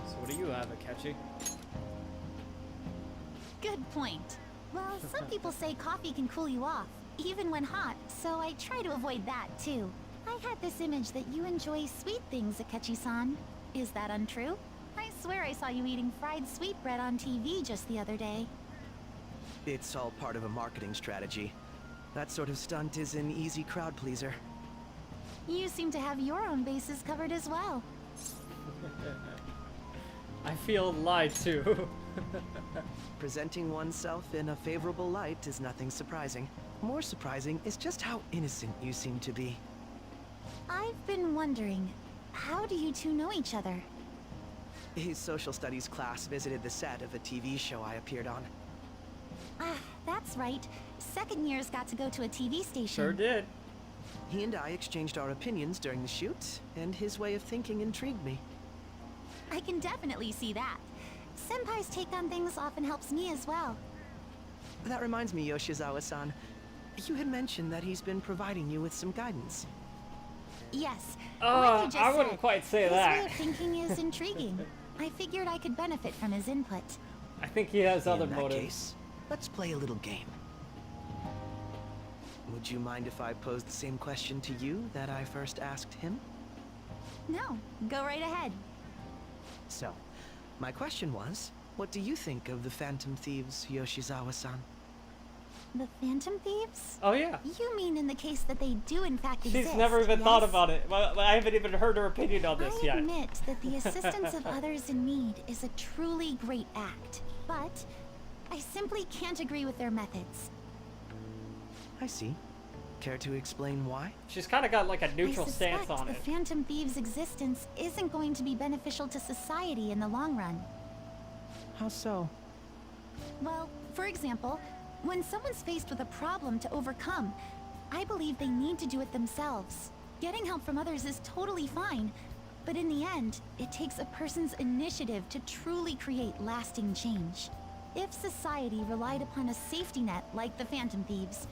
[SPEAKER 1] So what do you have, Akechi?
[SPEAKER 18] Good point. Well, some people say coffee can cool you off, even when hot, so I try to avoid that too. I had this image that you enjoy sweet things, Akechi-san. Is that untrue? I swear I saw you eating fried sweetbread on TV just the other day.
[SPEAKER 19] It's all part of a marketing strategy. That sort of stunt is an easy crowd pleaser.
[SPEAKER 18] You seem to have your own bases covered as well.
[SPEAKER 1] I feel lied to.
[SPEAKER 19] Presenting oneself in a favorable light is nothing surprising. More surprising is just how innocent you seem to be.
[SPEAKER 18] I've been wondering, how do you two know each other?
[SPEAKER 19] His social studies class visited the set of a TV show I appeared on.
[SPEAKER 18] Ah, that's right. Second years got to go to a TV station.
[SPEAKER 1] Sure did.
[SPEAKER 19] He and I exchanged our opinions during the shoot, and his way of thinking intrigued me.
[SPEAKER 18] I can definitely see that. Senpai's take on things often helps me as well.
[SPEAKER 19] That reminds me, Yoshizawa-san. You had mentioned that he's been providing you with some guidance.
[SPEAKER 18] Yes. Like you just
[SPEAKER 1] I wouldn't
[SPEAKER 18] said,
[SPEAKER 1] quite say
[SPEAKER 18] his
[SPEAKER 1] that.
[SPEAKER 18] way of thinking is intriguing. I figured I could benefit from his input.
[SPEAKER 1] I think he has other
[SPEAKER 19] In that
[SPEAKER 1] motives.
[SPEAKER 19] case, let's play a little game. Would you mind if I posed the same question to you that I first asked him?
[SPEAKER 18] No, go right ahead.
[SPEAKER 19] So, my question was, what do you think of the Phantom Thieves, Yoshizawa-san?
[SPEAKER 18] The Phantom Thieves?
[SPEAKER 1] Oh yeah.
[SPEAKER 18] You mean in the case that they do in fact exist?
[SPEAKER 1] She's never even thought
[SPEAKER 18] yes?
[SPEAKER 1] about it. Well, I haven't even heard her opinion on this
[SPEAKER 18] I
[SPEAKER 1] yet.
[SPEAKER 18] admit that the assistance of others in need is a truly great act, but I simply can't agree with their methods.
[SPEAKER 19] I see. Care to explain why?
[SPEAKER 1] She's kind of got like a neutral
[SPEAKER 18] I
[SPEAKER 1] stance
[SPEAKER 18] suspect
[SPEAKER 1] on
[SPEAKER 18] the
[SPEAKER 1] it.
[SPEAKER 18] Phantom Thieves' existence isn't going to be beneficial to society in the long run.
[SPEAKER 19] How so?
[SPEAKER 18] Well, for example, when someone's faced with a problem to overcome, I believe they need to do it themselves. Getting help from others is totally fine, but in the end, it takes a person's initiative to truly create lasting change. If society relied upon a safety net like the Phantom Thieves,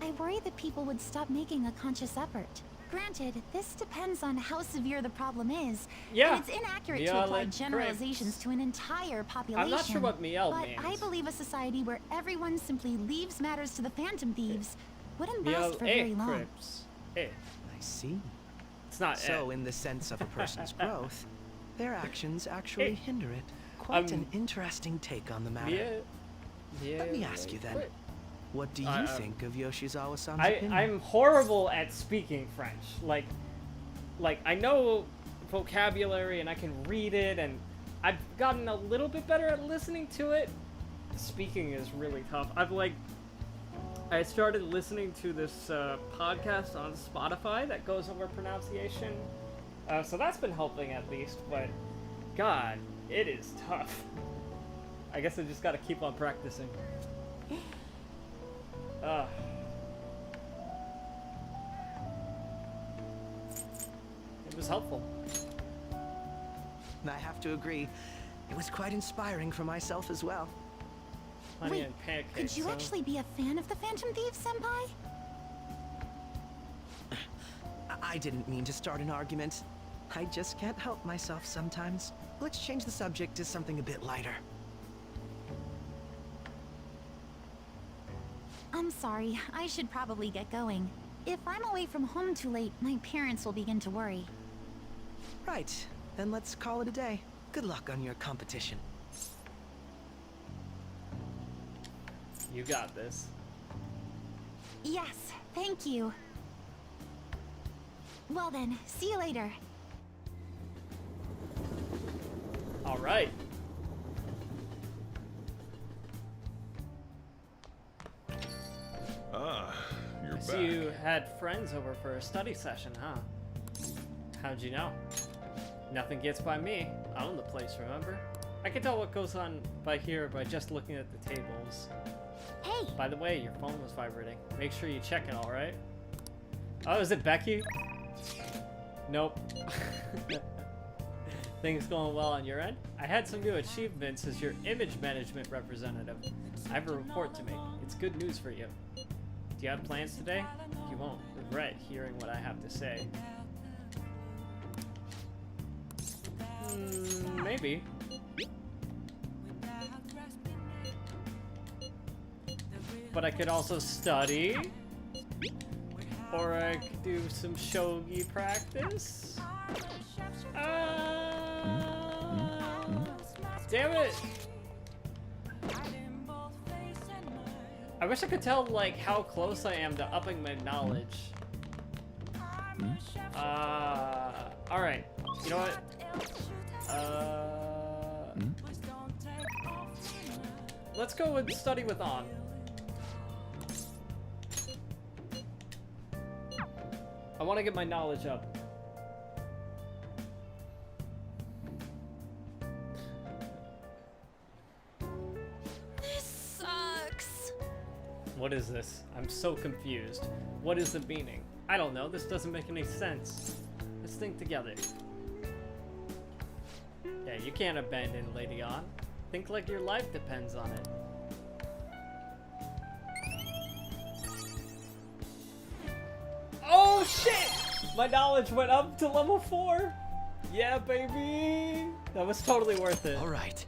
[SPEAKER 18] I worry that people would stop making a conscious effort. Granted, this depends on how severe the problem is,
[SPEAKER 1] Yeah.
[SPEAKER 18] and it's inaccurate to
[SPEAKER 1] Miele
[SPEAKER 18] apply
[SPEAKER 1] Crips.
[SPEAKER 18] generalizations to an entire population.
[SPEAKER 1] I'm not sure what Miele
[SPEAKER 18] but
[SPEAKER 1] means.
[SPEAKER 18] I believe a society where everyone simply leaves matters to the Phantom Thieves wouldn't
[SPEAKER 1] Miele
[SPEAKER 18] last for very long.
[SPEAKER 1] Crips. Eh.
[SPEAKER 20] I see.
[SPEAKER 1] It's not
[SPEAKER 20] So,
[SPEAKER 1] eh.
[SPEAKER 20] in the sense of a person's growth, their actions actually hinder it. Quite an interesting take on the matter. Let me ask you then. What do you think of Yoshizawa-san's opinion?
[SPEAKER 1] I'm horrible at speaking French. Like I know vocabulary and I can read it, and I've gotten a little bit better at listening to it. Speaking is really tough. I started listening to this podcast on Spotify that goes over pronunciation, so that's been helping at least. But God, it is tough. I guess I just gotta keep on practicing. It was helpful.
[SPEAKER 20] I have to agree. It was quite inspiring for myself as well.
[SPEAKER 1] Honey
[SPEAKER 18] Wait,
[SPEAKER 1] and pancakes.
[SPEAKER 18] could you actually be a fan of the Phantom Thieves, Senpai?
[SPEAKER 20] I didn't mean to start an argument. I just can't help myself sometimes. Let's change the subject to something a bit lighter.
[SPEAKER 18] I'm sorry, I should probably get going. If I'm away from home too late, my parents will begin to worry.
[SPEAKER 20] Right, then let's call it a day. Good luck on your competition.
[SPEAKER 1] You got this.
[SPEAKER 18] Yes, thank you. Well then, see you later.
[SPEAKER 1] All right.
[SPEAKER 13] You're
[SPEAKER 1] I
[SPEAKER 13] back.
[SPEAKER 1] see you had friends over for a study session, huh? How'd you know? Nothing gets by me. I own the place, remember? I can tell what goes on by here by just looking at the tables.
[SPEAKER 2] Hey!
[SPEAKER 1] By the way, your phone was vibrating. Make sure you check it, alright? Oh, is it Becky? Nope. Things going well on your end? I had some new achievements as your image management representative. I have a report to make. It's good news for you. Do you have plans today? You won't regret hearing what I have to say. Maybe. But I could also study. Or I could do some shogi practice. Damn it! I wish I could tell, like, how close I am to upping my knowledge. Alright. You know what? Let's go with study with On. I want to get my knowledge up.
[SPEAKER 18] This sucks.
[SPEAKER 1] What is this? I'm so confused. What is the meaning? I don't know. This doesn't make any sense. Let's think together. Yeah, you can't abandon Lady On. Think like your life depends on it. Oh shit! My knowledge went up to level 4. Yeah, baby. That was totally worth it.
[SPEAKER 20] All right.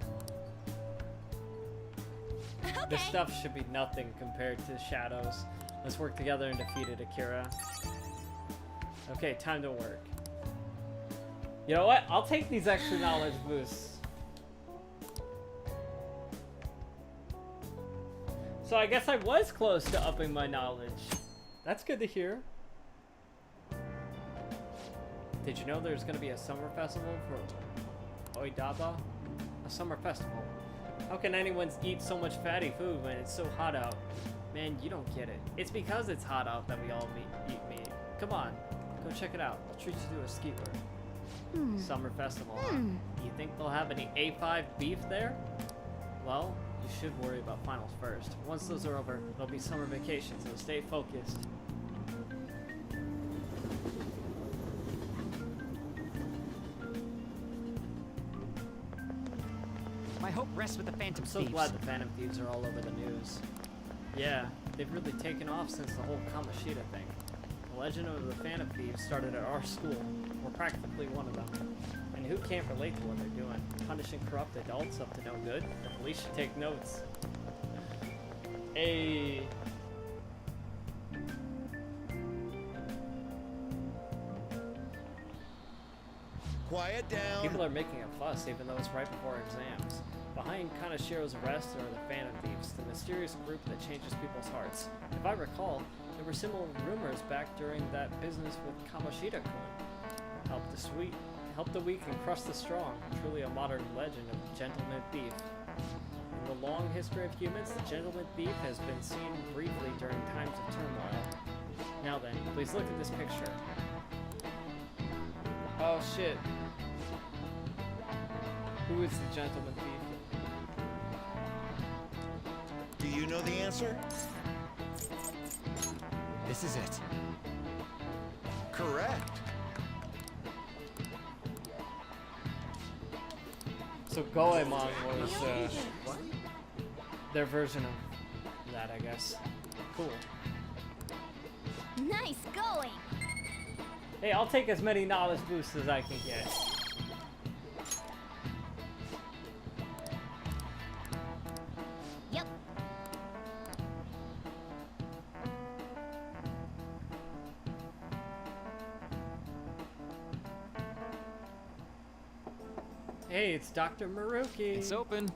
[SPEAKER 1] This stuff should be nothing compared to Shadows. Let's work together and defeat it, Akira. Okay, time to work. You know what? I'll take these extra knowledge boosts. So I guess I was close to upping my knowledge. That's good to hear. Did you know there's gonna be a summer festival for Oidaba? A summer festival. How can anyone eat so much fatty food when it's so hot out? Man, you don't get it. It's because it's hot out that we all eat meat. Come on, go check it out. I'll treat you to a skewer. Summer festival, huh? You think they'll have any A5 beef there? Well, you should worry about finals first. Once those are over, there'll be summer vacation, so stay focused.
[SPEAKER 22] I hope
[SPEAKER 5] impressed with the Phantom
[SPEAKER 1] I'm so
[SPEAKER 5] Thieves.
[SPEAKER 1] glad the Phantom Thieves are all over the news. Yeah, they've really taken off since the whole Kamoshida thing. The legend of the Phantom Thieves started at our school. We're practically one of them. And who can't relate to what they're doing? Punishing corrupt adults up to no good? The police should take notes. Hey.
[SPEAKER 6] Quiet down.
[SPEAKER 1] People are making a fuss even though it's right before exams. Behind Kanashiro's arrest are the Phantom Thieves, the mysterious group that changes people's hearts. If I recall, there were similar rumors back during that business with Kamoshida-kun. Help the weak and crush the strong. Truly a modern legend of the gentleman thief. In the long history of humans, the gentleman thief has been seen briefly during times of turmoil. Now then, please look at this picture. Oh shit. Who is the gentleman thief?
[SPEAKER 6] Do you know the answer?
[SPEAKER 5] This is it.
[SPEAKER 6] Correct.
[SPEAKER 1] So Goemon was their version of that, I guess. Cool.
[SPEAKER 12] Nice going!
[SPEAKER 1] Hey, I'll take as many knowledge boosts as I can get.
[SPEAKER 12] Yep.
[SPEAKER 1] Hey, it's Dr. Maruki.
[SPEAKER 4] It's open.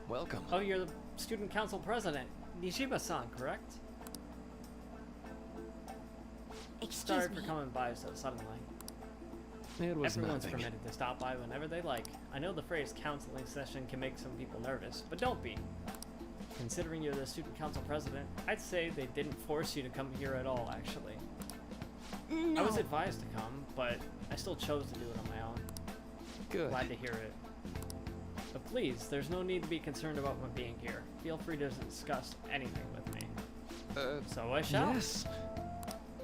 [SPEAKER 4] Welcome.
[SPEAKER 1] Oh, you're the student council president, Nishima-san, correct? Sorry for coming by so suddenly.
[SPEAKER 4] It was
[SPEAKER 1] Everyone's
[SPEAKER 4] nothing.
[SPEAKER 1] permitted to stop by whenever they like. I know the phrase counseling session can make some people nervous, but don't be. Considering you're the student council president, I'd say they didn't force you to come here at all, actually.
[SPEAKER 12] No.
[SPEAKER 1] I was advised to come, but I still chose to do it on my own.
[SPEAKER 4] Good.
[SPEAKER 1] Glad to hear it. But please, there's no need to be concerned about my being here. Feel free to discuss anything with me. So I shall.
[SPEAKER 4] Yes.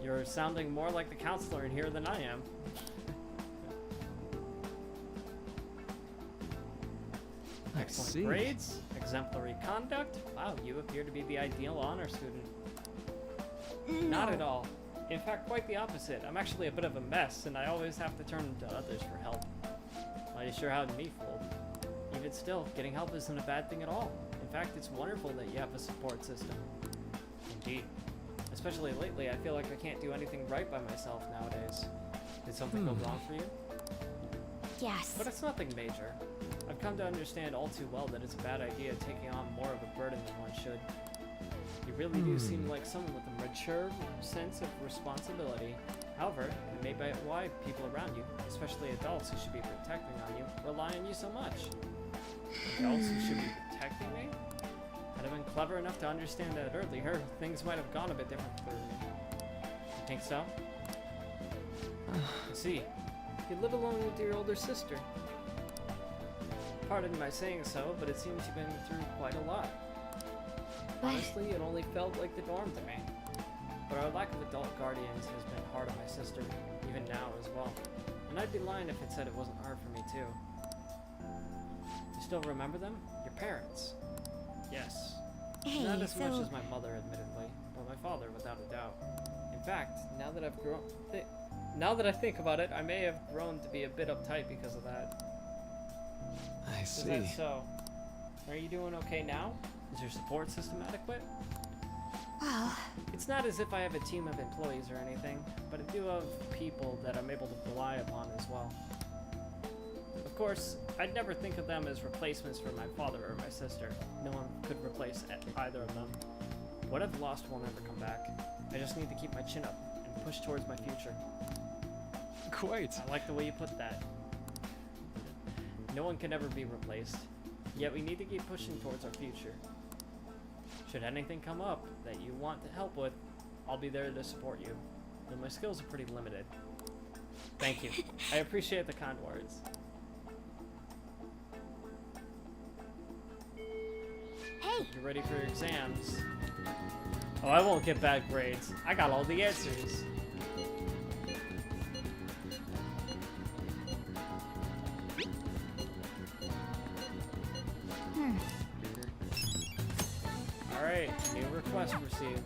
[SPEAKER 1] You're sounding more like the counselor in here than I am. Excellent
[SPEAKER 4] see.
[SPEAKER 1] grades, exemplary conduct. Wow, you appear to be the ideal honor student. Not at all. In fact, quite the opposite. I'm actually a bit of a mess, and I always have to turn to others for help. Well, you sure had me fooled. Even still, getting help isn't a bad thing at all. In fact, it's wonderful that you have a support system. Indeed. Especially lately, I feel like I can't do anything right by myself nowadays. Did something go wrong for you?
[SPEAKER 12] Yes.
[SPEAKER 1] But it's nothing major. I've come to understand all too well that it's a bad idea taking on more of a burden than one should. You really do seem like someone with a mature sense of responsibility. However, it may be why people around you, especially adults who should be protecting on you, rely on you so much. Adults who should be protecting me? Had I been clever enough to understand that earlier, things might have gone a bit different for me. You think so? I see. You live alone with your older sister. Pardon my saying so, but it seems you've been through quite a lot. Honestly, it only felt like the norm to me. But our lack of adult guardians has been hard on my sister, even now as well. And I'd be lying if it said it wasn't hard for me too. You still remember them? Your parents? Yes.
[SPEAKER 12] Hey,
[SPEAKER 1] Not as much
[SPEAKER 12] so-
[SPEAKER 1] as my mother, admittedly, but my father, without a doubt. In fact, now that I've grown, now that I think about it, I may have grown to be a bit uptight because of that.
[SPEAKER 4] I
[SPEAKER 1] Is
[SPEAKER 4] see.
[SPEAKER 1] that so? Are you doing okay now? Is your support system adequate?
[SPEAKER 12] Well,
[SPEAKER 1] It's not as if I have a team of employees or anything, but I do have people that I'm able to rely upon as well. Of course, I'd never think of them as replacements for my father or my sister. No one could replace either of them. What I've lost will never come back. I just need to keep my chin up and push towards my future.
[SPEAKER 4] Quite.
[SPEAKER 1] I like the way you put that. No one can ever be replaced, yet we need to keep pushing towards our future. Should anything come up that you want to help with, I'll be there to support you, though my skills are pretty limited. Thank you. I appreciate the kind words.
[SPEAKER 12] Hey!
[SPEAKER 1] You ready for your exams? Oh, I won't get bad grades. I got all the answers. request received.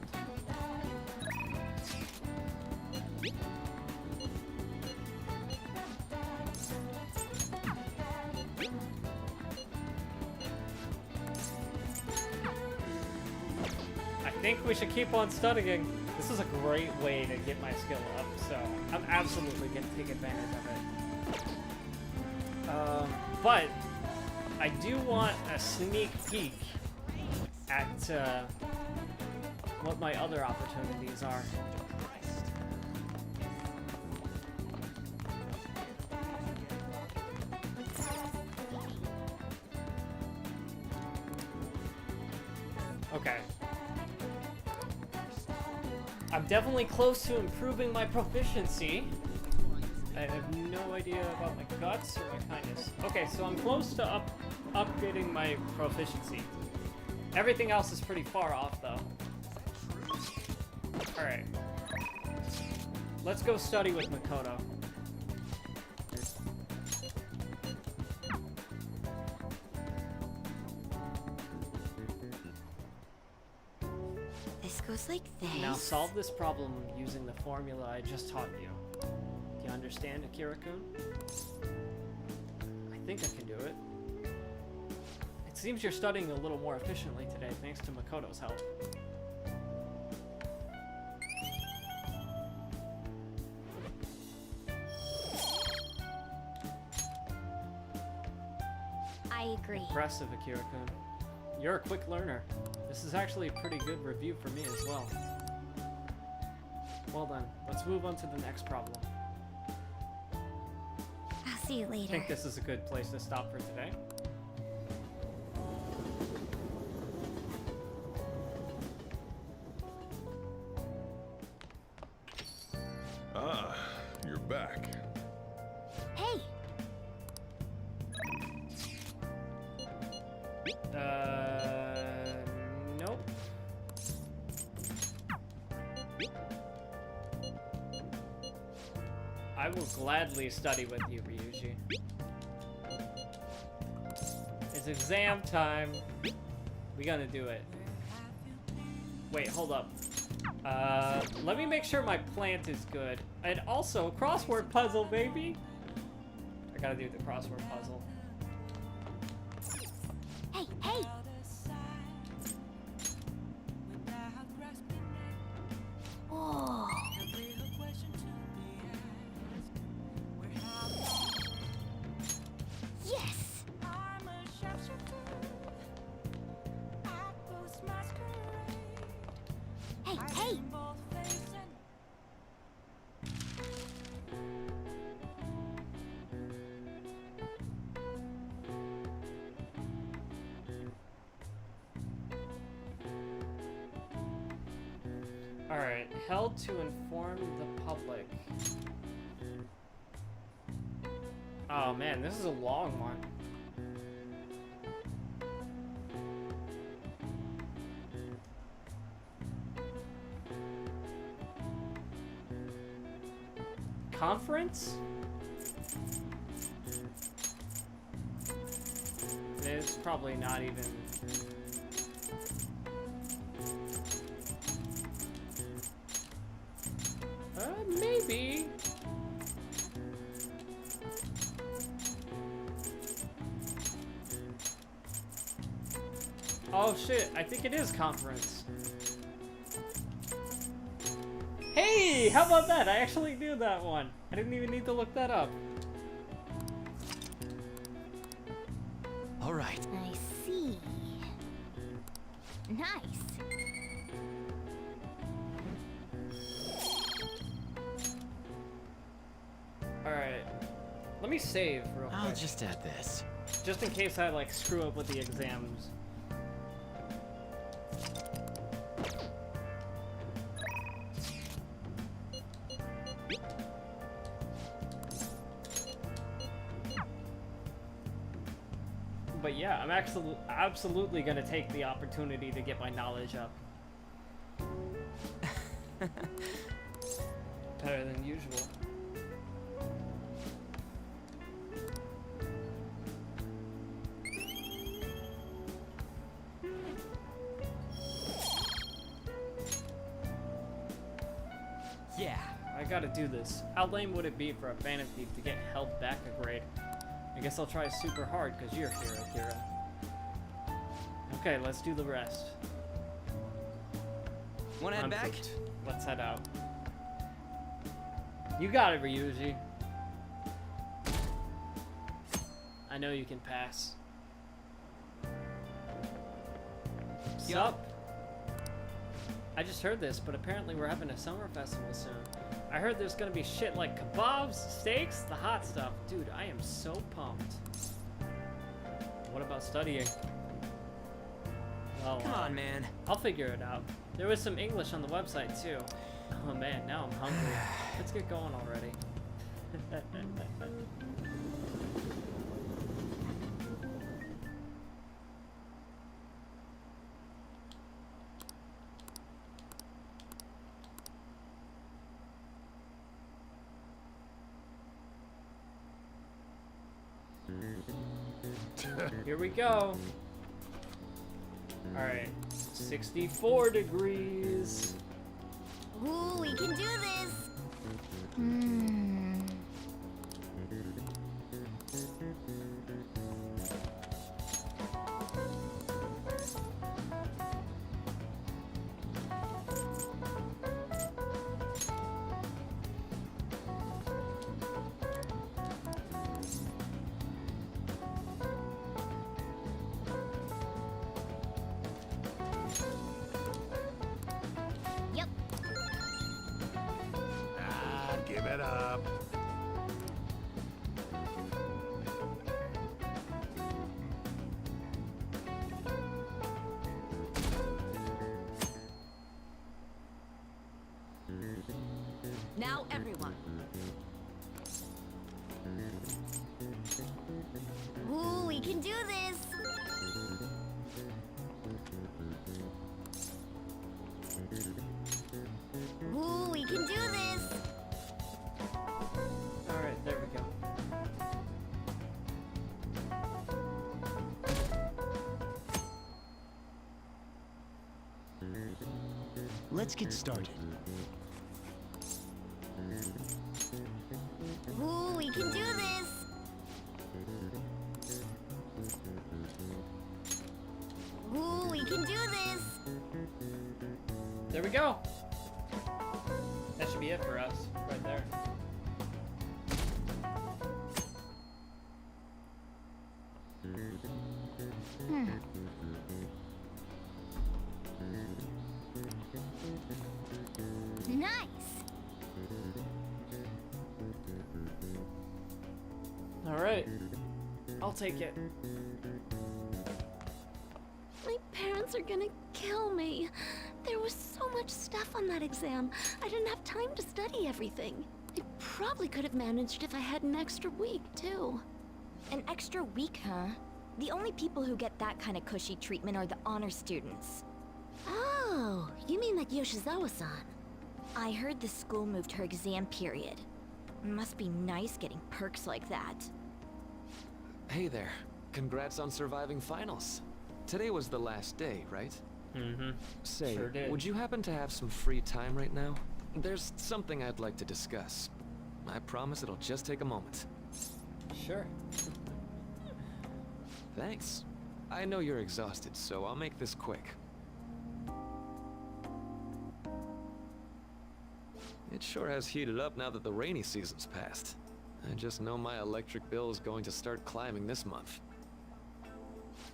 [SPEAKER 1] I think we should keep on studying. This is a great way to get my skill up, so I'm absolutely gonna take advantage of it. But I do want a sneak peek at what my other opportunities are. Okay. I'm definitely close to improving my proficiency. I have no idea about my guts or my kindness. Okay, so I'm close to upgrading my proficiency. Everything else is pretty far off, though. Alright. Let's go study with Makoto.
[SPEAKER 9] This goes like this.
[SPEAKER 1] Now solve this problem using the formula I just taught you. Do you understand, Akira-kun? I think I can do it. It seems you're studying a little more efficiently today, thanks to Makoto's help.
[SPEAKER 9] I agree.
[SPEAKER 1] Impressive, Akira-kun. You're a quick learner. This is actually a pretty good review for me as well. Well then, let's move on to the next problem.
[SPEAKER 9] I'll see you
[SPEAKER 1] I
[SPEAKER 9] later.
[SPEAKER 1] think this is a good place to stop for today.
[SPEAKER 13] Ah, you're back.
[SPEAKER 9] Hey!
[SPEAKER 1] Nope. I will gladly study with you, Ryuji. It's exam time. We gotta do it. Wait, hold up. Let me make sure my plant is good. And also, crossword puzzle, baby! I gotta do the crossword puzzle.
[SPEAKER 9] Hey, hey! Oh. Yes! Hey, hey!
[SPEAKER 1] Alright, held to inform the public. Oh man, this is a long one. Conference? It's probably not even... maybe. Oh shit, I think it is conference. Hey, how about that? I actually knew that one. I didn't even need to look that up.
[SPEAKER 20] All right.
[SPEAKER 12] I see. Nice.
[SPEAKER 1] Alright. Let me save real quick.
[SPEAKER 20] I'll just add this.
[SPEAKER 1] Just in case I like screw up with the exams. But yeah, I'm absolutely gonna take the opportunity to get my knowledge up. Better than usual. gotta do this. How lame would it be for a Phantom Thief to get held back a grade? I guess I'll try super hard because you're here, Akira. Okay, let's do the rest.
[SPEAKER 3] Wanna head back?
[SPEAKER 1] Let's head out. You got it, Ryuji. I know you can pass. Sup? I just heard this, but apparently we're having a summer festival soon. I heard there's gonna be shit like kebabs, steaks, the hot stuff. Dude, I am so pumped. What about studying? Well,
[SPEAKER 3] come on, man.
[SPEAKER 1] I'll figure it out. There was some English on the website too. Oh man, now I'm hungry. Let's get going already. Here we go. Alright, 64 degrees.
[SPEAKER 12] Ooh, we can do this.
[SPEAKER 6] Ah, give it up.
[SPEAKER 10] Now, everyone.
[SPEAKER 12] Ooh, we can do this. Ooh, we can do this.
[SPEAKER 1] Alright, there we go.
[SPEAKER 5] Let's get started.
[SPEAKER 12] Ooh, we can do this. Ooh, we can do this.
[SPEAKER 1] There we go. That should be it for us, right there.
[SPEAKER 12] Nice.
[SPEAKER 1] Alright. I'll take it.
[SPEAKER 9] My parents are gonna kill me. There was so much stuff on that exam. I didn't have time to study everything. I probably could have managed if I had an extra week, too.
[SPEAKER 2] An extra week, huh? The only people who get that kind of cushy treatment are the honor students.
[SPEAKER 9] Oh, you mean like Yoshizawa-san?
[SPEAKER 2] I heard the school moved her exam period. Must be nice getting perks like that.
[SPEAKER 4] Hey there. Congrats on surviving finals. Today was the last day, right?
[SPEAKER 1] Mm-hmm.
[SPEAKER 4] Say,
[SPEAKER 1] Sure did.
[SPEAKER 4] would you happen to have some free time right now? There's something I'd like to discuss. I promise it'll just take a moment.
[SPEAKER 1] Sure.
[SPEAKER 4] Thanks. I know you're exhausted, so I'll make this quick. It sure has heated up now that the rainy season's passed. I just know my electric bill is going to start climbing this month.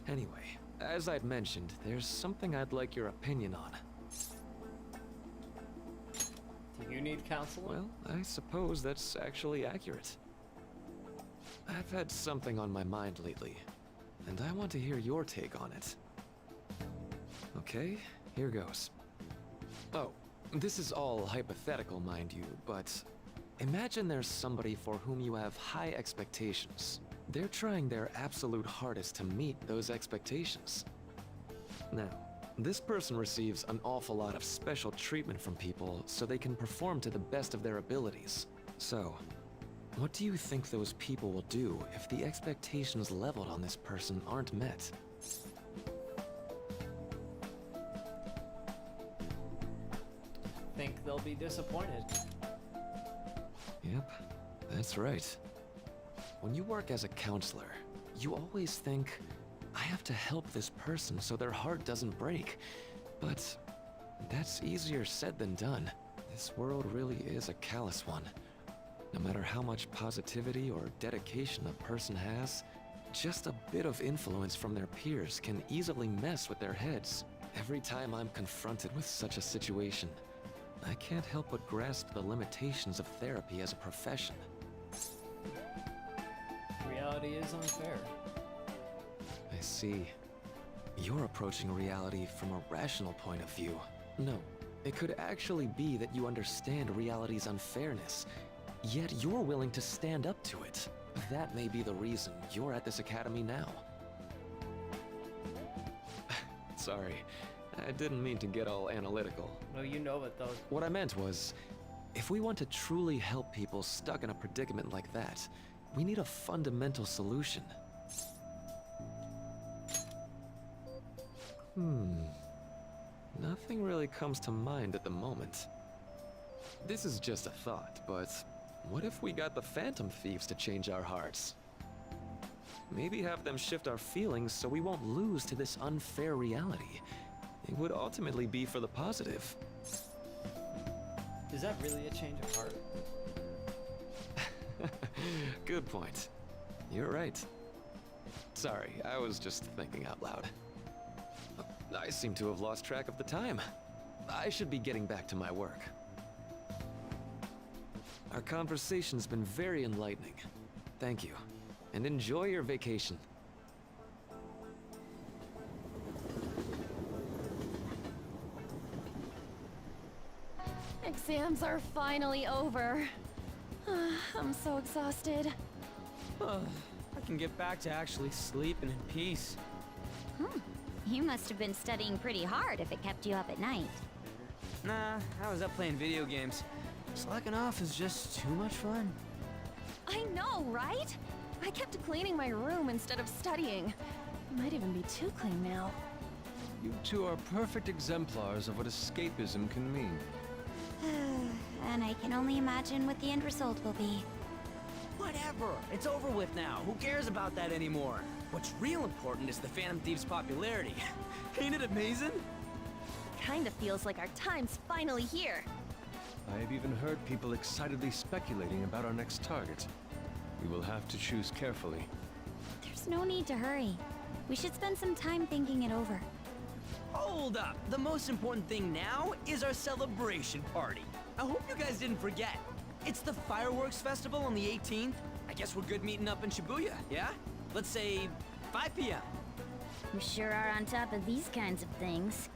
[SPEAKER 4] Anyway, as I'd mentioned, there's something I'd like your opinion on.
[SPEAKER 1] Do you need counseling?
[SPEAKER 4] Well, I suppose that's actually accurate. I've had something on my mind lately, and I want to hear your take on it. Okay, here goes. Oh, this is all hypothetical, mind you, but imagine there's somebody for whom you have high expectations. They're trying their absolute hardest to meet those expectations. Now, this person receives an awful lot of special treatment from people so they can perform to the best of their abilities. So, what do you think those people will do if the expectations leveled on this person aren't met?
[SPEAKER 1] Think they'll be disappointed.
[SPEAKER 4] Yep, that's right. When you work as a counselor, you always think, I have to help this person so their heart doesn't break. But that's easier said than done. This world really is a callous one. No matter how much positivity or dedication a person has, just a bit of influence from their peers can easily mess with their heads. Every time I'm confronted with such a situation, I can't help but grasp the limitations of therapy as a profession.
[SPEAKER 1] Reality is unfair.
[SPEAKER 4] I see. You're approaching reality from a rational point of view. No, it could actually be that you understand reality's unfairness, yet you're willing to stand up to it. That may be the reason you're at this academy now. Sorry, I didn't mean to get all analytical.
[SPEAKER 1] No, you know it though.
[SPEAKER 4] What I meant was, if we want to truly help people stuck in a predicament like that, we need a fundamental solution. Nothing really comes to mind at the moment. This is just a thought, but what if we got the Phantom Thieves to change our hearts? Maybe have them shift our feelings so we won't lose to this unfair reality. It would ultimately be for the positive.
[SPEAKER 1] Is that really a change of heart?
[SPEAKER 4] Good point. You're right. Sorry, I was just thinking out loud. I seem to have lost track of the time. I should be getting back to my work. Our conversation's been very enlightening. Thank you, and enjoy your vacation.
[SPEAKER 7] Exams are finally over. I'm so exhausted.
[SPEAKER 22] I can get back to actually sleeping in peace.
[SPEAKER 12] You must have been studying pretty hard if it kept you up at night.
[SPEAKER 22] Nah, I was up playing video games. Slacking off is just too much fun.
[SPEAKER 7] I know, right? I kept cleaning my room instead of studying. It might even be too clean now.
[SPEAKER 23] You two are perfect exemplars of what escapism can mean.
[SPEAKER 12] And I can only imagine what the end result will be.
[SPEAKER 3] Whatever. It's over with now. Who cares about that anymore? What's real important is the Phantom Thieves' popularity. Ain't it amazing?
[SPEAKER 7] Kinda feels like our time's finally here.
[SPEAKER 23] I have even heard people excitedly speculating about our next target. We will have to choose carefully.
[SPEAKER 12] There's no need to hurry. We should spend some time thinking it over.
[SPEAKER 3] Hold up. The most important thing now is our celebration party. I hope you guys didn't forget. It's the fireworks festival on the 18th. I guess we're good meeting up in Shibuya, yeah? Let's say 5 p.m.
[SPEAKER 12] You sure are on top of these kinds of things.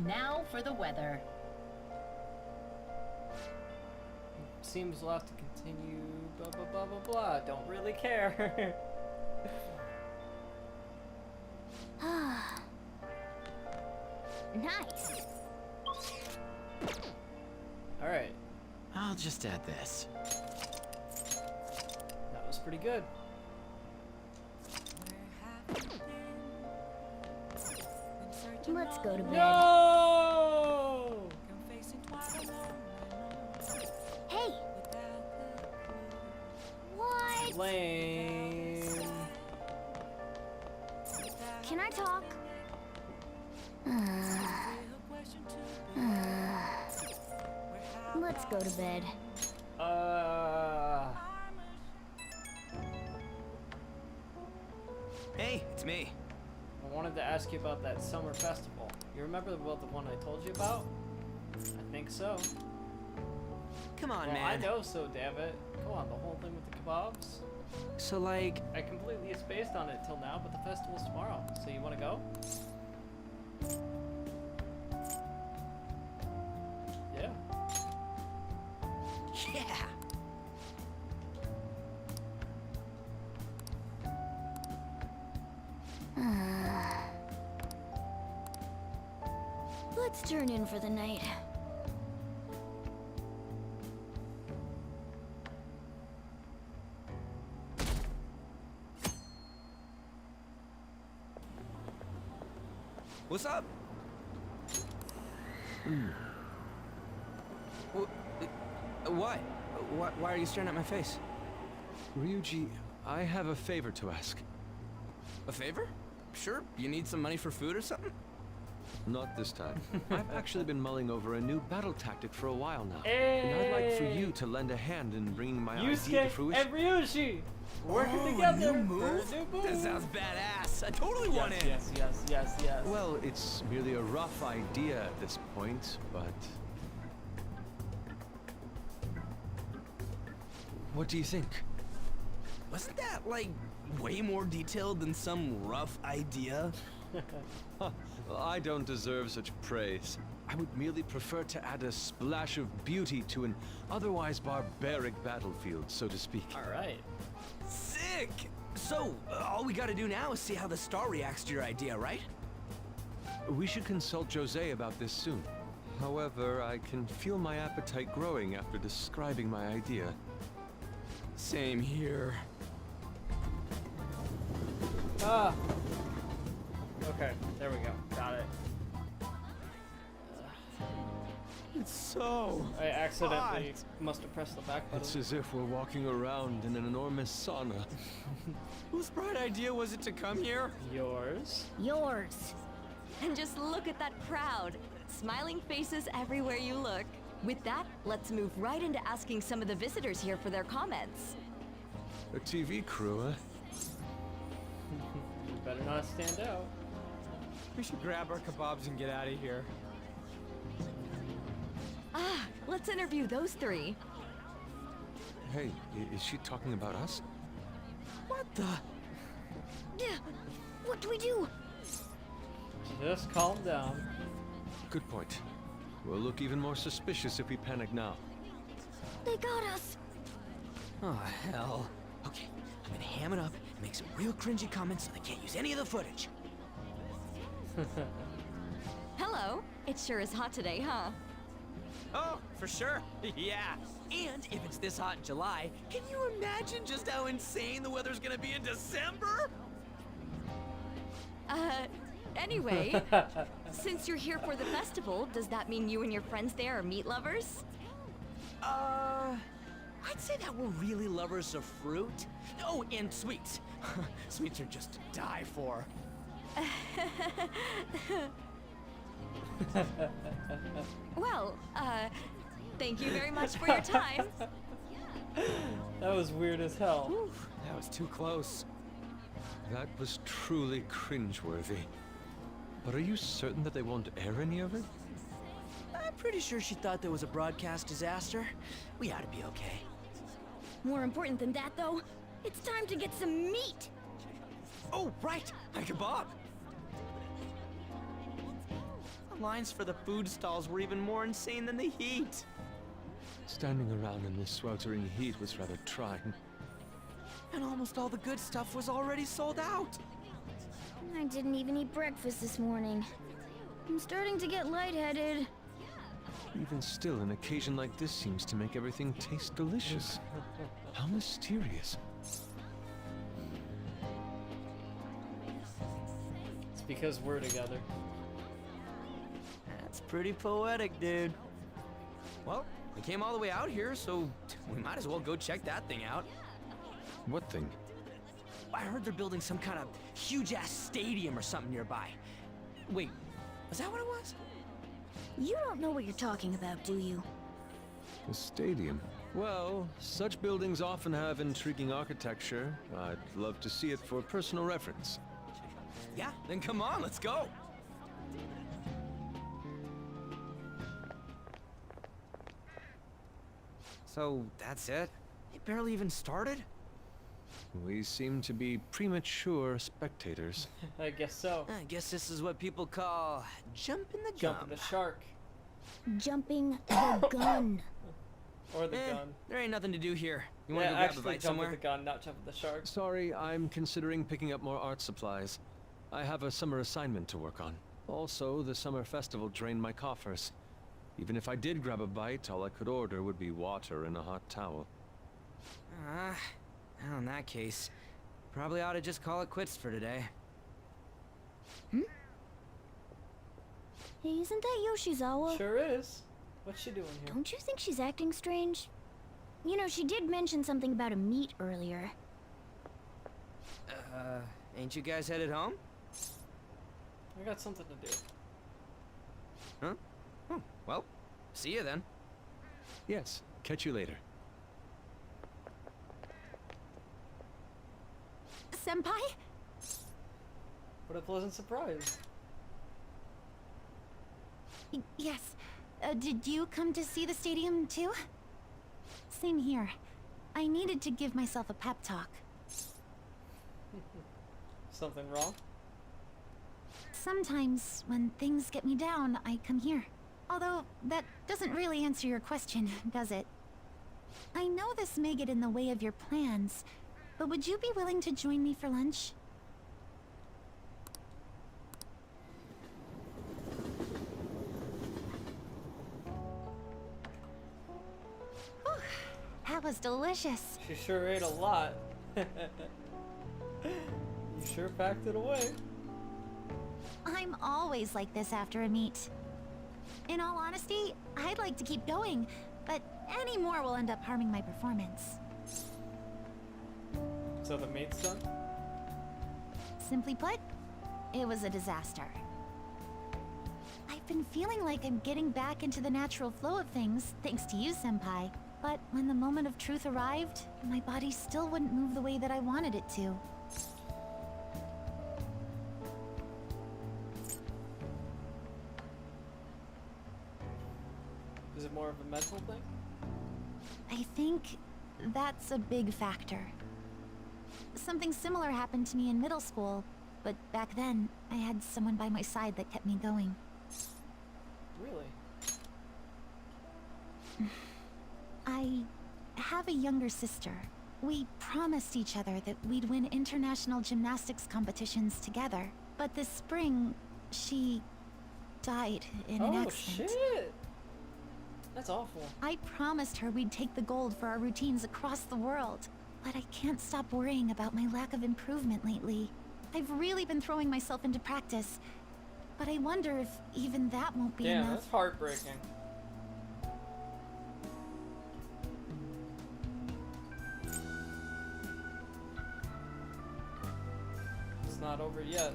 [SPEAKER 10] Now for the weather.
[SPEAKER 1] Seems we'll have to continue blah blah blah blah blah. Don't really care.
[SPEAKER 12] Nice.
[SPEAKER 1] Alright.
[SPEAKER 16] I'll just add this.
[SPEAKER 1] That was pretty good.
[SPEAKER 12] Let's go to bed.
[SPEAKER 1] No!
[SPEAKER 12] Hey! What?
[SPEAKER 1] Lame.
[SPEAKER 12] Can I talk? Let's go to bed.
[SPEAKER 3] Hey, it's me.
[SPEAKER 1] I wanted to ask you about that summer festival. You remember the one I told you about? I think so.
[SPEAKER 3] Come on,
[SPEAKER 1] well,
[SPEAKER 3] man.
[SPEAKER 1] I know so, damn it. Come on, the whole thing with the kebabs?
[SPEAKER 3] So, like...
[SPEAKER 1] I completely spaced on it till now, but the festival's tomorrow. So you want to go? Yeah.
[SPEAKER 3] Yeah.
[SPEAKER 12] Let's turn in for the night.
[SPEAKER 3] What's up? What? Why are you staring at my face?
[SPEAKER 23] Ryuji, I have a favor to ask.
[SPEAKER 3] A favor? Sure. You need some money for food or something?
[SPEAKER 23] Not this time. I've actually been mulling over a new battle tactic for a while now. And I'd like for you to lend a hand in bringing my idea to
[SPEAKER 1] Yusuke
[SPEAKER 23] fruition.
[SPEAKER 1] and Ryuji working together.
[SPEAKER 3] A new move? That sounds badass. I totally want in.
[SPEAKER 1] Yes.
[SPEAKER 23] Well, it's merely a rough idea at this point, but... What do you think?
[SPEAKER 3] Wasn't that, like, way more detailed than some rough idea?
[SPEAKER 23] Well, I don't deserve such praise. I would merely prefer to add a splash of beauty to an otherwise barbaric battlefield, so to speak.
[SPEAKER 1] Alright.
[SPEAKER 3] Sick! So, all we gotta do now is see how the star reacts to your idea, right?
[SPEAKER 23] We should consult Jose about this soon. However, I can feel my appetite growing after describing my idea.
[SPEAKER 3] Same here.
[SPEAKER 1] Ah. Okay, there we go. Got it.
[SPEAKER 3] It's so
[SPEAKER 1] I accidentally must have pressed the back button.
[SPEAKER 23] It's as if we're walking around in an enormous sauna.
[SPEAKER 3] Whose bright idea was it to come here?
[SPEAKER 1] Yours.
[SPEAKER 2] Yours.
[SPEAKER 7] And just look at that crowd. Smiling faces everywhere you look. With that, let's move right into asking some of the visitors here for their comments.
[SPEAKER 23] A TV crew, huh?
[SPEAKER 1] You better not stand out.
[SPEAKER 22] We should grab our kebabs and get out of here.
[SPEAKER 7] Ah, let's interview those three.
[SPEAKER 23] Hey, is she talking about us?
[SPEAKER 3] What the?
[SPEAKER 2] Yeah. What do we do?
[SPEAKER 1] Just calm down.
[SPEAKER 23] Good point. We'll look even more suspicious if we panic now.
[SPEAKER 2] They got us.
[SPEAKER 3] Oh, hell. Okay, I'm gonna ham it up and make some real cringy comments so they can't use any of the footage.
[SPEAKER 7] Hello. It sure is hot today, huh?
[SPEAKER 3] Oh, for sure. Yeah. And if it's this hot in July, can you imagine just how insane the weather's gonna be in December?
[SPEAKER 7] Anyway, since you're here for the festival, does that mean you and your friends there are meat lovers?
[SPEAKER 3] I'd say that we're really lovers of fruit. Oh, and sweets. Sweets are just to die for.
[SPEAKER 7] Well, thank you very much for your time.
[SPEAKER 1] That was weird as hell.
[SPEAKER 3] Whew, that was too close.
[SPEAKER 23] That was truly cringeworthy. But are you certain that they won't air any of it?
[SPEAKER 3] I'm pretty sure she thought there was a broadcast disaster. We ought to be okay.
[SPEAKER 2] More important than that, though, it's time to get some meat.
[SPEAKER 3] Oh, right! My kebab! The lines for the food stalls were even more insane than the heat.
[SPEAKER 23] Standing around in this sweltering heat was rather trying.
[SPEAKER 3] And almost all the good stuff was already sold out.
[SPEAKER 12] I didn't even eat breakfast this morning. I'm starting to get lightheaded.
[SPEAKER 23] Even still, an occasion like this seems to make everything taste delicious. How mysterious.
[SPEAKER 1] It's because we're together.
[SPEAKER 3] That's pretty poetic, dude. Well, we came all the way out here, so we might as well go check that thing out.
[SPEAKER 23] What thing?
[SPEAKER 3] I heard they're building some kind of huge-ass stadium or something nearby. Wait, was that what it was?
[SPEAKER 12] You don't know what you're talking about, do you?
[SPEAKER 23] A stadium? Well, such buildings often have intriguing architecture. I'd love to see it for personal reference.
[SPEAKER 3] Yeah, then come on, let's go. So, that's it? It barely even started?
[SPEAKER 23] We seem to be premature spectators.
[SPEAKER 1] I guess so.
[SPEAKER 3] I guess this is what people call jumping the gun.
[SPEAKER 1] Jumping the shark.
[SPEAKER 12] Jumping the gun.
[SPEAKER 1] Or the gun.
[SPEAKER 3] There ain't nothing to do here. You want to go grab a bite
[SPEAKER 1] jump
[SPEAKER 3] somewhere?
[SPEAKER 1] with the gun, not jump with the shark.
[SPEAKER 23] Sorry, I'm considering picking up more art supplies. I have a summer assignment to work on. Also, the summer festival drained my coffers. Even if I did grab a bite, all I could order would be water and a hot towel.
[SPEAKER 3] Well, in that case, probably ought to just call it quits for today.
[SPEAKER 12] Hey, isn't that Yoshizawa?
[SPEAKER 1] Sure is. What's she doing here?
[SPEAKER 12] Don't you think she's acting strange? You know, she did mention something about a meet earlier.
[SPEAKER 22] Ain't you guys headed home?
[SPEAKER 1] I got something to do.
[SPEAKER 22] Huh? Oh, well, see you then.
[SPEAKER 23] Yes, catch you later.
[SPEAKER 18] Senpai?
[SPEAKER 1] What a pleasant surprise.
[SPEAKER 18] Yes. Did you come to see the stadium too? Same here. I needed to give myself a pep talk.
[SPEAKER 1] Something wrong?
[SPEAKER 18] Sometimes, when things get me down, I come here. Although, that doesn't really answer your question, does it? I know this may get in the way of your plans, but would you be willing to join me for lunch? Whew, that was delicious.
[SPEAKER 1] She sure ate a lot. You sure packed it away.
[SPEAKER 18] I'm always like this after a meet. In all honesty, I'd like to keep going, but any more will end up harming my performance.
[SPEAKER 1] So the meet's done?
[SPEAKER 18] Simply put, it was a disaster. I've been feeling like I'm getting back into the natural flow of things, thanks to you, Senpai. But when the moment of truth arrived, my body still wouldn't move the way that I wanted it to.
[SPEAKER 1] Is it more of a mental thing?
[SPEAKER 18] I think that's a big factor. Something similar happened to me in middle school, but back then, I had someone by my side that kept me going.
[SPEAKER 1] Really?
[SPEAKER 18] I have a younger sister. We promised each other that we'd win international gymnastics competitions together. But this spring, she died in an accident.
[SPEAKER 1] Oh shit! That's awful.
[SPEAKER 18] I promised her we'd take the gold for our routines across the world. But I can't stop worrying about my lack of improvement lately. I've really been throwing myself into practice. But I wonder if even that won't be
[SPEAKER 1] Damn,
[SPEAKER 18] enough.
[SPEAKER 1] that's heartbreaking. It's not over yet.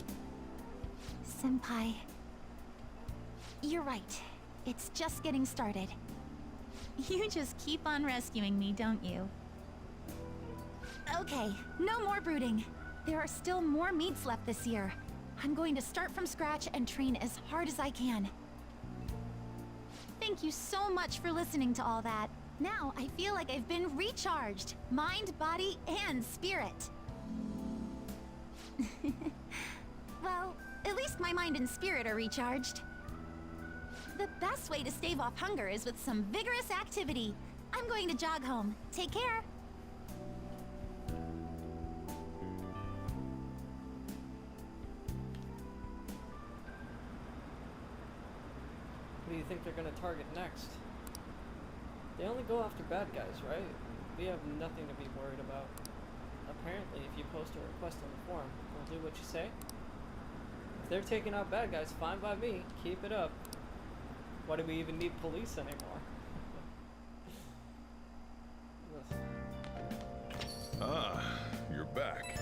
[SPEAKER 18] Senpai. You're right. It's just getting started. You just keep on rescuing me, don't you? Okay, no more brooding. There are still more meets left this year. I'm going to start from scratch and train as hard as I can. Thank you so much for listening to all that. Now I feel like I've been recharged. Mind, body, and spirit. Well, at least my mind and spirit are recharged. The best way to stave off hunger is with some vigorous activity. I'm going to jog home. Take care.
[SPEAKER 1] What do you think they're gonna target next? They only go after bad guys, right? We have nothing to be worried about. Apparently, if you post a request on the forum, we'll do what you say. If they're taking out bad guys, fine by me. Keep it up. Why do we even need police anymore?
[SPEAKER 13] Ah, you're back.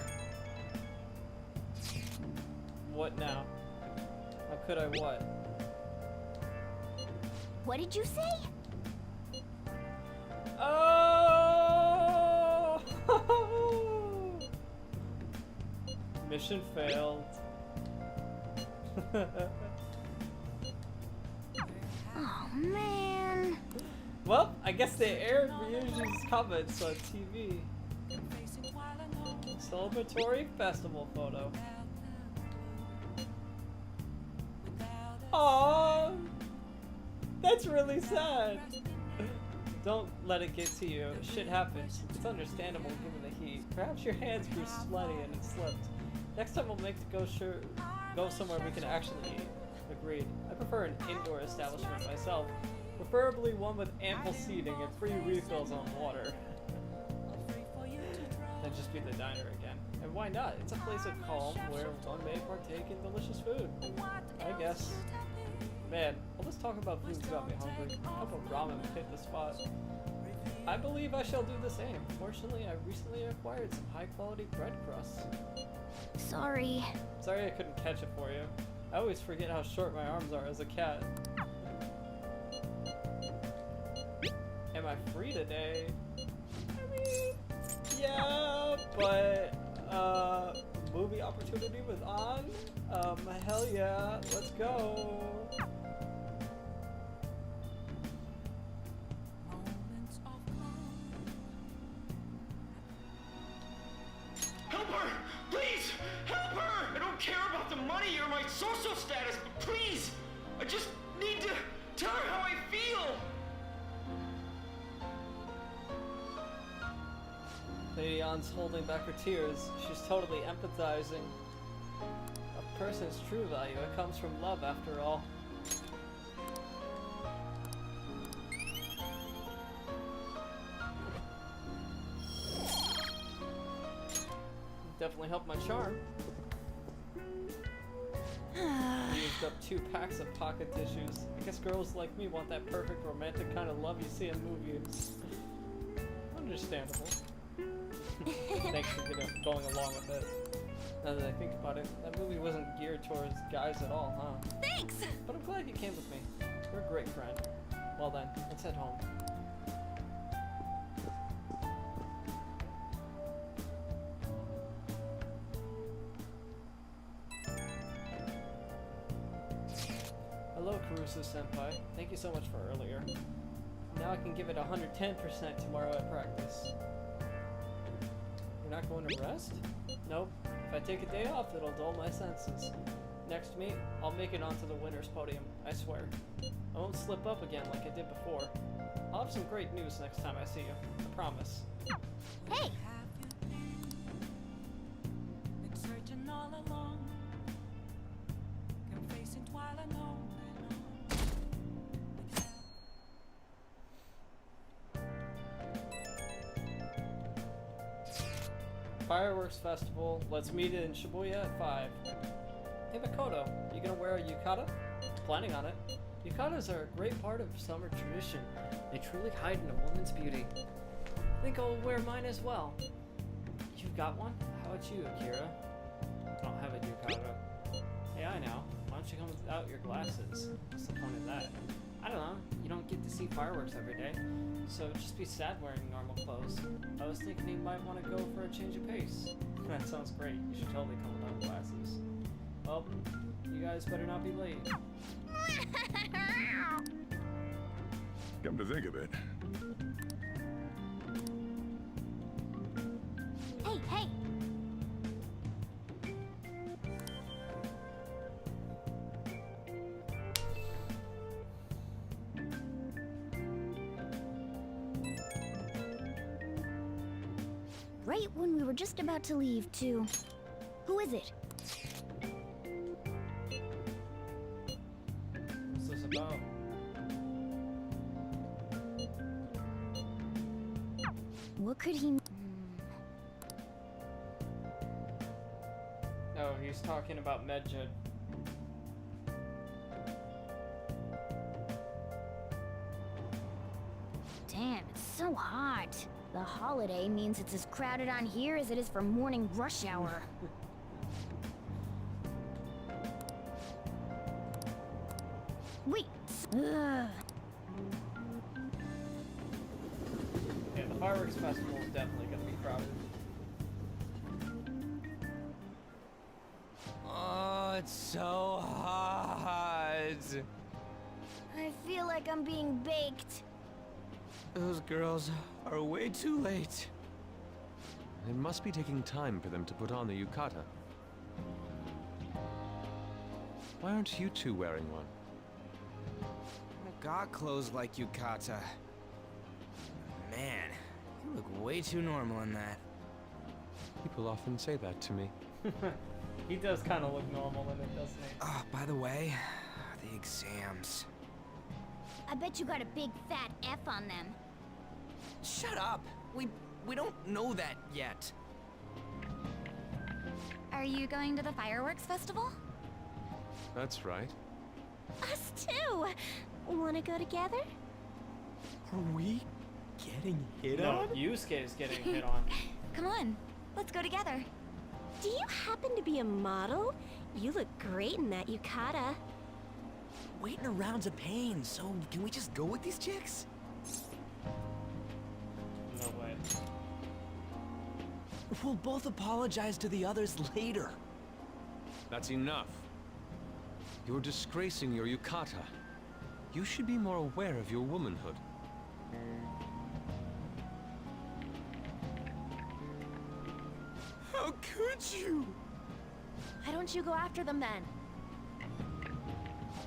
[SPEAKER 1] What now? How could I what?
[SPEAKER 12] What did you say?
[SPEAKER 1] Oh! Mission failed.
[SPEAKER 12] Oh man.
[SPEAKER 1] Well, I guess they aired Ryuji's comments on TV. Celebratory festival photo. Aww! That's really sad. Don't let it get to you. Shit happens. It's understandable given the heat. Perhaps your hands grew sweaty and it slipped. Next time we'll make to go somewhere we can actually eat. Agreed. I prefer an indoor establishment myself. Preferably one with ample seating and free refills on water. That'd just be the diner again. And why not? It's a place of calm where one may partake in delicious food. I guess. Man, all this talk about food's got me hungry. I hope a ramen would hit the spot. I believe I shall do the same. Fortunately, I recently acquired some high-quality bread crusts.
[SPEAKER 12] Sorry.
[SPEAKER 1] Sorry I couldn't catch it for you. I always forget how short my arms are as a cat. Am I free today? I mean, yeah, but, movie opportunity was on? Hell yeah, let's go.
[SPEAKER 21] Help her! Please! Help her! I don't care about the money or my social status, but please! I just need to tell her how I feel!
[SPEAKER 1] Lady Ann's holding back her tears. She's totally empathizing. A person's true value, it comes from love after all. Definitely helped my charm. I used up 2 packs of pocket tissues. I guess girls like me want that perfect romantic kind of love you see in movies. Understandable. Thanks for going along with it. Now that I think about it, that movie wasn't geared towards guys at all, huh?
[SPEAKER 7] Thanks!
[SPEAKER 1] But I'm glad you came with me. You're a great friend. Well then, let's head home. Hello, Caruso-senpai. Thank you so much for earlier. Now I can give it 110% tomorrow at practice. You're not going to rest? Nope. If I take a day off, it'll dull my senses. Next meet, I'll make it onto the winner's podium, I swear. I won't slip up again like I did before. I'll have some great news next time I see you. I promise.
[SPEAKER 12] Hey!
[SPEAKER 1] Fireworks Festival. Let's meet in Shibuya at 5. Hey Makoto, you gonna wear a yukata? Planning on it. Yukatas are a great part of summer tradition. They truly hide in a woman's beauty. I think I'll wear mine as well. You've got one? How about you, Akira? I don't have a yukata. Hey, I know. Why don't you come without your glasses? What's the point of that? I don't know. You don't get to see fireworks every day. So just be sad wearing normal clothes. I was thinking you might want to go for a change of pace. That sounds great. You should totally come without glasses. Well, you guys better not be late.
[SPEAKER 13] Come to think of it,
[SPEAKER 12] Hey, hey! Right when we were just about to leave, too. Who is it?
[SPEAKER 1] What's this about?
[SPEAKER 12] What could he...
[SPEAKER 1] Oh, he's talking about Medjed.
[SPEAKER 12] Damn, it's so hot. The holiday means it's as crowded on here as it is for morning rush hour. Wait! Ugh.
[SPEAKER 1] Yeah, the fireworks festival is definitely gonna be crowded.
[SPEAKER 3] Oh, it's so hot.
[SPEAKER 12] I feel like I'm being baked.
[SPEAKER 3] Those girls are way too late.
[SPEAKER 23] It must be taking time for them to put on the yukata. Why aren't you two wearing one?
[SPEAKER 22] I got clothes like yukata. Man, you look way too normal in that.
[SPEAKER 23] People often say that to me.
[SPEAKER 1] He does kind of look normal in it, doesn't he?
[SPEAKER 22] Oh, by the way, the exams.
[SPEAKER 12] I bet you got a big fat F on them.
[SPEAKER 3] Shut up! We don't know that yet.
[SPEAKER 2] Are you going to the fireworks festival?
[SPEAKER 23] That's right.
[SPEAKER 9] Us too! Wanna go together?
[SPEAKER 22] Are we getting hit
[SPEAKER 1] No,
[SPEAKER 22] on?
[SPEAKER 1] Yusuke is getting hit on.
[SPEAKER 2] Come on, let's go together.
[SPEAKER 9] Do you happen to be a model? You look great in that yukata.
[SPEAKER 22] Waiting around's a pain, so can we just go with these chicks?
[SPEAKER 1] No way.
[SPEAKER 22] We'll both apologize to the others later.
[SPEAKER 23] That's enough. You're disgracing your yukata. You should be more aware of your womanhood.
[SPEAKER 22] How could you?
[SPEAKER 7] Why don't you go after them then?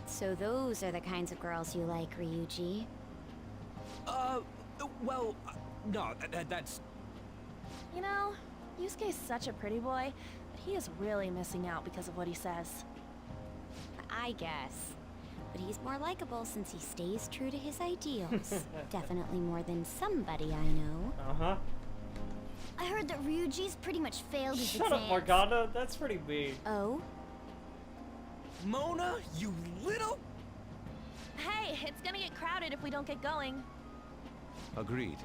[SPEAKER 11] So those are the kinds of girls you like, Ryuji.
[SPEAKER 22] Well, no, that's...
[SPEAKER 7] You know, Yusuke's such a pretty boy, but he is really missing out because of what he says.
[SPEAKER 11] I guess. But he's more likable since he stays true to his ideals. Definitely more than somebody I know.
[SPEAKER 1] Uh-huh.
[SPEAKER 12] I heard that Ryuji's pretty much failed his
[SPEAKER 1] Shut
[SPEAKER 12] exams.
[SPEAKER 1] up, Morgana. That's pretty mean.
[SPEAKER 11] Oh?
[SPEAKER 22] Mona, you little...
[SPEAKER 7] Hey, it's gonna get crowded if we don't get going.
[SPEAKER 23] Agreed.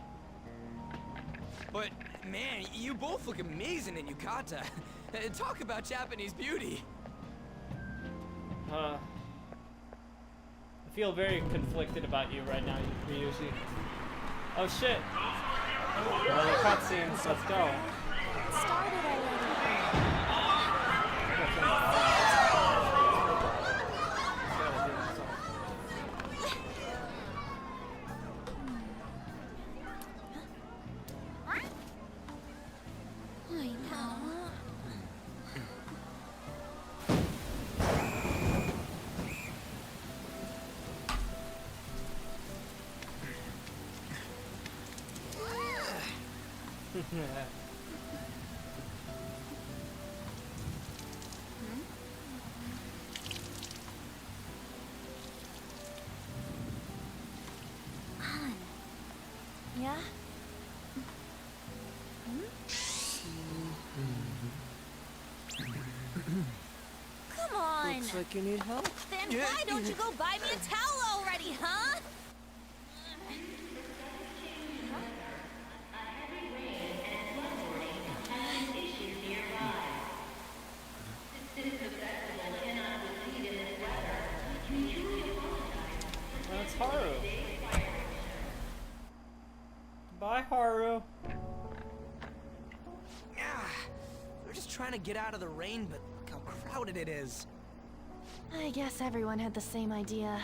[SPEAKER 3] But, man, you both look amazing in yukata. Talk about Japanese beauty.
[SPEAKER 1] I feel very conflicted about you right now, Ryuji. Oh shit! Well, the cutscenes, let's go.
[SPEAKER 7] Started already.
[SPEAKER 11] I know.
[SPEAKER 7] Yeah? Come on!
[SPEAKER 22] Looks like you need help.
[SPEAKER 7] Then why don't you go buy me a towel already, huh?
[SPEAKER 1] That's Haru. Bye, Haru.
[SPEAKER 22] We're just trying to get out of the rain, but look how crowded it is.
[SPEAKER 7] I guess everyone had the same idea.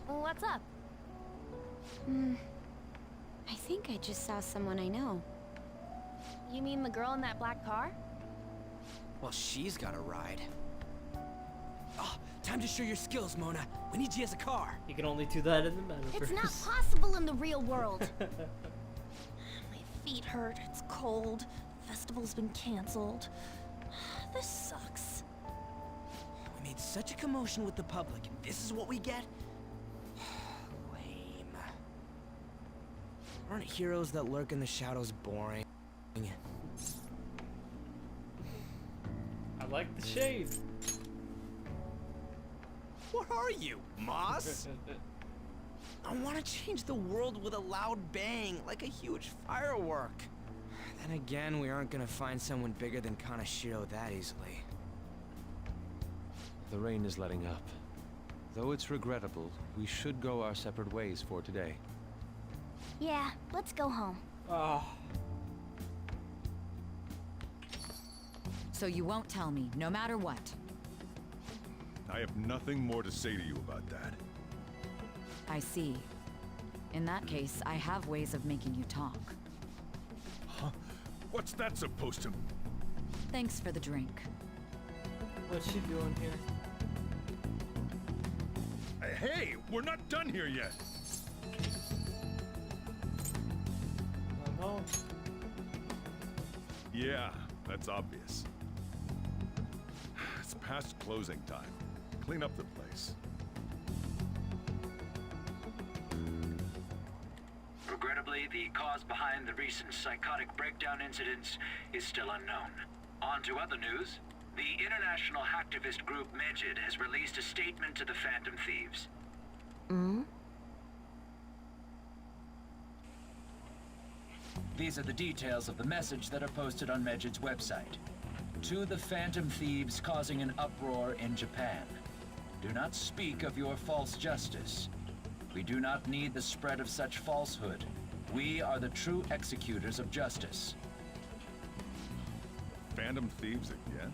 [SPEAKER 7] What's up?
[SPEAKER 11] I think I just saw someone I know.
[SPEAKER 7] You mean the girl in that black car?
[SPEAKER 3] Well, she's got a ride. Oh, time to show your skills, Mona. We need you as a car.
[SPEAKER 1] You can only do that in the metaverse.
[SPEAKER 12] It's not possible in the real world.
[SPEAKER 7] My feet hurt, it's cold, festival's been canceled. This sucks.
[SPEAKER 3] We made such a commotion with the public, and this is what we get? Lame.
[SPEAKER 22] Aren't heroes that lurk in the shadows boring?
[SPEAKER 1] I like the shade.
[SPEAKER 3] What are you, Moss? I want to change the world with a loud bang, like a huge firework. Then again, we aren't gonna find someone bigger than Kaneshiro that easily.
[SPEAKER 23] The rain is letting up. Though it's regrettable, we should go our separate ways for today.
[SPEAKER 12] Yeah, let's go home.
[SPEAKER 1] Oh.
[SPEAKER 10] So you won't tell me, no matter what.
[SPEAKER 13] I have nothing more to say to you about that.
[SPEAKER 10] I see. In that case, I have ways of making you talk.
[SPEAKER 13] Huh? What's that supposed to...
[SPEAKER 10] Thanks for the drink.
[SPEAKER 1] What's she doing here?
[SPEAKER 13] Hey, we're not done here yet.
[SPEAKER 1] I'm home.
[SPEAKER 13] Yeah, that's obvious. It's past closing time. Clean up the place.
[SPEAKER 14] Regrettably, the cause behind the recent psychotic breakdown incidents is still unknown. On to other news. The international hacktivist group Medjed has released a statement to the Phantom Thieves. These are the details of the message that are posted on Medjed's website. To the Phantom Thieves causing an uproar in Japan. Do not speak of your false justice. We do not need the spread of such falsehood. We are the true executors of justice.
[SPEAKER 13] Phantom Thieves again?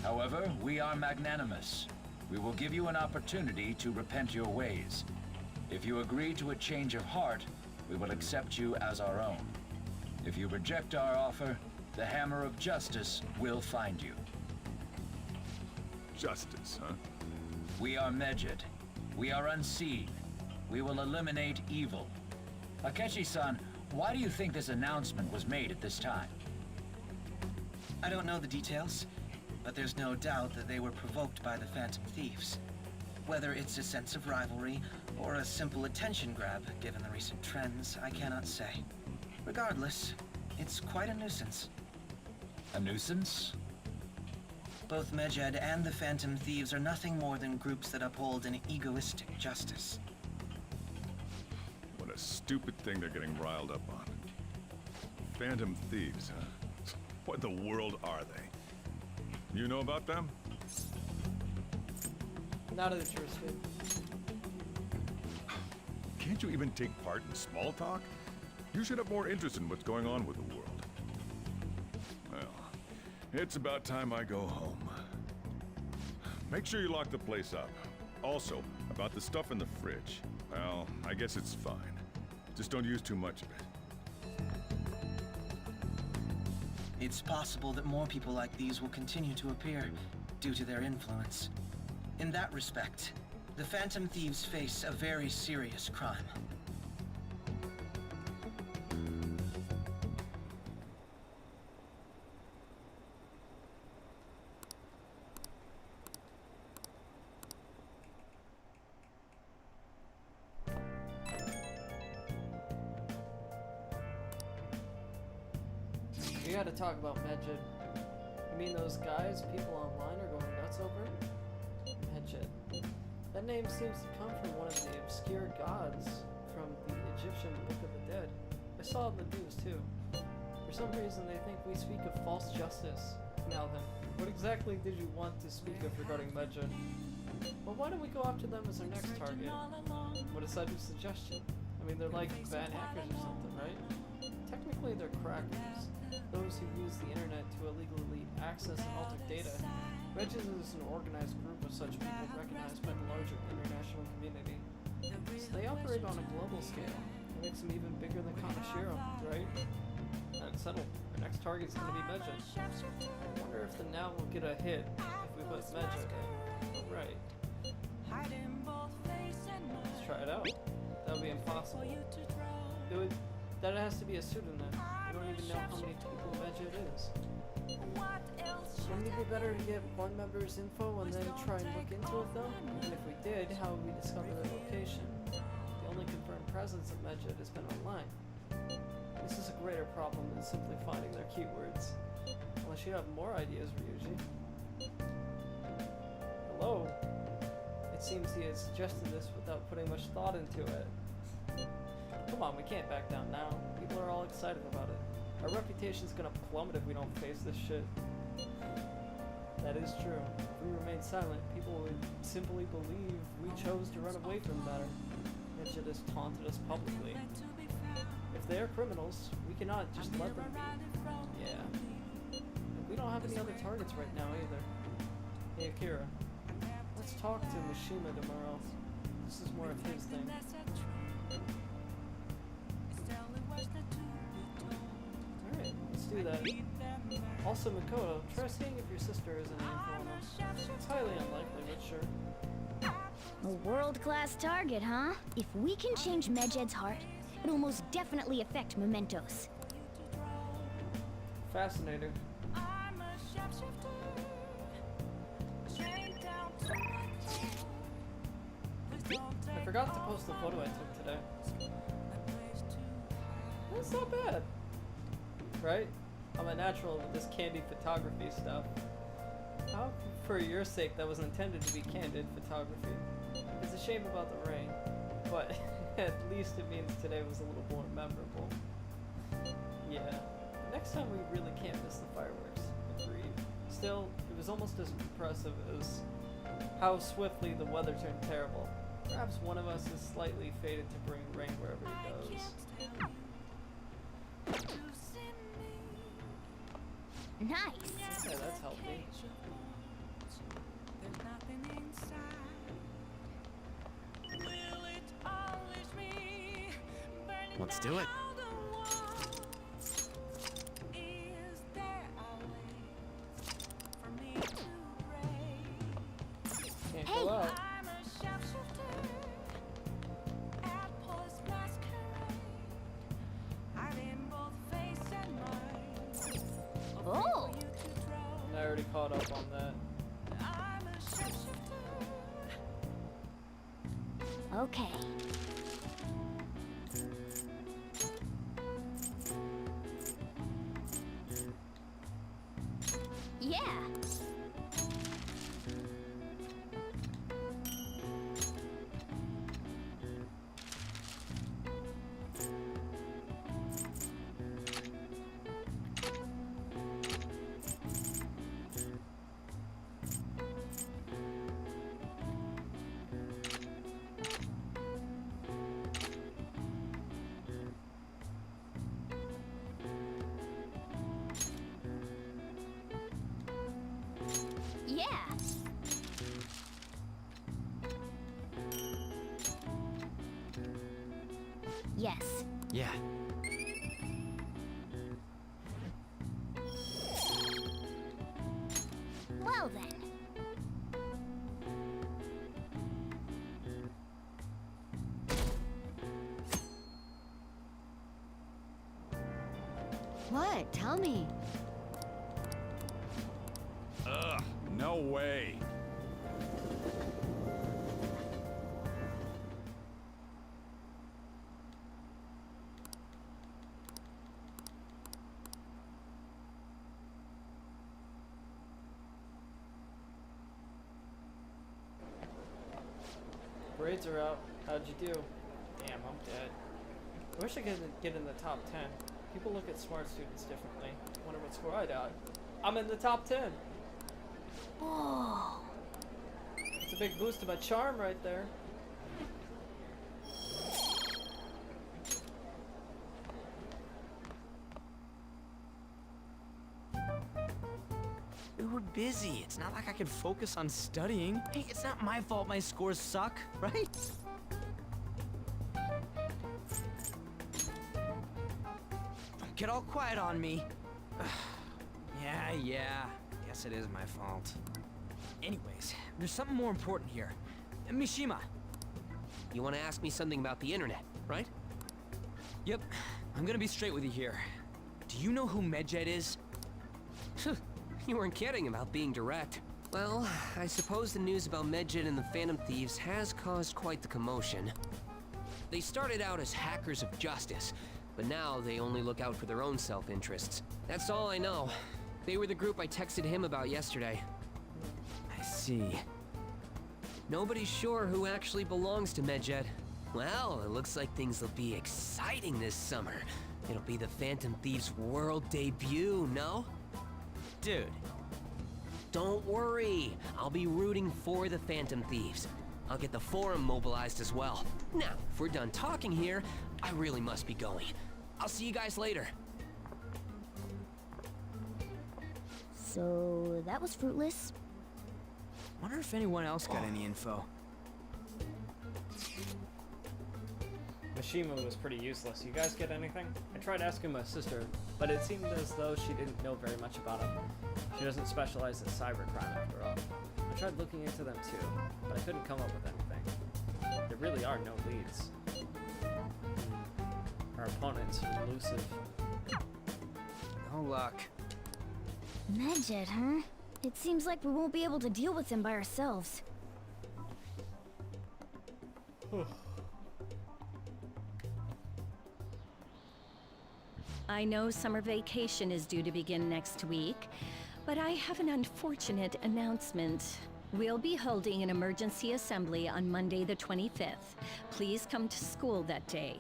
[SPEAKER 14] However, we are magnanimous. We will give you an opportunity to repent your ways. If you agree to a change of heart, we will accept you as our own. If you reject our offer, the hammer of justice will find you.
[SPEAKER 13] Justice, huh?
[SPEAKER 14] We are Medjed. We are unseen. We will eliminate evil. Akechi-san, why do you think this announcement was made at this time?
[SPEAKER 19] I don't know the details, but there's no doubt that they were provoked by the Phantom Thieves. Whether it's a sense of rivalry or a simple attention grab, given the recent trends, I cannot say. Regardless, it's quite a nuisance.
[SPEAKER 14] A nuisance?
[SPEAKER 19] Both Medjed and the Phantom Thieves are nothing more than groups that uphold an egoistic justice.
[SPEAKER 13] What a stupid thing they're getting riled up on. Phantom Thieves, huh? What the world are they? You know about them?
[SPEAKER 1] Not interested.
[SPEAKER 13] Can't you even take part in small talk? You should have more interest in what's going on with the world. Well, it's about time I go home. Make sure you lock the place up. Also, about the stuff in the fridge. Well, I guess it's fine. Just don't use too much of it.
[SPEAKER 19] It's possible that more people like these will continue to appear due to their influence. In that respect, the Phantom Thieves face a very serious crime.
[SPEAKER 1] We gotta talk about Medjed. You mean those guys people online are going nuts over? Medjed. That name seems to come from one of the obscure gods from the Egyptian Book of the Dead. I saw it in the news too. For some reason they think we speak of false justice. Now then, what exactly did you want to speak of regarding Medjed? Well, why don't we go after them as our next target? What a sudden suggestion. I mean, they're like bad hackers or something, right? Technically they're crackers. Those who use the internet to illegally access and alter data. Medjed is an organized group of such people recognized by the larger international community. So they operate on a global scale. It makes them even bigger than Kanashiro, right? That's settled. Our next target's gonna be Medjed. I wonder if the now will get a hit if we put Medjed in. Oh, right. Let's try it out. That would be impossible. That has to be a pseudonym. I don't even know how many people Medjed is. Wouldn't it be better to get one member's info and then try and look into it though? And if we did, how would we discover their location? The only confirmed presence of Medjed has been online. This is a greater problem than simply finding their keywords. Unless you have more ideas, Ryuji. Hello? It seems he has suggested this without putting much thought into it. Come on, we can't back down now. People are all excited about it. Our reputation's gonna plummet if we don't face this shit. That is true. If we remain silent, people would simply believe we chose to run away from the matter. Medjed has taunted us publicly. If they are criminals, we cannot just let them be. Yeah. And we don't have any other targets right now either. Hey Akira, let's talk to Mishima tomorrow. This is more of his thing. Alright, let's do that. Also, Makoto, try seeing if your sister has any info on us. It's highly unlikely, but sure.
[SPEAKER 12] A world-class target, huh? If we can change Medjed's heart, it'll most definitely affect Mementos.
[SPEAKER 1] Fascinating. I forgot to post the photo I took today. That's not bad. Right? I'm a natural with this candid photography stuff. How, for your sake, that was intended to be candid photography. It's a shame about the rain, but at least it means today was a little more memorable. Yeah, next time we really can't miss the fireworks. Agreed. Still, it was almost as impressive as how swiftly the weather turned terrible. Perhaps one of us is slightly fated to bring rain wherever he goes.
[SPEAKER 12] Nice.
[SPEAKER 1] Yeah, that's healthy.
[SPEAKER 20] Let's do it.
[SPEAKER 1] Can't go out.
[SPEAKER 12] Oh!
[SPEAKER 1] I already caught up on that.
[SPEAKER 12] Okay. Yeah. Yeah. Yes.
[SPEAKER 20] Yeah.
[SPEAKER 12] Well then.
[SPEAKER 7] What? Tell me.
[SPEAKER 13] Ugh, no way.
[SPEAKER 1] Grades are out. How'd you do? Damn, I'm dead. I wish I could get in the top 10. People look at smart students differently. Wonder what score I got. I'm in the top 10.
[SPEAKER 12] Whoa.
[SPEAKER 1] It's a big boost to my charm right there.
[SPEAKER 3] We were busy. It's not like I could focus on studying. Hey, it's not my fault my scores suck, right? Don't get all quiet on me. Yeah. Guess it is my fault. Anyways, there's something more important here. Mishima.
[SPEAKER 8] You want to ask me something about the internet, right?
[SPEAKER 3] Yep. I'm gonna be straight with you here. Do you know who Medjed is?
[SPEAKER 8] You weren't kidding about being direct. Well, I suppose the news about Medjed and the Phantom Thieves has caused quite the commotion. They started out as hackers of justice, but now they only look out for their own self-interests. That's all I know. They were the group I texted him about yesterday.
[SPEAKER 3] I see.
[SPEAKER 8] Nobody's sure who actually belongs to Medjed. Well, it looks like things will be exciting this summer. It'll be the Phantom Thieves' world debut, no?
[SPEAKER 3] Dude.
[SPEAKER 8] Don't worry. I'll be rooting for the Phantom Thieves. I'll get the forum mobilized as well. Now, if we're done talking here, I really must be going. I'll see you guys later.
[SPEAKER 12] So that was fruitless.
[SPEAKER 3] Wonder if anyone else got any info.
[SPEAKER 1] Mishima was pretty useless. You guys get anything? I tried asking my sister, but it seemed as though she didn't know very much about him. She doesn't specialize in cybercrime after all. I tried looking into them too, but I couldn't come up with anything. There really are no leads. Our opponent's elusive.
[SPEAKER 3] No luck.
[SPEAKER 12] Medjed, huh? It seems like we won't be able to deal with him by ourselves.
[SPEAKER 6] I know summer vacation is due to begin next week, but I have an unfortunate announcement. We'll be holding an emergency assembly on Monday the 25th. Please come to school that day.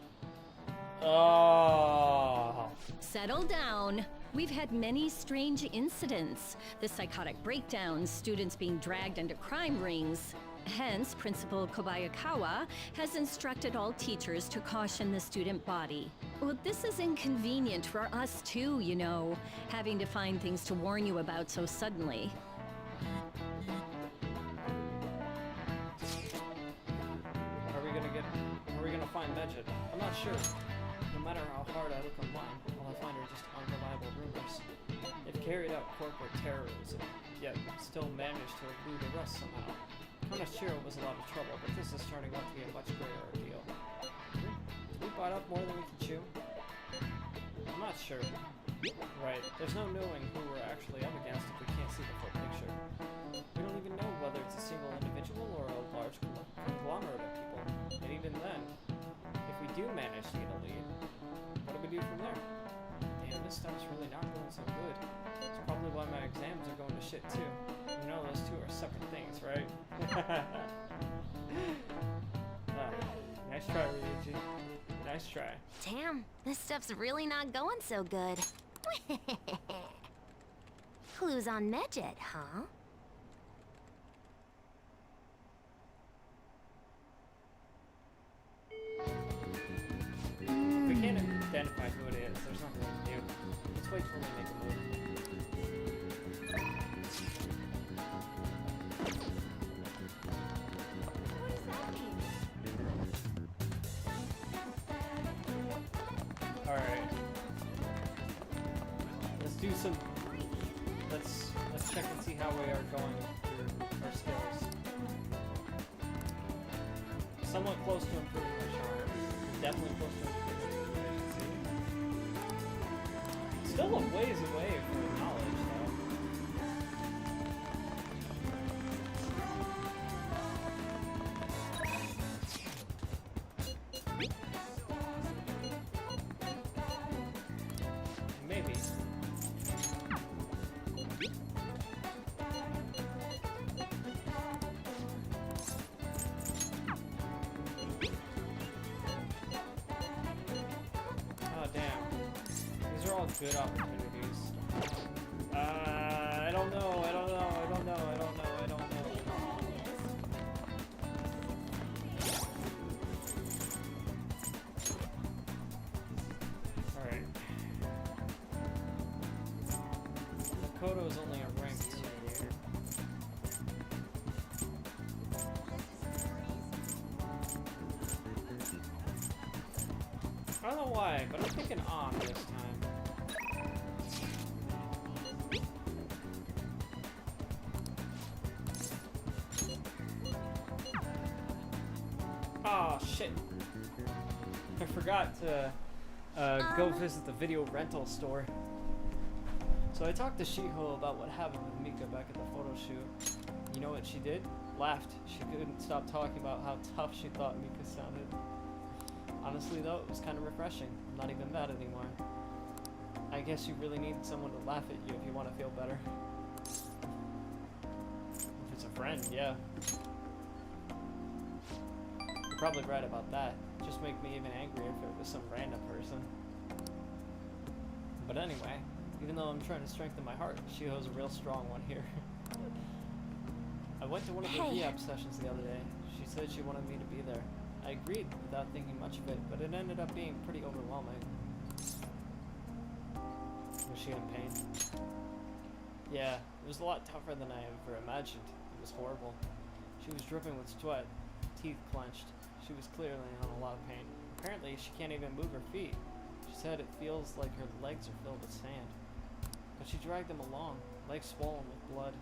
[SPEAKER 1] Oh.
[SPEAKER 6] Settle down. We've had many strange incidents. The psychotic breakdowns, students being dragged into crime rings. Hence, Principal Kobayakawa has instructed all teachers to caution the student body. Well, this is inconvenient for us too, you know, having to find things to warn you about so suddenly.
[SPEAKER 1] Are we gonna find Medjed? I'm not sure. No matter how hard I look online, all I find are just unreliable rumors. They've carried out corporate terrorism, yet still managed to elude arrest somehow. Kanashiro was a lot of trouble, but this is turning out to be a much greater ordeal. We bite up more than we can chew? I'm not sure. Right, there's no knowing who we're actually up against if we can't see the full picture. We don't even know whether it's a single individual or a large conglomerate of people. And even then, if we do manage to get a lead, what do we do from there? Damn, this stuff's really not going so good. It's probably why my exams are going to shit too. You know, those two are separate things, right? Nice try, Ryuji. Nice try.
[SPEAKER 9] Damn, this stuff's really not going so good. Clues on Medjed, huh?
[SPEAKER 1] We can't identify who it is. There's nothing we can do. Let's wait till we make a move. Alright. Let's do some... Let's check and see how we are going through our skills. Somewhat close to improving my charm. Definitely close to improving efficiency. Still a ways away from knowledge, though. Maybe. Oh, damn. These are all good opportunities. I don't know. Alright. Kodo is only a rank 2 here. I don't know why, but I'm thinking on this time. Oh shit. I forgot to go visit the video rental store. So I talked to Shiho about what happened with Mika back at the photo shoot. You know what she did? Laughed. She couldn't stop talking about how tough she thought Mika sounded. Honestly though, it was kind of refreshing. I'm not even mad anymore. I guess you really need someone to laugh at you if you want to feel better. If it's a friend, yeah. You're probably right about that. Just make me even angrier if it was some random person. But anyway, even though I'm trying to strengthen my heart, Shiho's a real strong one here. I went to one of the rehab sessions the other day. She said she wanted me to be there. I agreed without thinking much of it, but it ended up being pretty overwhelming. Was she in pain? Yeah, it was a lot tougher than I ever imagined. It was horrible. She was dripping with sweat, teeth clenched. She was clearly in a lot of pain. Apparently, she can't even move her feet. She said it feels like her legs are filled with sand. But she dragged them along, legs swollen with blood.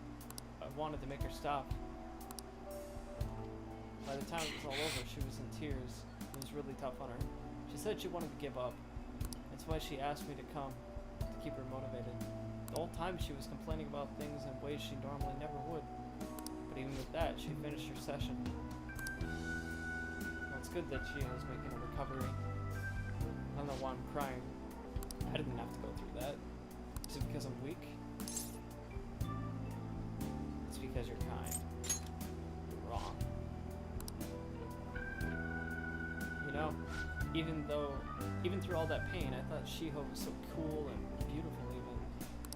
[SPEAKER 1] I wanted to make her stop. By the time it was all over, she was in tears. It was really tough on her. She said she wanted to give up. That's why she asked me to come, to keep her motivated. The whole time she was complaining about things in ways she normally never would. But even with that, she finished her session. Well, it's good that she is making a recovery. I don't know why I'm crying. I didn't have to go through that. Is it because I'm weak? It's because you're kind. You're wrong. You know, even through all that pain, I thought Shiho was so cool and beautiful even.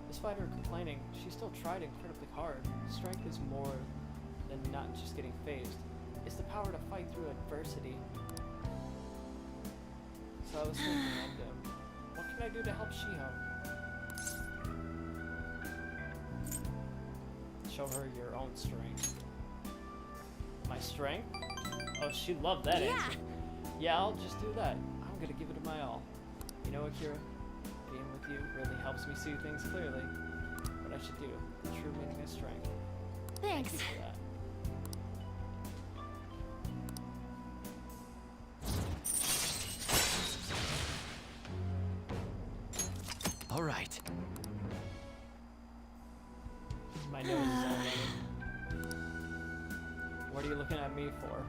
[SPEAKER 1] Despite her complaining, she still tried incredibly hard. Strength is more than not just getting phased. It's the power to fight through adversity. So I was thinking, what can I do to help Shiho? Show her your own strength. My strength? Oh, she loved that answer. Yeah, I'll just do that. I'm gonna give it my all. You know, Akira, being with you really helps me see things clearly. What I should do, the true meaning of strength.
[SPEAKER 2] Thanks.
[SPEAKER 1] Thank you for that.
[SPEAKER 3] All right.
[SPEAKER 1] My nose is all running. What are you looking at me for?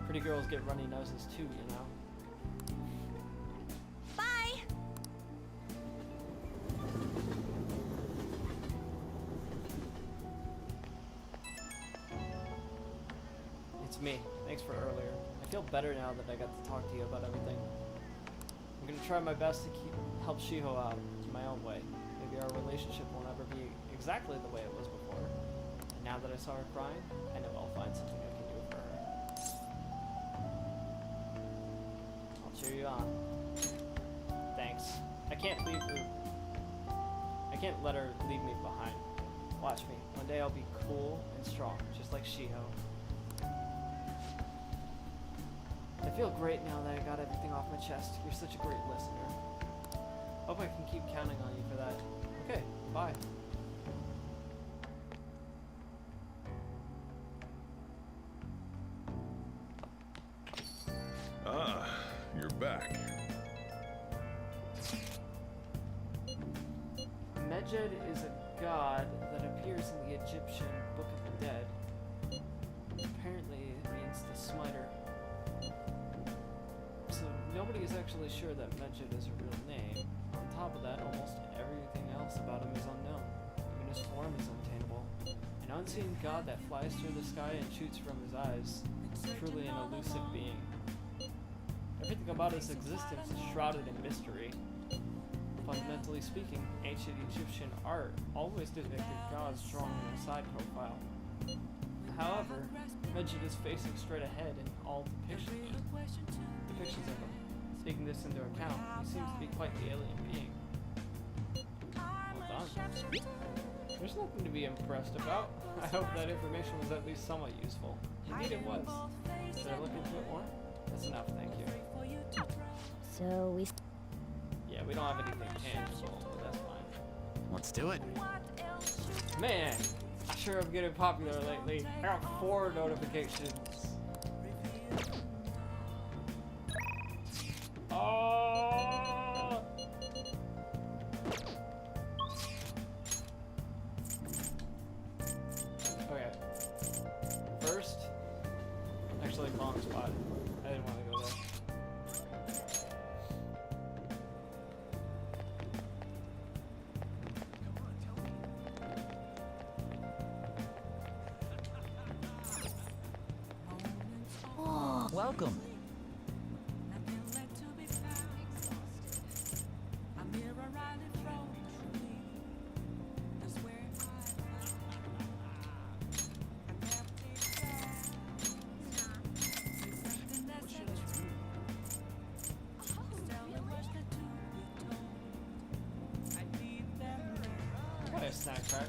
[SPEAKER 1] Pretty girls get runny noses too, you know.
[SPEAKER 9] Bye!
[SPEAKER 1] It's me. Thanks for earlier. I feel better now that I got to talk to you about everything. I'm gonna try my best to help Shiho out in my own way. Maybe our relationship will never be exactly the way it was before. And now that I saw her crying, I know I'll find something I can do for her. I'll cheer you on. Thanks. I can't let her leave me behind. Watch me. One day I'll be cool and strong, just like Shiho. I feel great now that I got everything off my chest. You're such a great listener. Hope I can keep counting on you for that. Okay, bye.
[SPEAKER 13] Ah, you're back.
[SPEAKER 1] Medjed is a god that appears in the Egyptian Book of the Dead. Apparently it means the smiter. So nobody is actually sure that Medjed is a real name. On top of that, almost everything else about him is unknown. Even his form is untainable. An unseen god that flies through the sky and shoots from his eyes. Truly an elusive being. Everything about his existence is shrouded in mystery. Fundamentally speaking, ancient Egyptian art always depicted gods drawn in a side profile. However, Medjed is facing straight ahead in all depictions of him. Taking this into account, he seems to be quite the alien being. Well done. There's nothing to be impressed about. I hope that information was at least somewhat useful. Indeed it was. Should I look into it more? That's enough, thank you.
[SPEAKER 12] So we...
[SPEAKER 1] Yeah, we don't have anything tangible, but that's fine.
[SPEAKER 3] Let's do it.
[SPEAKER 1] Man, I sure am getting popular lately. I got 4 notifications. Oh! Okay. First, actually, wrong spot. I didn't want to go there.
[SPEAKER 16] Welcome.
[SPEAKER 1] What a snack crack.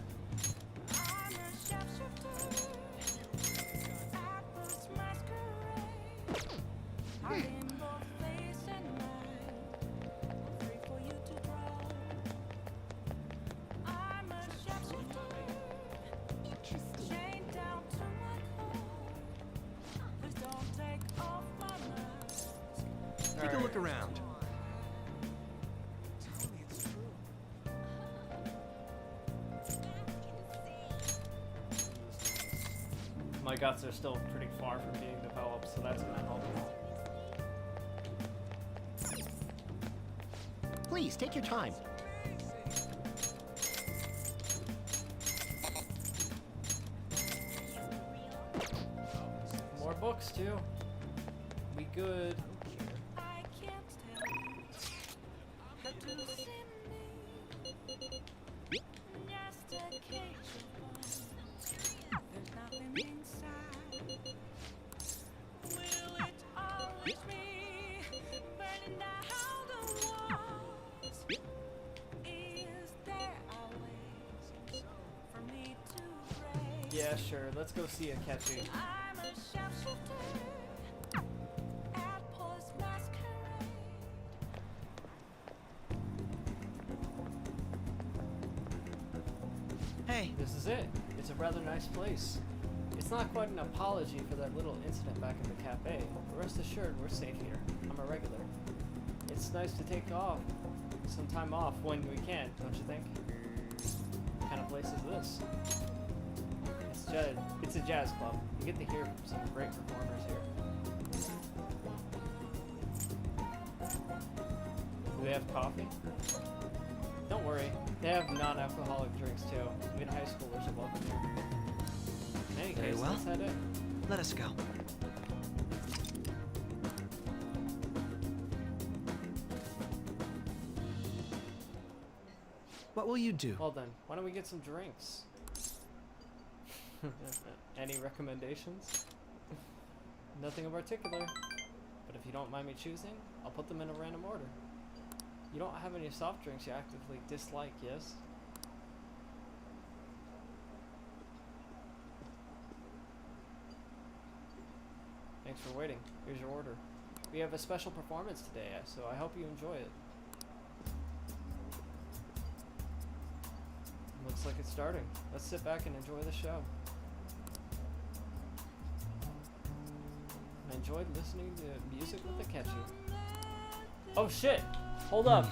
[SPEAKER 3] Take a look around.
[SPEAKER 1] My guts are still pretty far from being developed, so that's gonna help.
[SPEAKER 5] Please, take your time.
[SPEAKER 1] More books too. We good. Yeah, sure. Let's go see Akechi.
[SPEAKER 5] Hey.
[SPEAKER 1] This is it. It's a rather nice place. It's not quite an apology for that little incident back in the cafe, but rest assured we're safe here. I'm a regular. It's nice to take some time off when we can, don't you think? What kind of place is this? It's a jazz club. You get to hear from some great performers here. Do they have coffee? Don't worry, they have non-alcoholic drinks too. Even high schoolers are welcome here. In any case, let's head in.
[SPEAKER 20] Let us go. What will you do?
[SPEAKER 1] Well then, why don't we get some drinks? Any recommendations? Nothing in particular, but if you don't mind me choosing, I'll put them in a random order. You don't have any soft drinks you actively dislike, yes? Thanks for waiting. Here's your order. We have a special performance today, so I hope you enjoy it. Looks like it's starting. Let's sit back and enjoy the show. I enjoyed listening to music with Akechi. Oh shit! Hold up!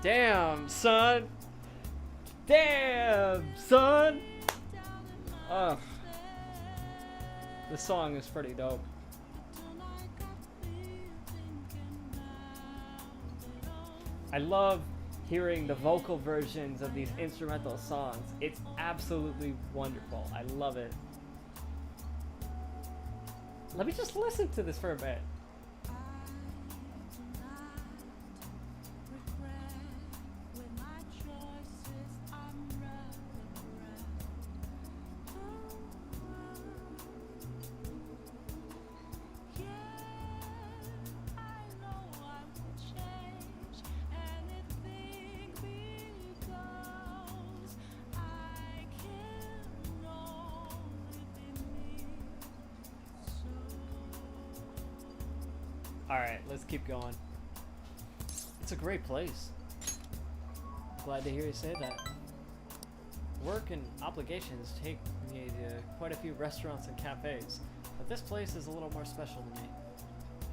[SPEAKER 1] Damn, son! Damn, son! Ugh. This song is pretty dope. I love hearing the vocal versions of these instrumental songs. It's absolutely wonderful. I love it. Let me just listen to this for a bit. Alright, let's keep going. It's a great place. Glad to hear you say that. Work and obligations take me to quite a few restaurants and cafes, but this place is a little more special to me.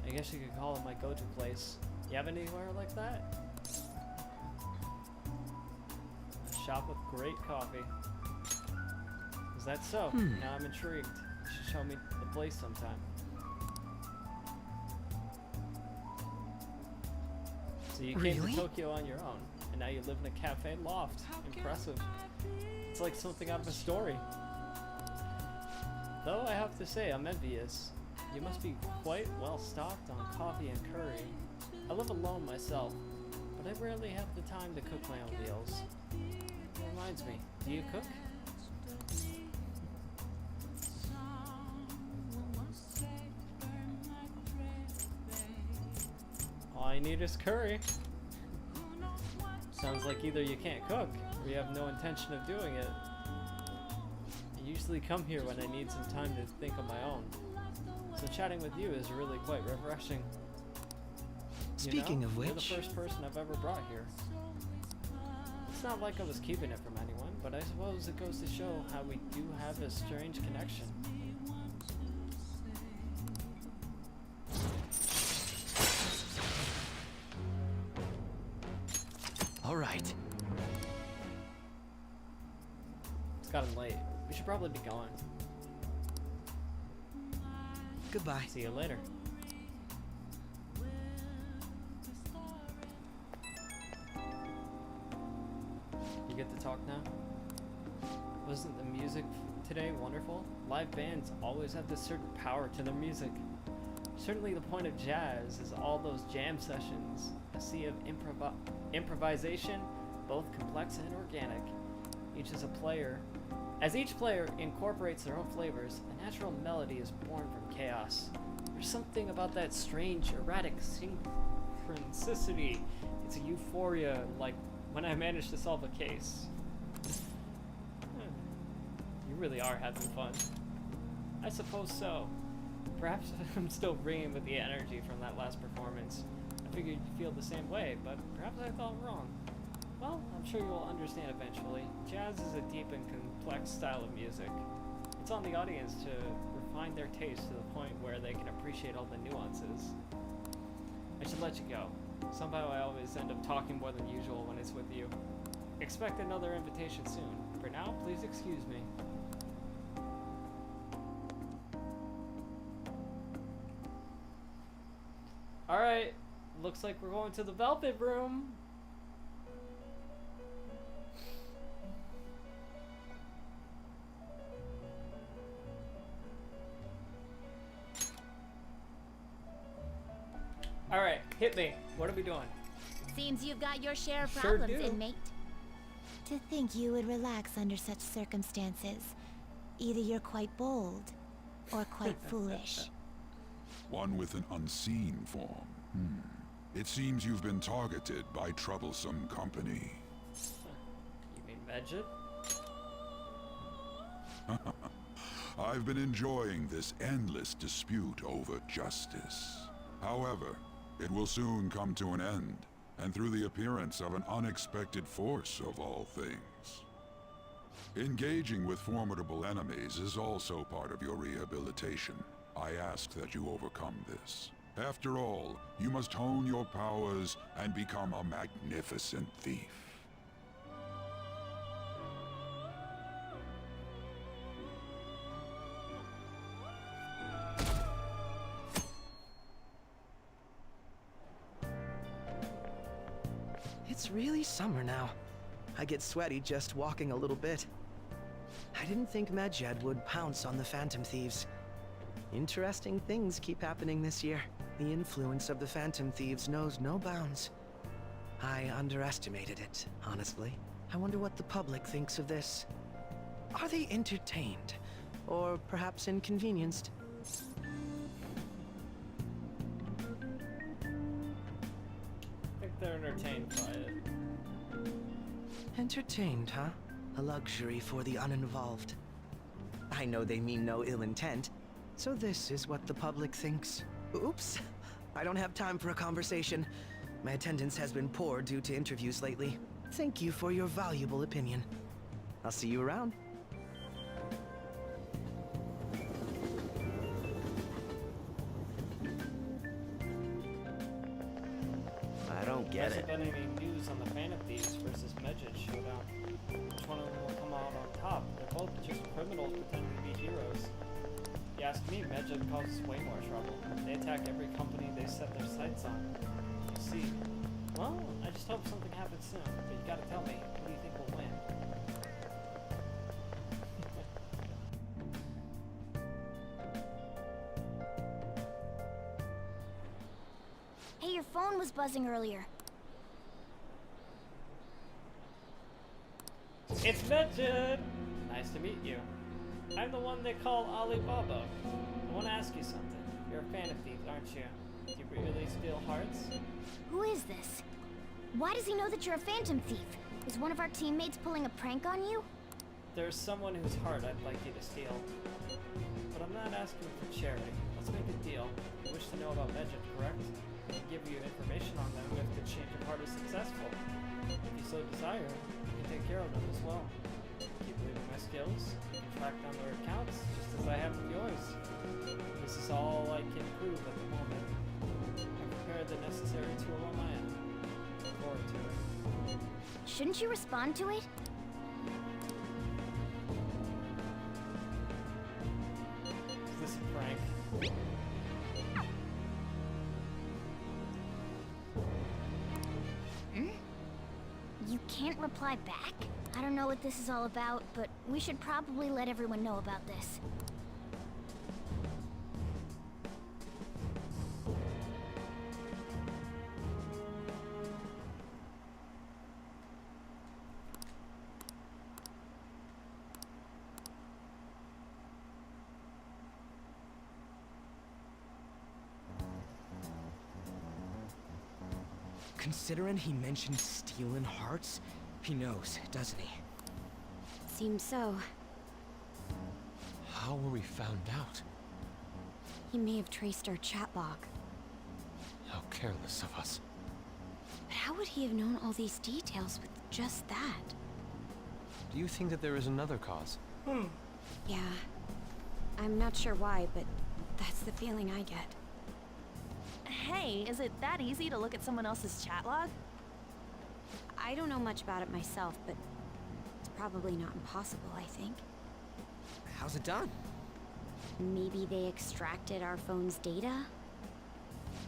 [SPEAKER 1] I guess you could call it my go-to place. You have anywhere like that? A shop with great coffee. Is that so? Now I'm intrigued. You should show me the place sometime. So you came to Tokyo on your own, and now you live in a cafe loft. Impressive. It's like something out of a story. Though I have to say, I'm envious. You must be quite well stocked on coffee and curry. I live alone myself, but I rarely have the time to cook my own meals. It reminds me, do you cook? All I need is curry. Sounds like either you can't cook, or you have no intention of doing it. I usually come here when I need some time to think on my own. So chatting with you is really quite refreshing.
[SPEAKER 20] Speaking of which...
[SPEAKER 1] You're the first person I've ever brought here. It's not like I was keeping it from anyone, but I suppose it goes to show how we do have a strange connection.
[SPEAKER 20] All right.
[SPEAKER 1] It's gotten late. We should probably be going.
[SPEAKER 20] Goodbye.
[SPEAKER 1] See you later. You get to talk now? Wasn't the music today wonderful? Live bands always have this certain power to their music. Certainly the point of jazz is all those jam sessions, a sea of improvisation, both complex and organic. As each player incorporates their own flavors, a natural melody is born from chaos. There's something about that strange, erratic synchronicity. It's a euphoria, like when I manage to solve a case. You really are having fun. I suppose so. Perhaps I'm still ringing with the energy from that last performance. I figured you'd feel the same way, but perhaps I thought wrong. Well, I'm sure you'll understand eventually. Jazz is a deep and complex style of music. It's on the audience to refine their taste to the point where they can appreciate all the nuances. I should let you go. Somehow I always end up talking more than usual when it's with you. Expect another invitation soon. For now, please excuse me. Alright, looks like we're going to the Velvet Room. Alright, hit me. What are we doing?
[SPEAKER 2] Seems you've got your share of
[SPEAKER 1] Sure
[SPEAKER 2] problems,
[SPEAKER 1] do.
[SPEAKER 2] inmate. To think you would relax under such circumstances. Either you're quite bold, or quite foolish.
[SPEAKER 13] One with an unseen form. It seems you've been targeted by troublesome company.
[SPEAKER 1] You mean Medjed?
[SPEAKER 13] I've been enjoying this endless dispute over justice. However, it will soon come to an end, and through the appearance of an unexpected force of all things. Engaging with formidable enemies is also part of your rehabilitation. I ask that you overcome this. After all, you must hone your powers and become a magnificent thief.
[SPEAKER 20] It's really summer now. I get sweaty just walking a little bit. I didn't think Medjed would pounce on the Phantom Thieves. Interesting things keep happening this year. The influence of the Phantom Thieves knows no bounds. I underestimated it, honestly. I wonder what the public thinks of this. Are they entertained? Or perhaps inconvenienced?
[SPEAKER 1] I think they're entertained by it.
[SPEAKER 20] Entertained, huh? A luxury for the uninvolved. I know they mean no ill intent, so this is what the public thinks. Oops, I don't have time for a conversation. My attendance has been poor due to interviews lately. Thank you for your valuable opinion. I'll see you around.
[SPEAKER 5] I don't get
[SPEAKER 1] Hasn't
[SPEAKER 5] it.
[SPEAKER 1] been any news on the Phantom Thieves versus Medjed showdown. Which one of them will come out on top? They're both just criminals pretending to be heroes. If you ask me, Medjed causes way more trouble. They attack every company they set their sights on. You see. Well, I just hope something happens soon. But you gotta tell me, who do you think will win?
[SPEAKER 12] Hey, your phone was buzzing earlier.
[SPEAKER 1] It's Medjed! Nice to meet you. I'm the one they call Alibaba. I want to ask you something. You're a fan of thieves, aren't you? Do you really steal hearts?
[SPEAKER 12] Who is this? Why does he know that you're a phantom thief? Is one of our teammates pulling a prank on you?
[SPEAKER 1] There's someone whose heart I'd like you to steal. But I'm not asking for charity. Let's make a deal. You wish to know about Medjed, correct? I can give you information on them if the change of heart is successful. If you so desire, you take care of them as well. Keep believing my skills, you can track down their accounts, just as I have with yours. This is all I can prove at the moment. I prepared the necessary tool on my end. Look forward to it.
[SPEAKER 12] Shouldn't you respond to it?
[SPEAKER 1] Is this a prank?
[SPEAKER 12] You can't reply back? I don't know what this is all about, but we should probably let everyone know about this.
[SPEAKER 3] Considering he mentioned stealing hearts, he knows, doesn't he?
[SPEAKER 9] Seems so.
[SPEAKER 23] How were we found out?
[SPEAKER 9] He may have traced our chat log.
[SPEAKER 23] How careless of us.
[SPEAKER 9] But how would he have known all these details with just that?
[SPEAKER 23] Do you think that there is another cause?
[SPEAKER 9] Yeah. I'm not sure why, but that's the feeling I get.
[SPEAKER 7] Hey, is it that easy to look at someone else's chat log?
[SPEAKER 9] I don't know much about it myself, but it's probably not impossible, I think.
[SPEAKER 3] How's it done?
[SPEAKER 9] Maybe they extracted our phone's data?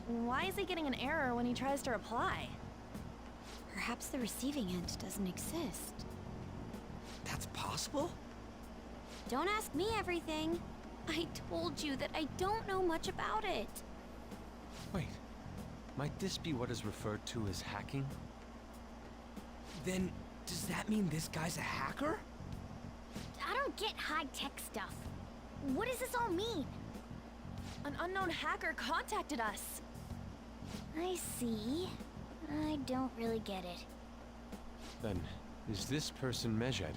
[SPEAKER 7] Why is he getting an error when he tries to reply?
[SPEAKER 9] Perhaps the receiving end doesn't exist.
[SPEAKER 3] That's possible?
[SPEAKER 9] Don't ask me everything. I told you that I don't know much about it.
[SPEAKER 23] Wait, might this be what is referred to as hacking?
[SPEAKER 3] Then, does that mean this guy's a hacker?
[SPEAKER 12] I don't get high-tech stuff. What does this all mean?
[SPEAKER 7] An unknown hacker contacted us.
[SPEAKER 12] I see. I don't really get it.
[SPEAKER 23] Then, is this person Mejed?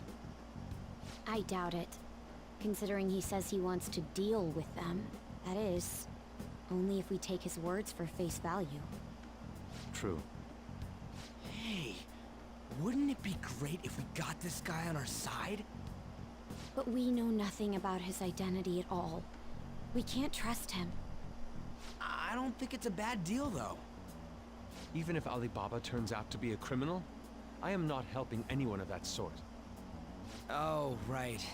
[SPEAKER 9] I doubt it. Considering he says he wants to deal with them. That is, only if we take his words for face value.
[SPEAKER 23] True.
[SPEAKER 3] Hey, wouldn't it be great if we got this guy on our side?
[SPEAKER 9] But we know nothing about his identity at all. We can't trust him.
[SPEAKER 3] I don't think it's a bad deal, though.
[SPEAKER 23] Even if Alibaba turns out to be a criminal, I am not helping anyone of that sort.
[SPEAKER 3] Oh, right.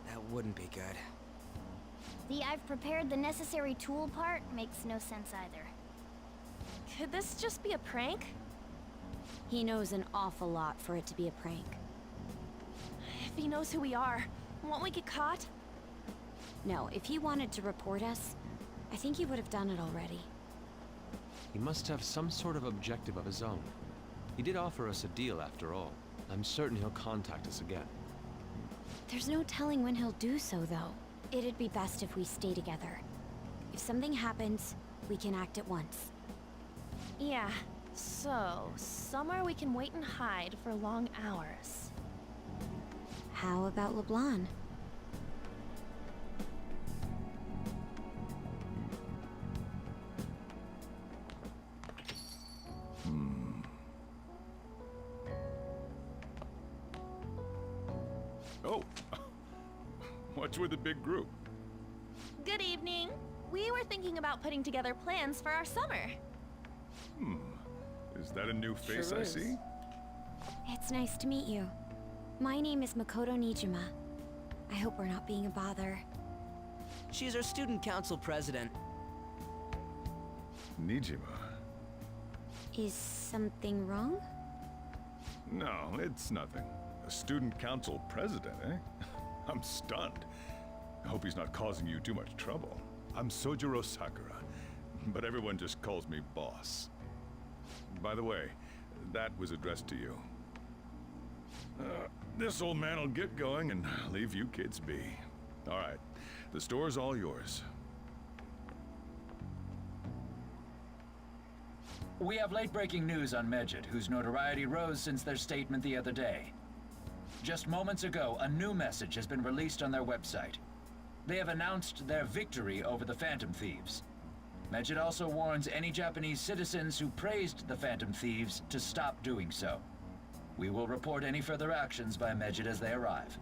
[SPEAKER 3] That wouldn't be good.
[SPEAKER 12] The I've prepared the necessary tool part makes no sense either.
[SPEAKER 7] Could this just be a prank?
[SPEAKER 9] He knows an awful lot for it to be a prank.
[SPEAKER 7] If he knows who we are, won't we get caught?
[SPEAKER 9] No, if he wanted to report us, I think he would have done it already.
[SPEAKER 23] He must have some sort of objective of his own. He did offer us a deal after all. I'm certain he'll contact us again.
[SPEAKER 9] There's no telling when he'll do so, though. It'd be best if we stay together. If something happens, we can act at once.
[SPEAKER 7] Yeah, so somewhere we can wait and hide for long hours.
[SPEAKER 9] How about LeBlanc?
[SPEAKER 13] Oh, what's with the big group?
[SPEAKER 7] Good evening. We were thinking about putting together plans for our summer.
[SPEAKER 13] Is that a new face
[SPEAKER 1] Sure
[SPEAKER 13] I
[SPEAKER 1] is.
[SPEAKER 13] see?
[SPEAKER 9] It's nice to meet you. My name is Makoto Nijima. I hope we're not being a bother.
[SPEAKER 3] She's our student council president.
[SPEAKER 13] Nijima?
[SPEAKER 9] Is something wrong?
[SPEAKER 13] No, it's nothing. A student council president, eh? I'm stunned. I hope he's not causing you too much trouble. I'm Sojiro Sakura, but everyone just calls me boss. By the way, that was addressed to you. This old man will get going and leave you kids be. All right, the store's all yours.
[SPEAKER 14] We have late-breaking news on Mejid, whose notoriety rose since their statement the other day. Just moments ago, a new message has been released on their website. They have announced their victory over the Phantom Thieves. Mejid also warns any Japanese citizens who praised the Phantom Thieves to stop doing so. We will report any further actions by Medjed as they arrive.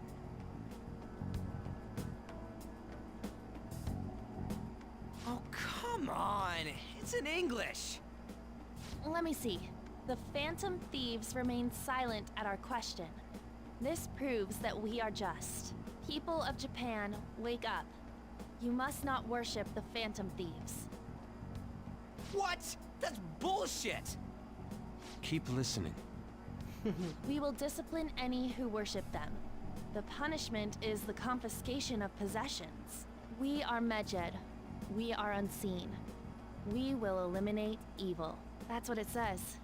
[SPEAKER 3] Oh, come on! It's in English!
[SPEAKER 4] Let me see. The Phantom Thieves remain silent at our question. This proves that we are just. People of Japan, wake up. You must not worship the Phantom Thieves.
[SPEAKER 3] What? That's bullshit!
[SPEAKER 23] Keep listening.
[SPEAKER 4] We will discipline any who worship them. The punishment is the confiscation of possessions. We are Medjed. We are unseen. We will eliminate evil. That's what it says.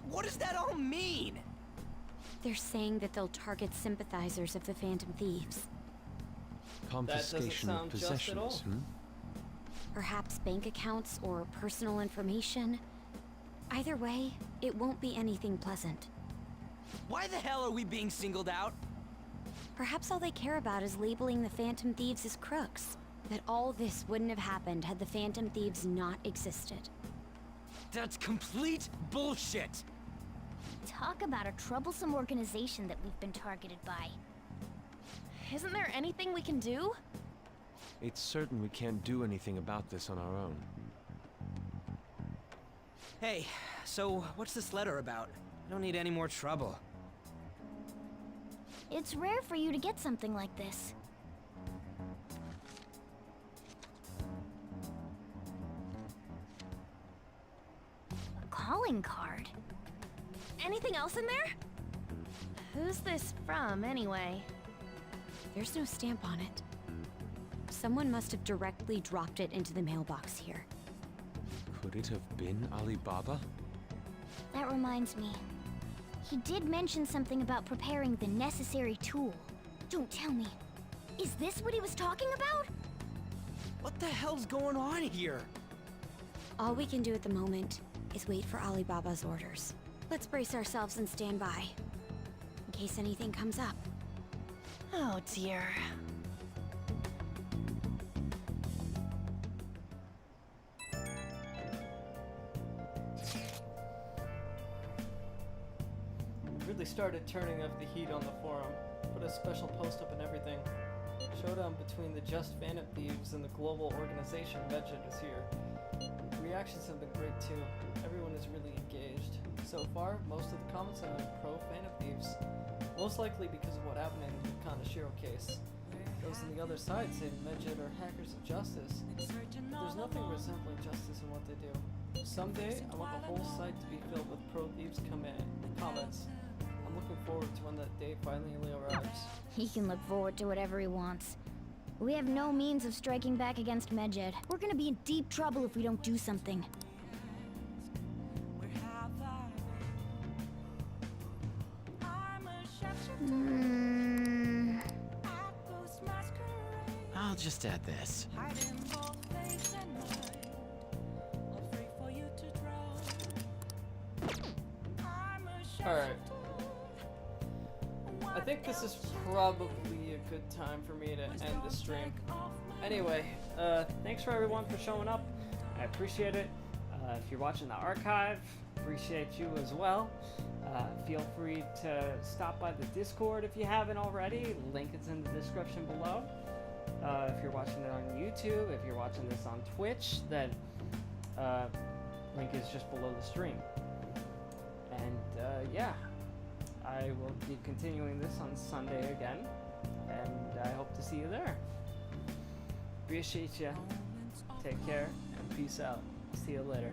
[SPEAKER 3] What does that all mean?
[SPEAKER 9] They're saying that they'll target sympathizers of the Phantom Thieves.
[SPEAKER 23] Confiscation of possessions,
[SPEAKER 9] Perhaps bank accounts or personal information. Either way, it won't be anything pleasant.
[SPEAKER 3] Why the hell are we being singled out?
[SPEAKER 9] Perhaps all they care about is labeling the Phantom Thieves as crooks. That all this wouldn't have happened had the Phantom Thieves not existed.
[SPEAKER 3] That's complete bullshit!
[SPEAKER 12] Talk about a troublesome organization that we've been targeted by.
[SPEAKER 4] Isn't there anything we can do?
[SPEAKER 23] It's certain we can't do anything about this on our own.
[SPEAKER 3] Hey, so what's this letter about? I don't need any more trouble.
[SPEAKER 12] It's rare for you to get something like this. A calling card?
[SPEAKER 4] Anything else in there? Who's this from, anyway?
[SPEAKER 9] There's no stamp on it. Someone must have directly dropped it into the mailbox here.
[SPEAKER 23] Could it have been Alibaba?
[SPEAKER 12] That reminds me. He did mention something about preparing the necessary tool. Don't tell me. Is this what he was talking about?
[SPEAKER 3] What the hell's going on here?
[SPEAKER 9] All we can do at the moment is wait for Alibaba's orders. Let's brace ourselves and stand by, in case anything comes up.
[SPEAKER 4] Oh dear.
[SPEAKER 1] Really started turning up the heat on the forum. Put a special post up and everything. Showdown between the Just Phantom Thieves and the global organization Medjed is here. Reactions have been great too. Everyone is really engaged. So far, most of the comments have been pro-Phantom Thieves. Most likely because of what happened in the Kanashiro case. Those on the other side say Medjed are hackers of justice. There's nothing resembling justice in what they do. Someday, I want the whole site to be filled with pro-thieves comments. I'm looking forward to when that day finally arrives.
[SPEAKER 12] He can look forward to whatever he wants. We have no means of striking back against Medjed. We're gonna be in deep trouble if we don't do something.
[SPEAKER 5] I'll just add this.
[SPEAKER 1] Alright. I think this is probably a good time for me to end the stream. Anyway, thanks for everyone for showing up. I appreciate it. If you're watching the archive, appreciate you as well. Feel free to stop by the Discord if you haven't already. Link is in the description below. If you're watching it on YouTube, if you're watching this on Twitch, then link is just below the stream. And yeah, I will be continuing this on Sunday again, and I hope to see you there. Appreciate you. Take care, and peace out. See you later.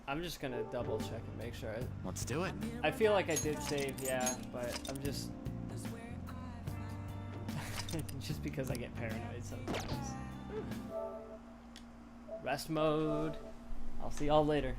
[SPEAKER 1] I'm just gonna double check and make sure.
[SPEAKER 5] Let's do it.
[SPEAKER 1] I feel like I did save, yeah, but I'm just... just because I get paranoid sometimes. Rest mode. I'll see y'all later.